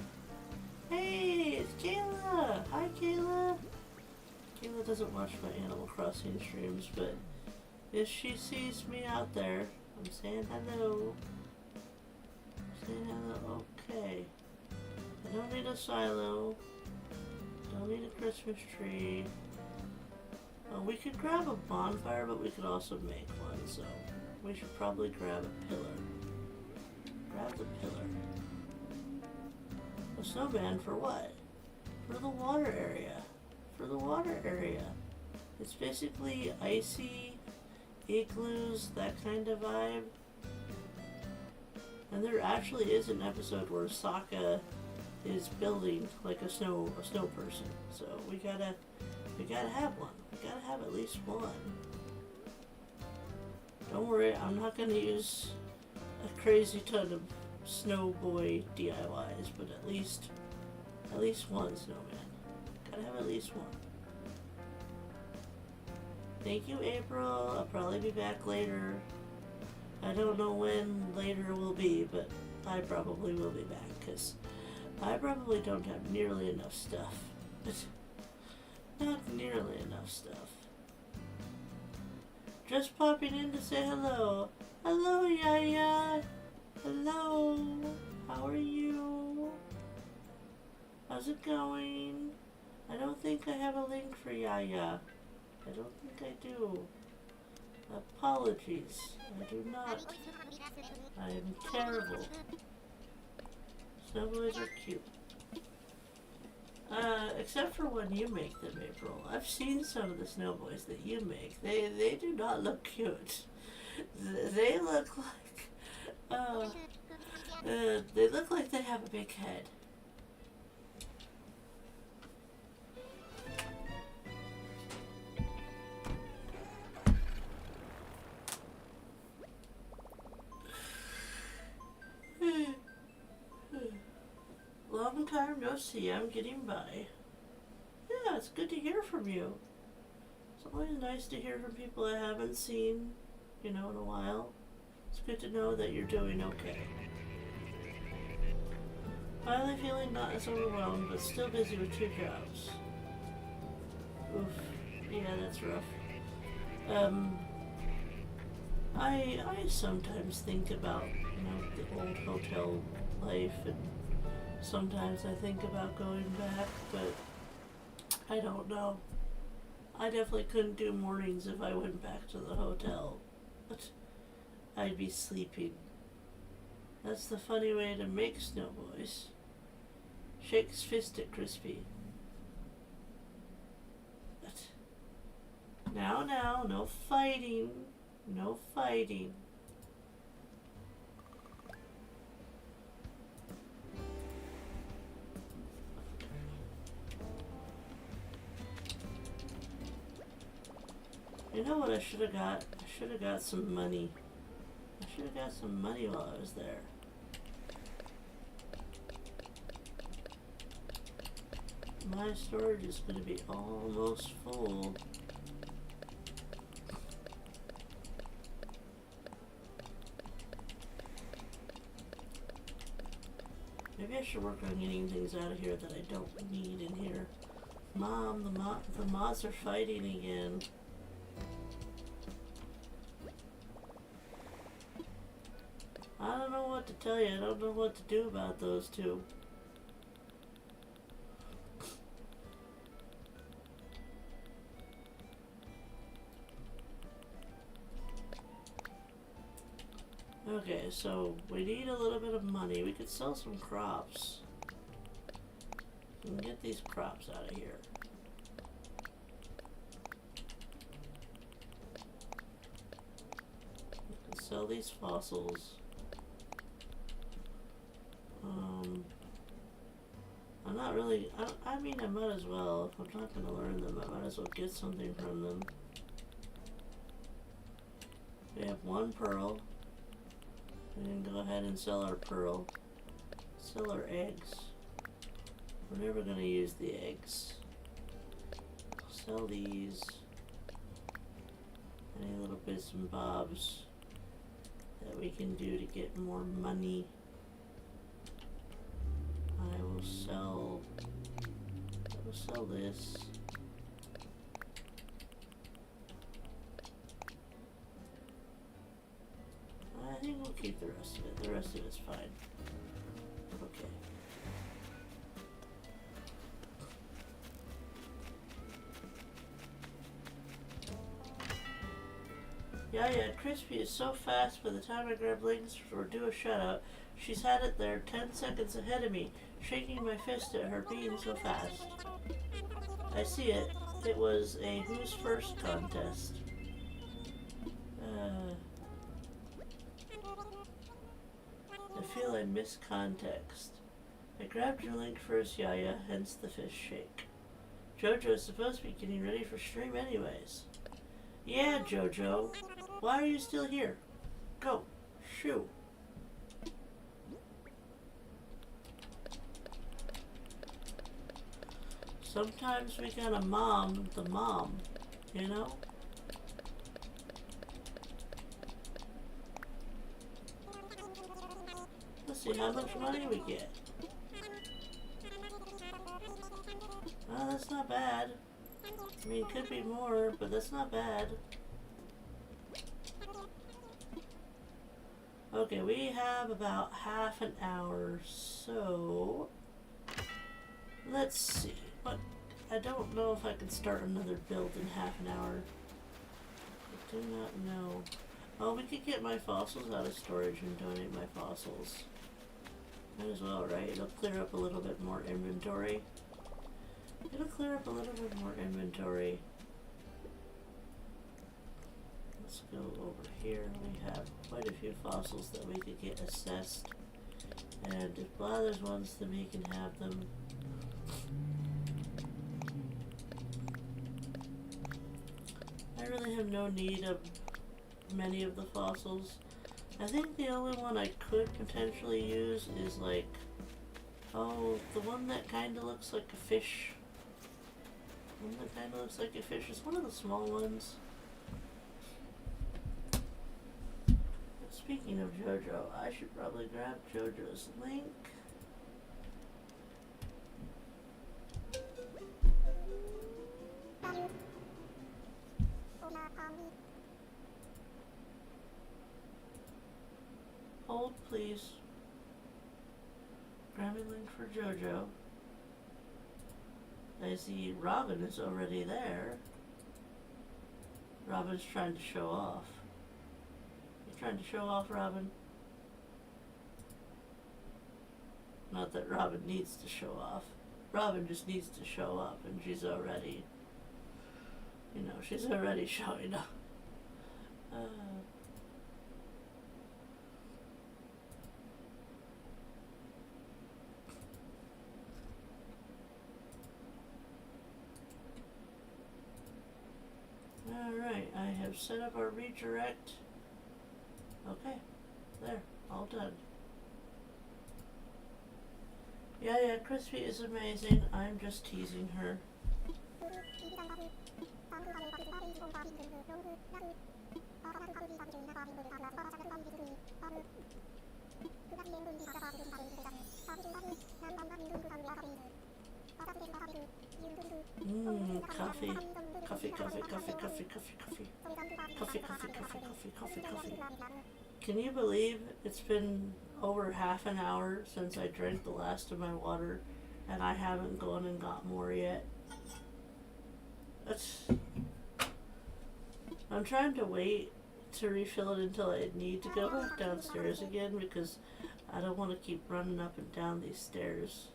Hey, it's Kayla. Hi, Kayla. Kayla doesn't watch my Animal Crossing streams, but if she sees me out there, I'm saying hello. Saying hello. Okay. I don't need a silo. Don't need a Christmas tree. We could grab a bonfire, but we could also make one, so we should probably grab a pillar. Grab the pillar. A snowman for what? For the water area. For the water area. It's basically icy, igloos, that kind of vibe. And there actually is an episode where Sokka is building like a snow person. So we gotta have one. We gotta have at least one. Don't worry, I'm not gonna use a crazy ton of snow boy DIYs, but at least one snowman. Gotta have at least one. Thank you, April. I'll probably be back later. I don't know when later will be, but I probably will be back, because I probably don't have nearly enough stuff. Not nearly enough stuff. Just popping in to say hello. Hello, Yaya. Hello. How are you? How's it going? I don't think I have a link for Yaya. I don't think I do. Apologies. I do not. I am terrible. Snowboys are cute. Except for when you make them, April. I've seen some of the snowboys that you make. They do not look cute. They look like, they look like they have a big head. Long time no see, I'm getting by. Yeah, it's good to hear from you. It's always nice to hear from people I haven't seen, in a while. It's good to know that you're doing okay. Finally feeling not as overwhelmed, but still busy with 2 jobs. Oof. Yeah, that's rough. I sometimes think about, the old hotel life, and sometimes I think about going back, but I don't know. I definitely couldn't do mornings if I went back to the hotel. But I'd be sleeping. That's the funny way to make snowboys. Shakes fist at Crispy. But now, no fighting. No fighting. You know what I should have got? I should have got some money. I should have got some money while I was there. My storage is going to be almost full. Maybe I should work on getting things out of here that I don't need in here. Mom, the moths are fighting again. I don't know what to tell you. I don't know what to do about those two. Okay, so we need a little bit of money. We could sell some crops. We can get these crops out of here. We can sell these fossils. I'm not really, I mean, I might as well. If I'm not going to learn them, I might as well get something from them. We have 1 pearl. We can go ahead and sell our pearl. Sell our eggs. We're never going to use the eggs. Sell these. Any little bits and bobs that we can do to get more money. I will sell this. I think we'll keep the rest of it. The rest of it's fine. Okay. Yeah, Crispy is so fast. By the time I grab links or do a shutout, she's had it there 10 seconds ahead of me, shaking my fist at her being so fast. I see it. It was a who's first contest. I feel I missed context. I grabbed your link first, Yaya, hence the fist shake. JoJo's supposed to be getting ready for stream anyways. Yeah, JoJo. Why are you still here? Go. Shoo. Sometimes we gotta mom the mom, you know? Let's see how much money we get. Oh, that's not bad. I mean, it could be more, but that's not bad. Okay, we have about half an hour, so let's see. What? I don't know if I can start another build in half an hour. do not know. Oh, we could get my fossils out of storage and donate my fossils. Might as well, right? It'll clear up a little bit more inventory. It'll clear up a little bit more inventory. Let's go over here. We have quite a few fossils that we could get assessed. And if Blathers wants them, he can have them. I really have no need of many of the fossils. I think the only one I could potentially use is like, oh, the one that kind of looks like a fish. One that kind of looks like a fish. It's one of the small ones. Speaking of JoJo, I should probably grab JoJo's link. Hold, please. Grabbing link for JoJo. I see Robin is already there. Robin's trying to show off. You trying to show off, Robin? Not that Robin needs to show off. Robin just needs to show up, and she's already, you know, she's already showing up. Alright, I have set up our redirect. Okay, there, all done. Yeah, Crispy is amazing. I'm just teasing her. Coffee. Coffee. Can you believe it's been over half an hour since I drank the last of my water and I haven't gone and got more yet? I'm trying to wait to refill it until I need to go back downstairs again because I don't want to keep running up and down these stairs.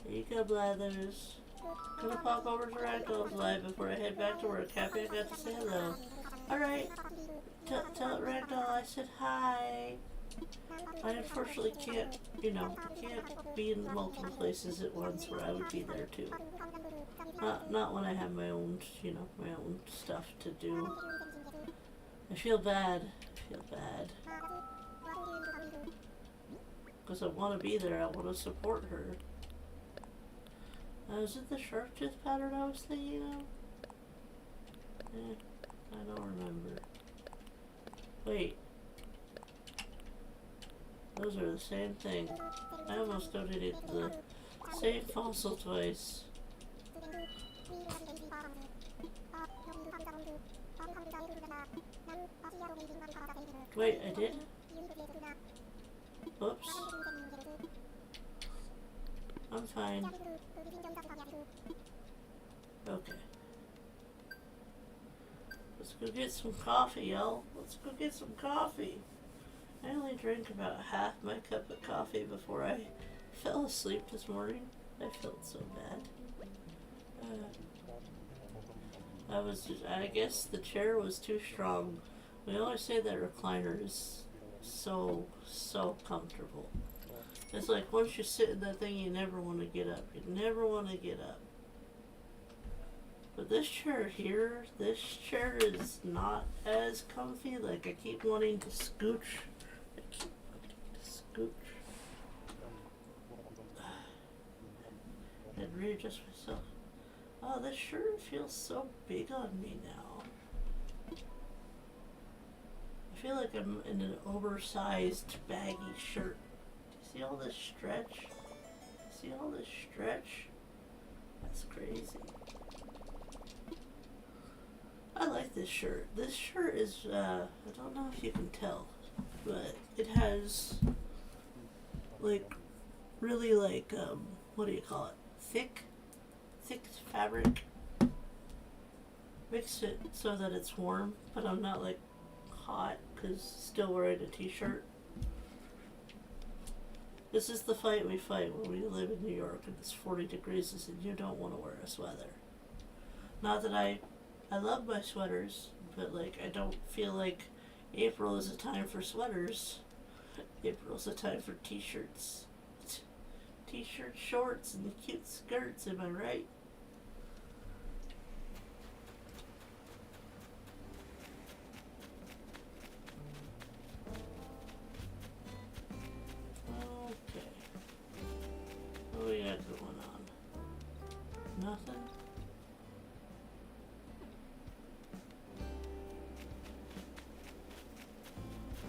There you go, Blathers. Gonna pop over to Ragdoll's live before I head back to work. Happy I got to say hello. Alright. Tell Ragdoll I said hi. I unfortunately can't, can't be in multiple places at once where I would be there too. Not when I have my own, my own stuff to do. I feel bad. Because I want to be there. I want to support her. Is it the shark tooth pattern I was thinking of? I don't remember. Wait. Those are the same thing. I almost donated the same fossil twice. Wait, I did? Oops. I'm fine. Okay. Let's go get some coffee, y'all. Let's go get some coffee. I only drank about half my cup of coffee before I fell asleep this morning. I felt so bad. I guess the chair was too strong. We always say that recliner is so comfortable. It's like once you sit in that thing, you never want to get up. You never want to get up. But this chair here, this chair is not as comfy. Like I keep wanting to scooch. And readjust myself. Oh, this shirt feels so big on me now. I feel like I'm in an oversized, baggy shirt. See all this stretch? That's crazy. I like this shirt. This shirt is, I don't know if you can tell. but it has like really like what do you call it? Thick fabric. Makes it so that it's warm, but I'm not like hot because still wearing a t-shirt. This is the fight we fight when we live in New York and it's 40 degrees and you don't want to wear a sweater. Not that I love my sweaters, but like I don't feel like April is a time for sweaters. April's a time for t-shirts. T-shirts, shorts, and cute skirts, am I right? Okay. What we got going on? Nothing?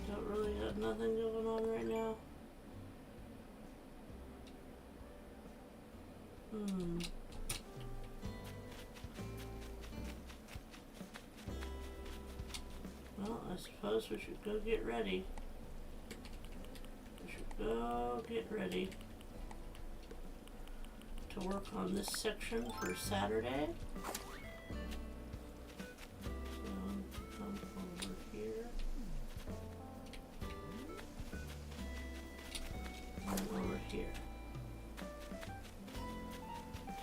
Don't really got nothing going on right now. Well, I suppose we should go get ready. We should go get ready to work on this section for Saturday. So, come over here. And over here.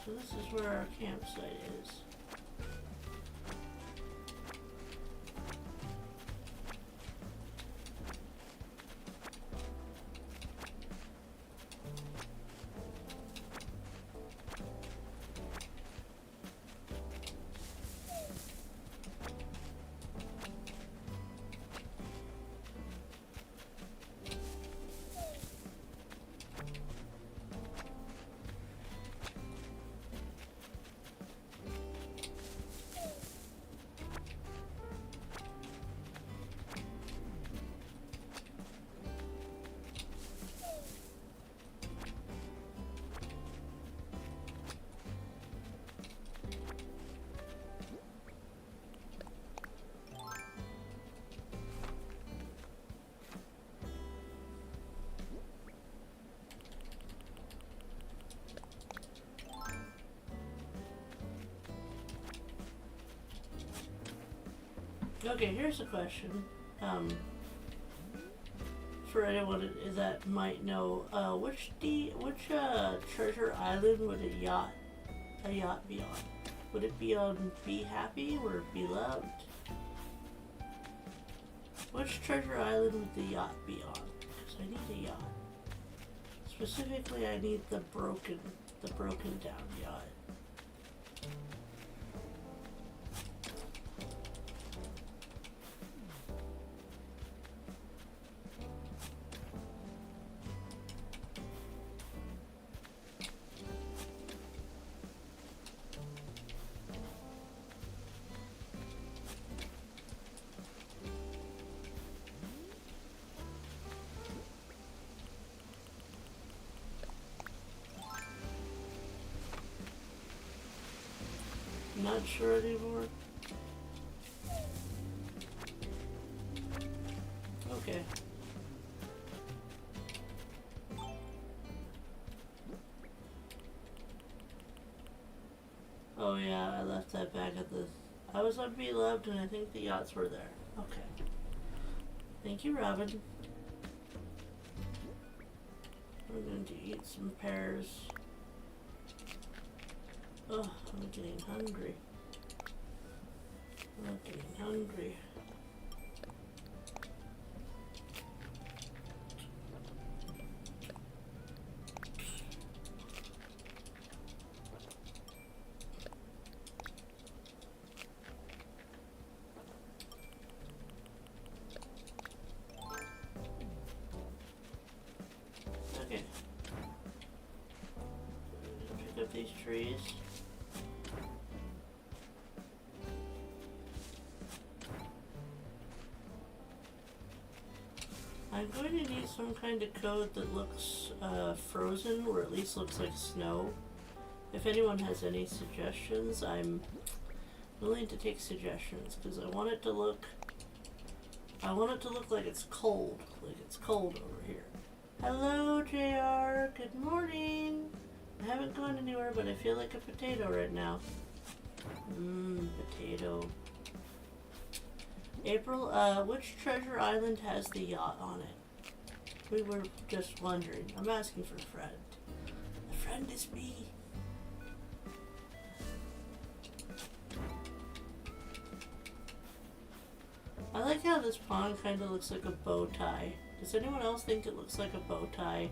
So this is where our campsite is. Okay, here's a question. For anyone that might know, which treasure island would a yacht be on? Would it be on Be Happy or Be Loved? Which treasure island would the yacht be on? Because I need a yacht. Specifically, I need the broken down yacht. Not sure anymore. Okay. Oh yeah, I left that back at the... I was on Be Loved and I think the yachts were there. Okay. Thank you, Robin. We're going to eat some pears. Oh, I'm getting hungry. I'm getting hungry. Okay. Pick up these trees. I'm going to need some kind of code that looks frozen, or at least looks like snow. If anyone has any suggestions, I'm willing to take suggestions, because I want it to look I want it to look like it's cold. Like it's cold over here. Hello, JR. Good morning. I haven't gone anywhere, but I feel like a potato right now. Potato. April, which treasure island has the yacht on it? We were just wondering. I'm asking for a friend. A friend is me. I like how this pond kind of looks like a bow tie. Does anyone else think it looks like a bow tie?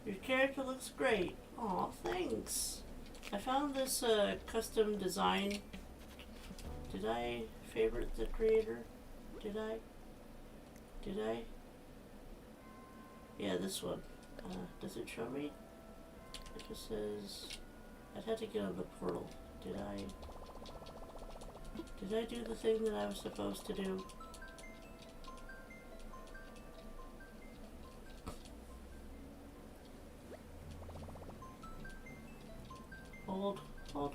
Your character looks great. Aw, thanks. I found this custom design. Did I favorite the creator? Did I? Yeah, this one. Does it show me? It just says I'd have to get on the portal. Did I do the thing that I was supposed to do? Hold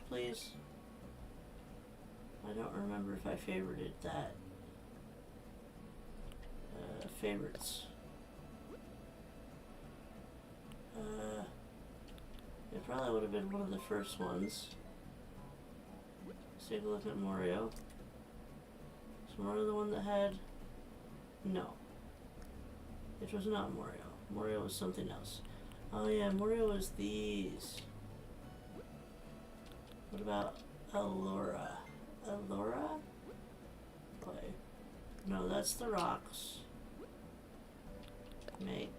please. I don't remember if I favorited that. Favorites. It probably would have been one of the first ones. Let's take a look at Morio. Is Morio the one that had... No. It was not Morio. Morio was something else. Oh yeah, Morio was these. What about Allura? Allura? Play. No, that's the rocks. Meg.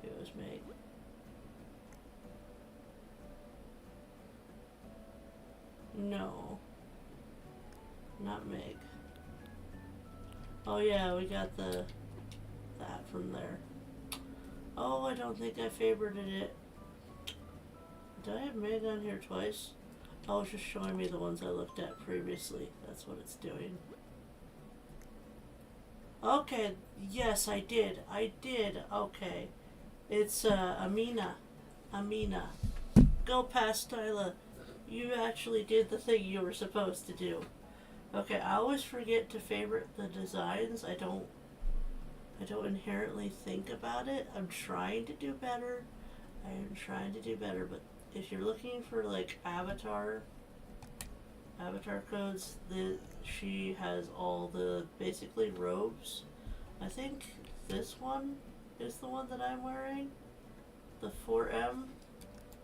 It was Meg. No. Not Meg. Oh yeah, we got that from there. Oh, I don't think I favorited it. Did I have Meg on here twice? Oh, it's just showing me the ones I looked at previously. That's what it's doing. Okay, yes, I did. Okay. It's, Amina. Go past Styla. You actually did the thing you were supposed to do. Okay, I always forget to favorite the designs. I don't inherently think about it. I'm trying to do better. But if you're looking for, like, avatar codes, she has all the, basically, robes. I think this one is the one that I'm wearing. The 4M.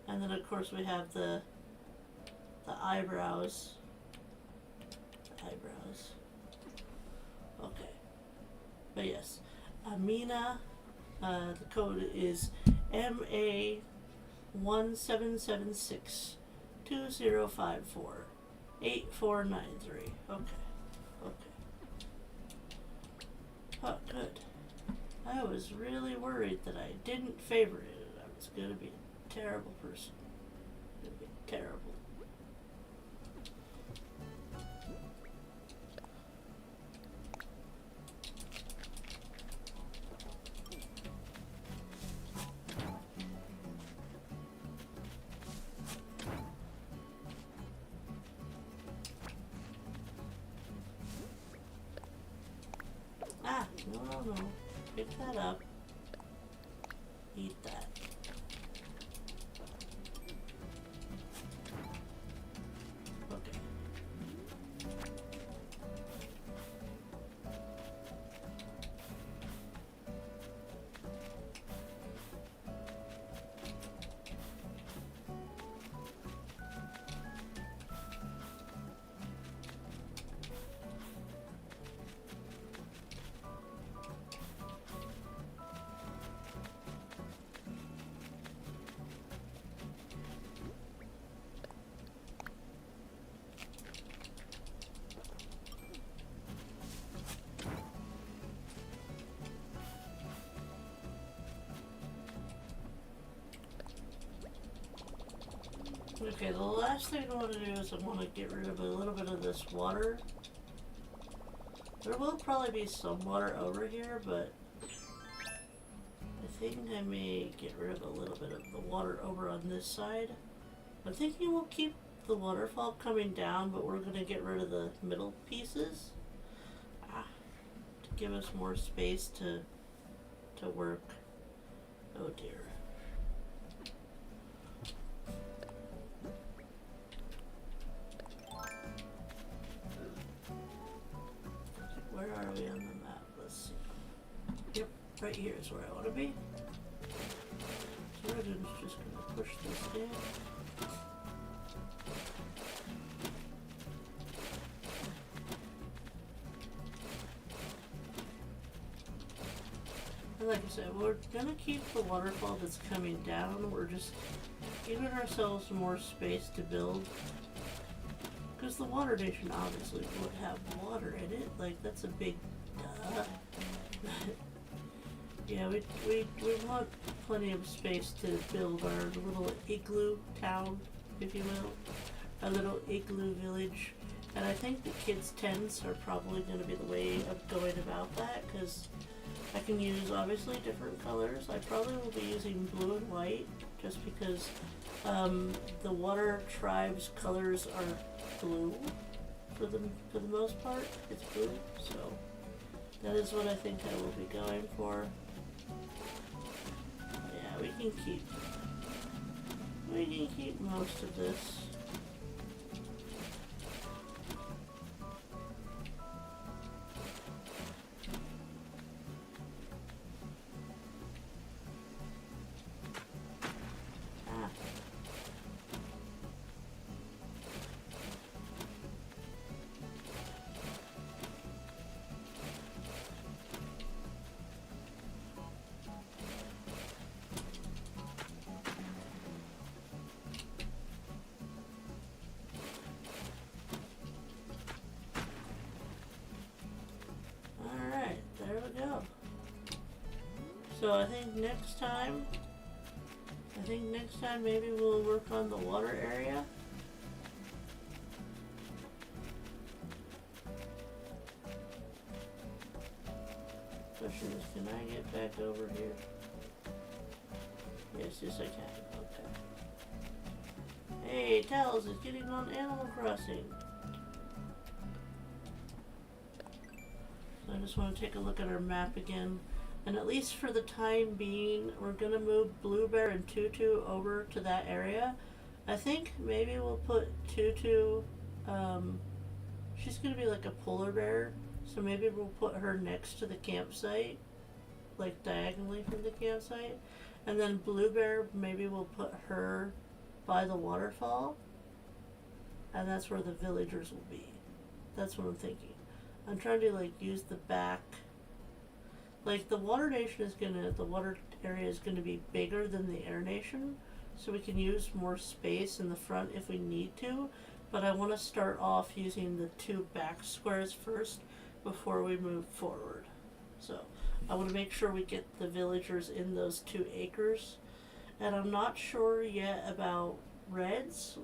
And then, of course, we have the eyebrows. Okay. But yes. Amina, the code is MA1776-2054-8493. Okay. Oh, good. I was really worried that I didn't favorite it. I was gonna be a terrible person. Terrible. No. Pick that up. Eat that. Okay. Okay, the last thing I want to do is I want to get rid of a little bit of this water. There will probably be some water over here, but I think I may get rid of a little bit of the water over on this side. I'm thinking we'll keep the waterfall coming down, but we're going to get rid of the middle pieces to give us more space to work. Oh dear. Where are we on the map? Let's see. Yep, right here is where I want to be. So we're just going to push this in. And like I said, we're going to keep the waterfall that's coming down. We're just giving ourselves more space to build. Because the water nation obviously would have water in it. Like, that's a big duh. Yeah, we want plenty of space to build our little igloo town, if you will. Our little igloo village. And I think the kids' tents are probably going to be the way of going about that, because I can use obviously different colors. I probably will be using blue and white, just because the water tribe's colors are blue for the most part. It's blue, so that is what I think I will be going for. Yeah, we can keep most of this. So I think next time maybe we'll work on the water area. Question is, can I get back over here? Yes, I can. Okay. Hey, Tails is getting on Animal Crossing. So I just want to take a look at our map again. And at least for the time being, we're going to move Blue Bear and Tutu over to that area. I think maybe we'll put Tutu, she's going to be like a polar bear, so maybe we'll put her next to the campsite, like diagonally from the campsite. And then Blue Bear, maybe we'll put her by the waterfall, and that's where the villagers will be. That's what I'm thinking. I'm trying to like use the back. Like the water area is gonna be bigger than the air nation, so we can use more space in the front if we need to, but I want to start off using the two back squares first before we move forward. So I want to make sure we get the villagers in those 2 acres, and I'm not sure yet about Red's,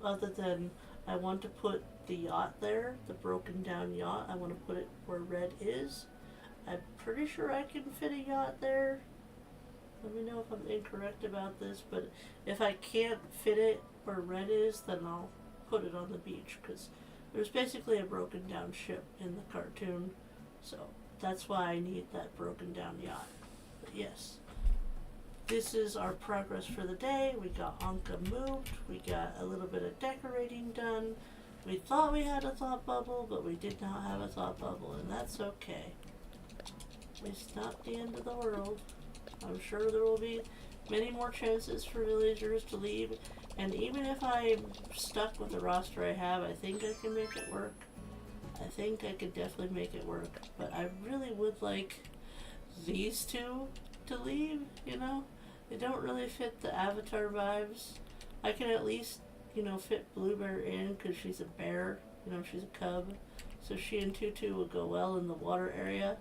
other than I want to put the yacht there, the broken down yacht. I want to put it where Red is. I'm pretty sure I can fit a yacht there. Let me know if I'm incorrect about this, but if I can't fit it where Red is, then I'll put it on the beach, because there's basically a broken down ship in the cartoon, so that's why I need that broken down yacht. But yes, this is our progress for the day. We got Anka moved, we got a little bit of decorating done. We thought we had a thought bubble, but we did not have a thought bubble, and that's okay. It's not the end of the world. I'm sure there will be many more chances for villagers to leave, and even if I'm stuck with the roster I have, I think I can make it work. I think I could definitely make it work, but I really would like these two to leave, you know? They don't really fit the Avatar vibes. I can at least, fit Blue Bear in because she's a bear, she's a cub, so she and Tutu will go well in the water area.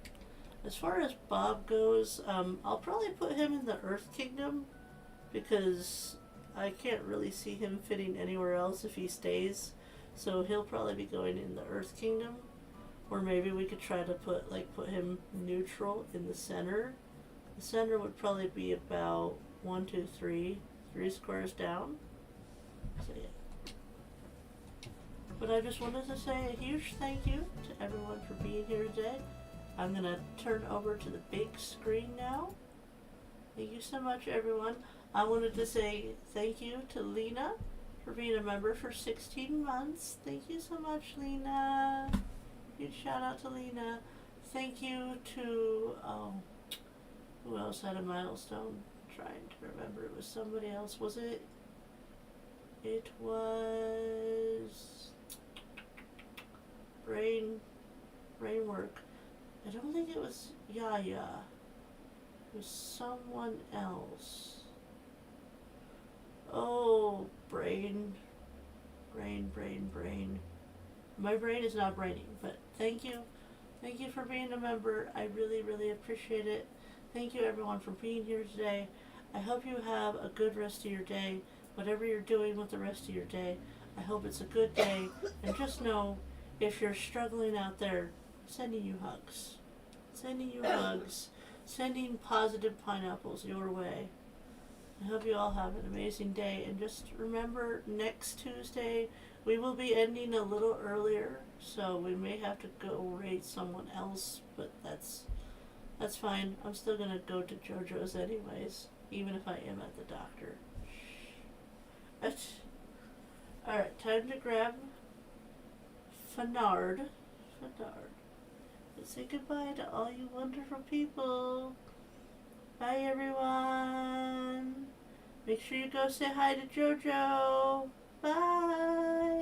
As far as Bob goes, I'll probably put him in the Earth Kingdom, because I can't really see him fitting anywhere else if he stays, so he'll probably be going in the Earth Kingdom. Or maybe we could try to put him neutral in the center. The center would probably be about 1, 2, 3 squares down. So yeah. But I just wanted to say a huge thank you to everyone for being here today. I'm gonna turn over to the big screen now. Thank you so much, everyone. I wanted to say thank you to Lena for being a member for 16 months. Thank you so much, Lena. Huge shout out to Lena. Thank you to, who else had a milestone? I'm trying to remember. It was somebody else. Was it? It was brain work. I don't think it was Yaya. It was someone else. Oh, brain. My brain is not braining, but thank you. Thank you for being a member. I really, really appreciate it. Thank you everyone for being here today. I hope you have a good rest of your day. Whatever you're doing with the rest of your day, I hope it's a good day. And just know, if you're struggling out there, sending you hugs. Sending you hugs. Sending positive pineapples your way. I hope you all have an amazing day. And just remember, next Tuesday, we will be ending a little earlier. So we may have to go raid someone else, but that's fine. I'm still going to go to JoJo's anyways, even if I am at the doctor. Alright, time to grab Fenard. And say goodbye to all you wonderful people. Bye everyone. Make sure you go say hi to JoJo. Bye.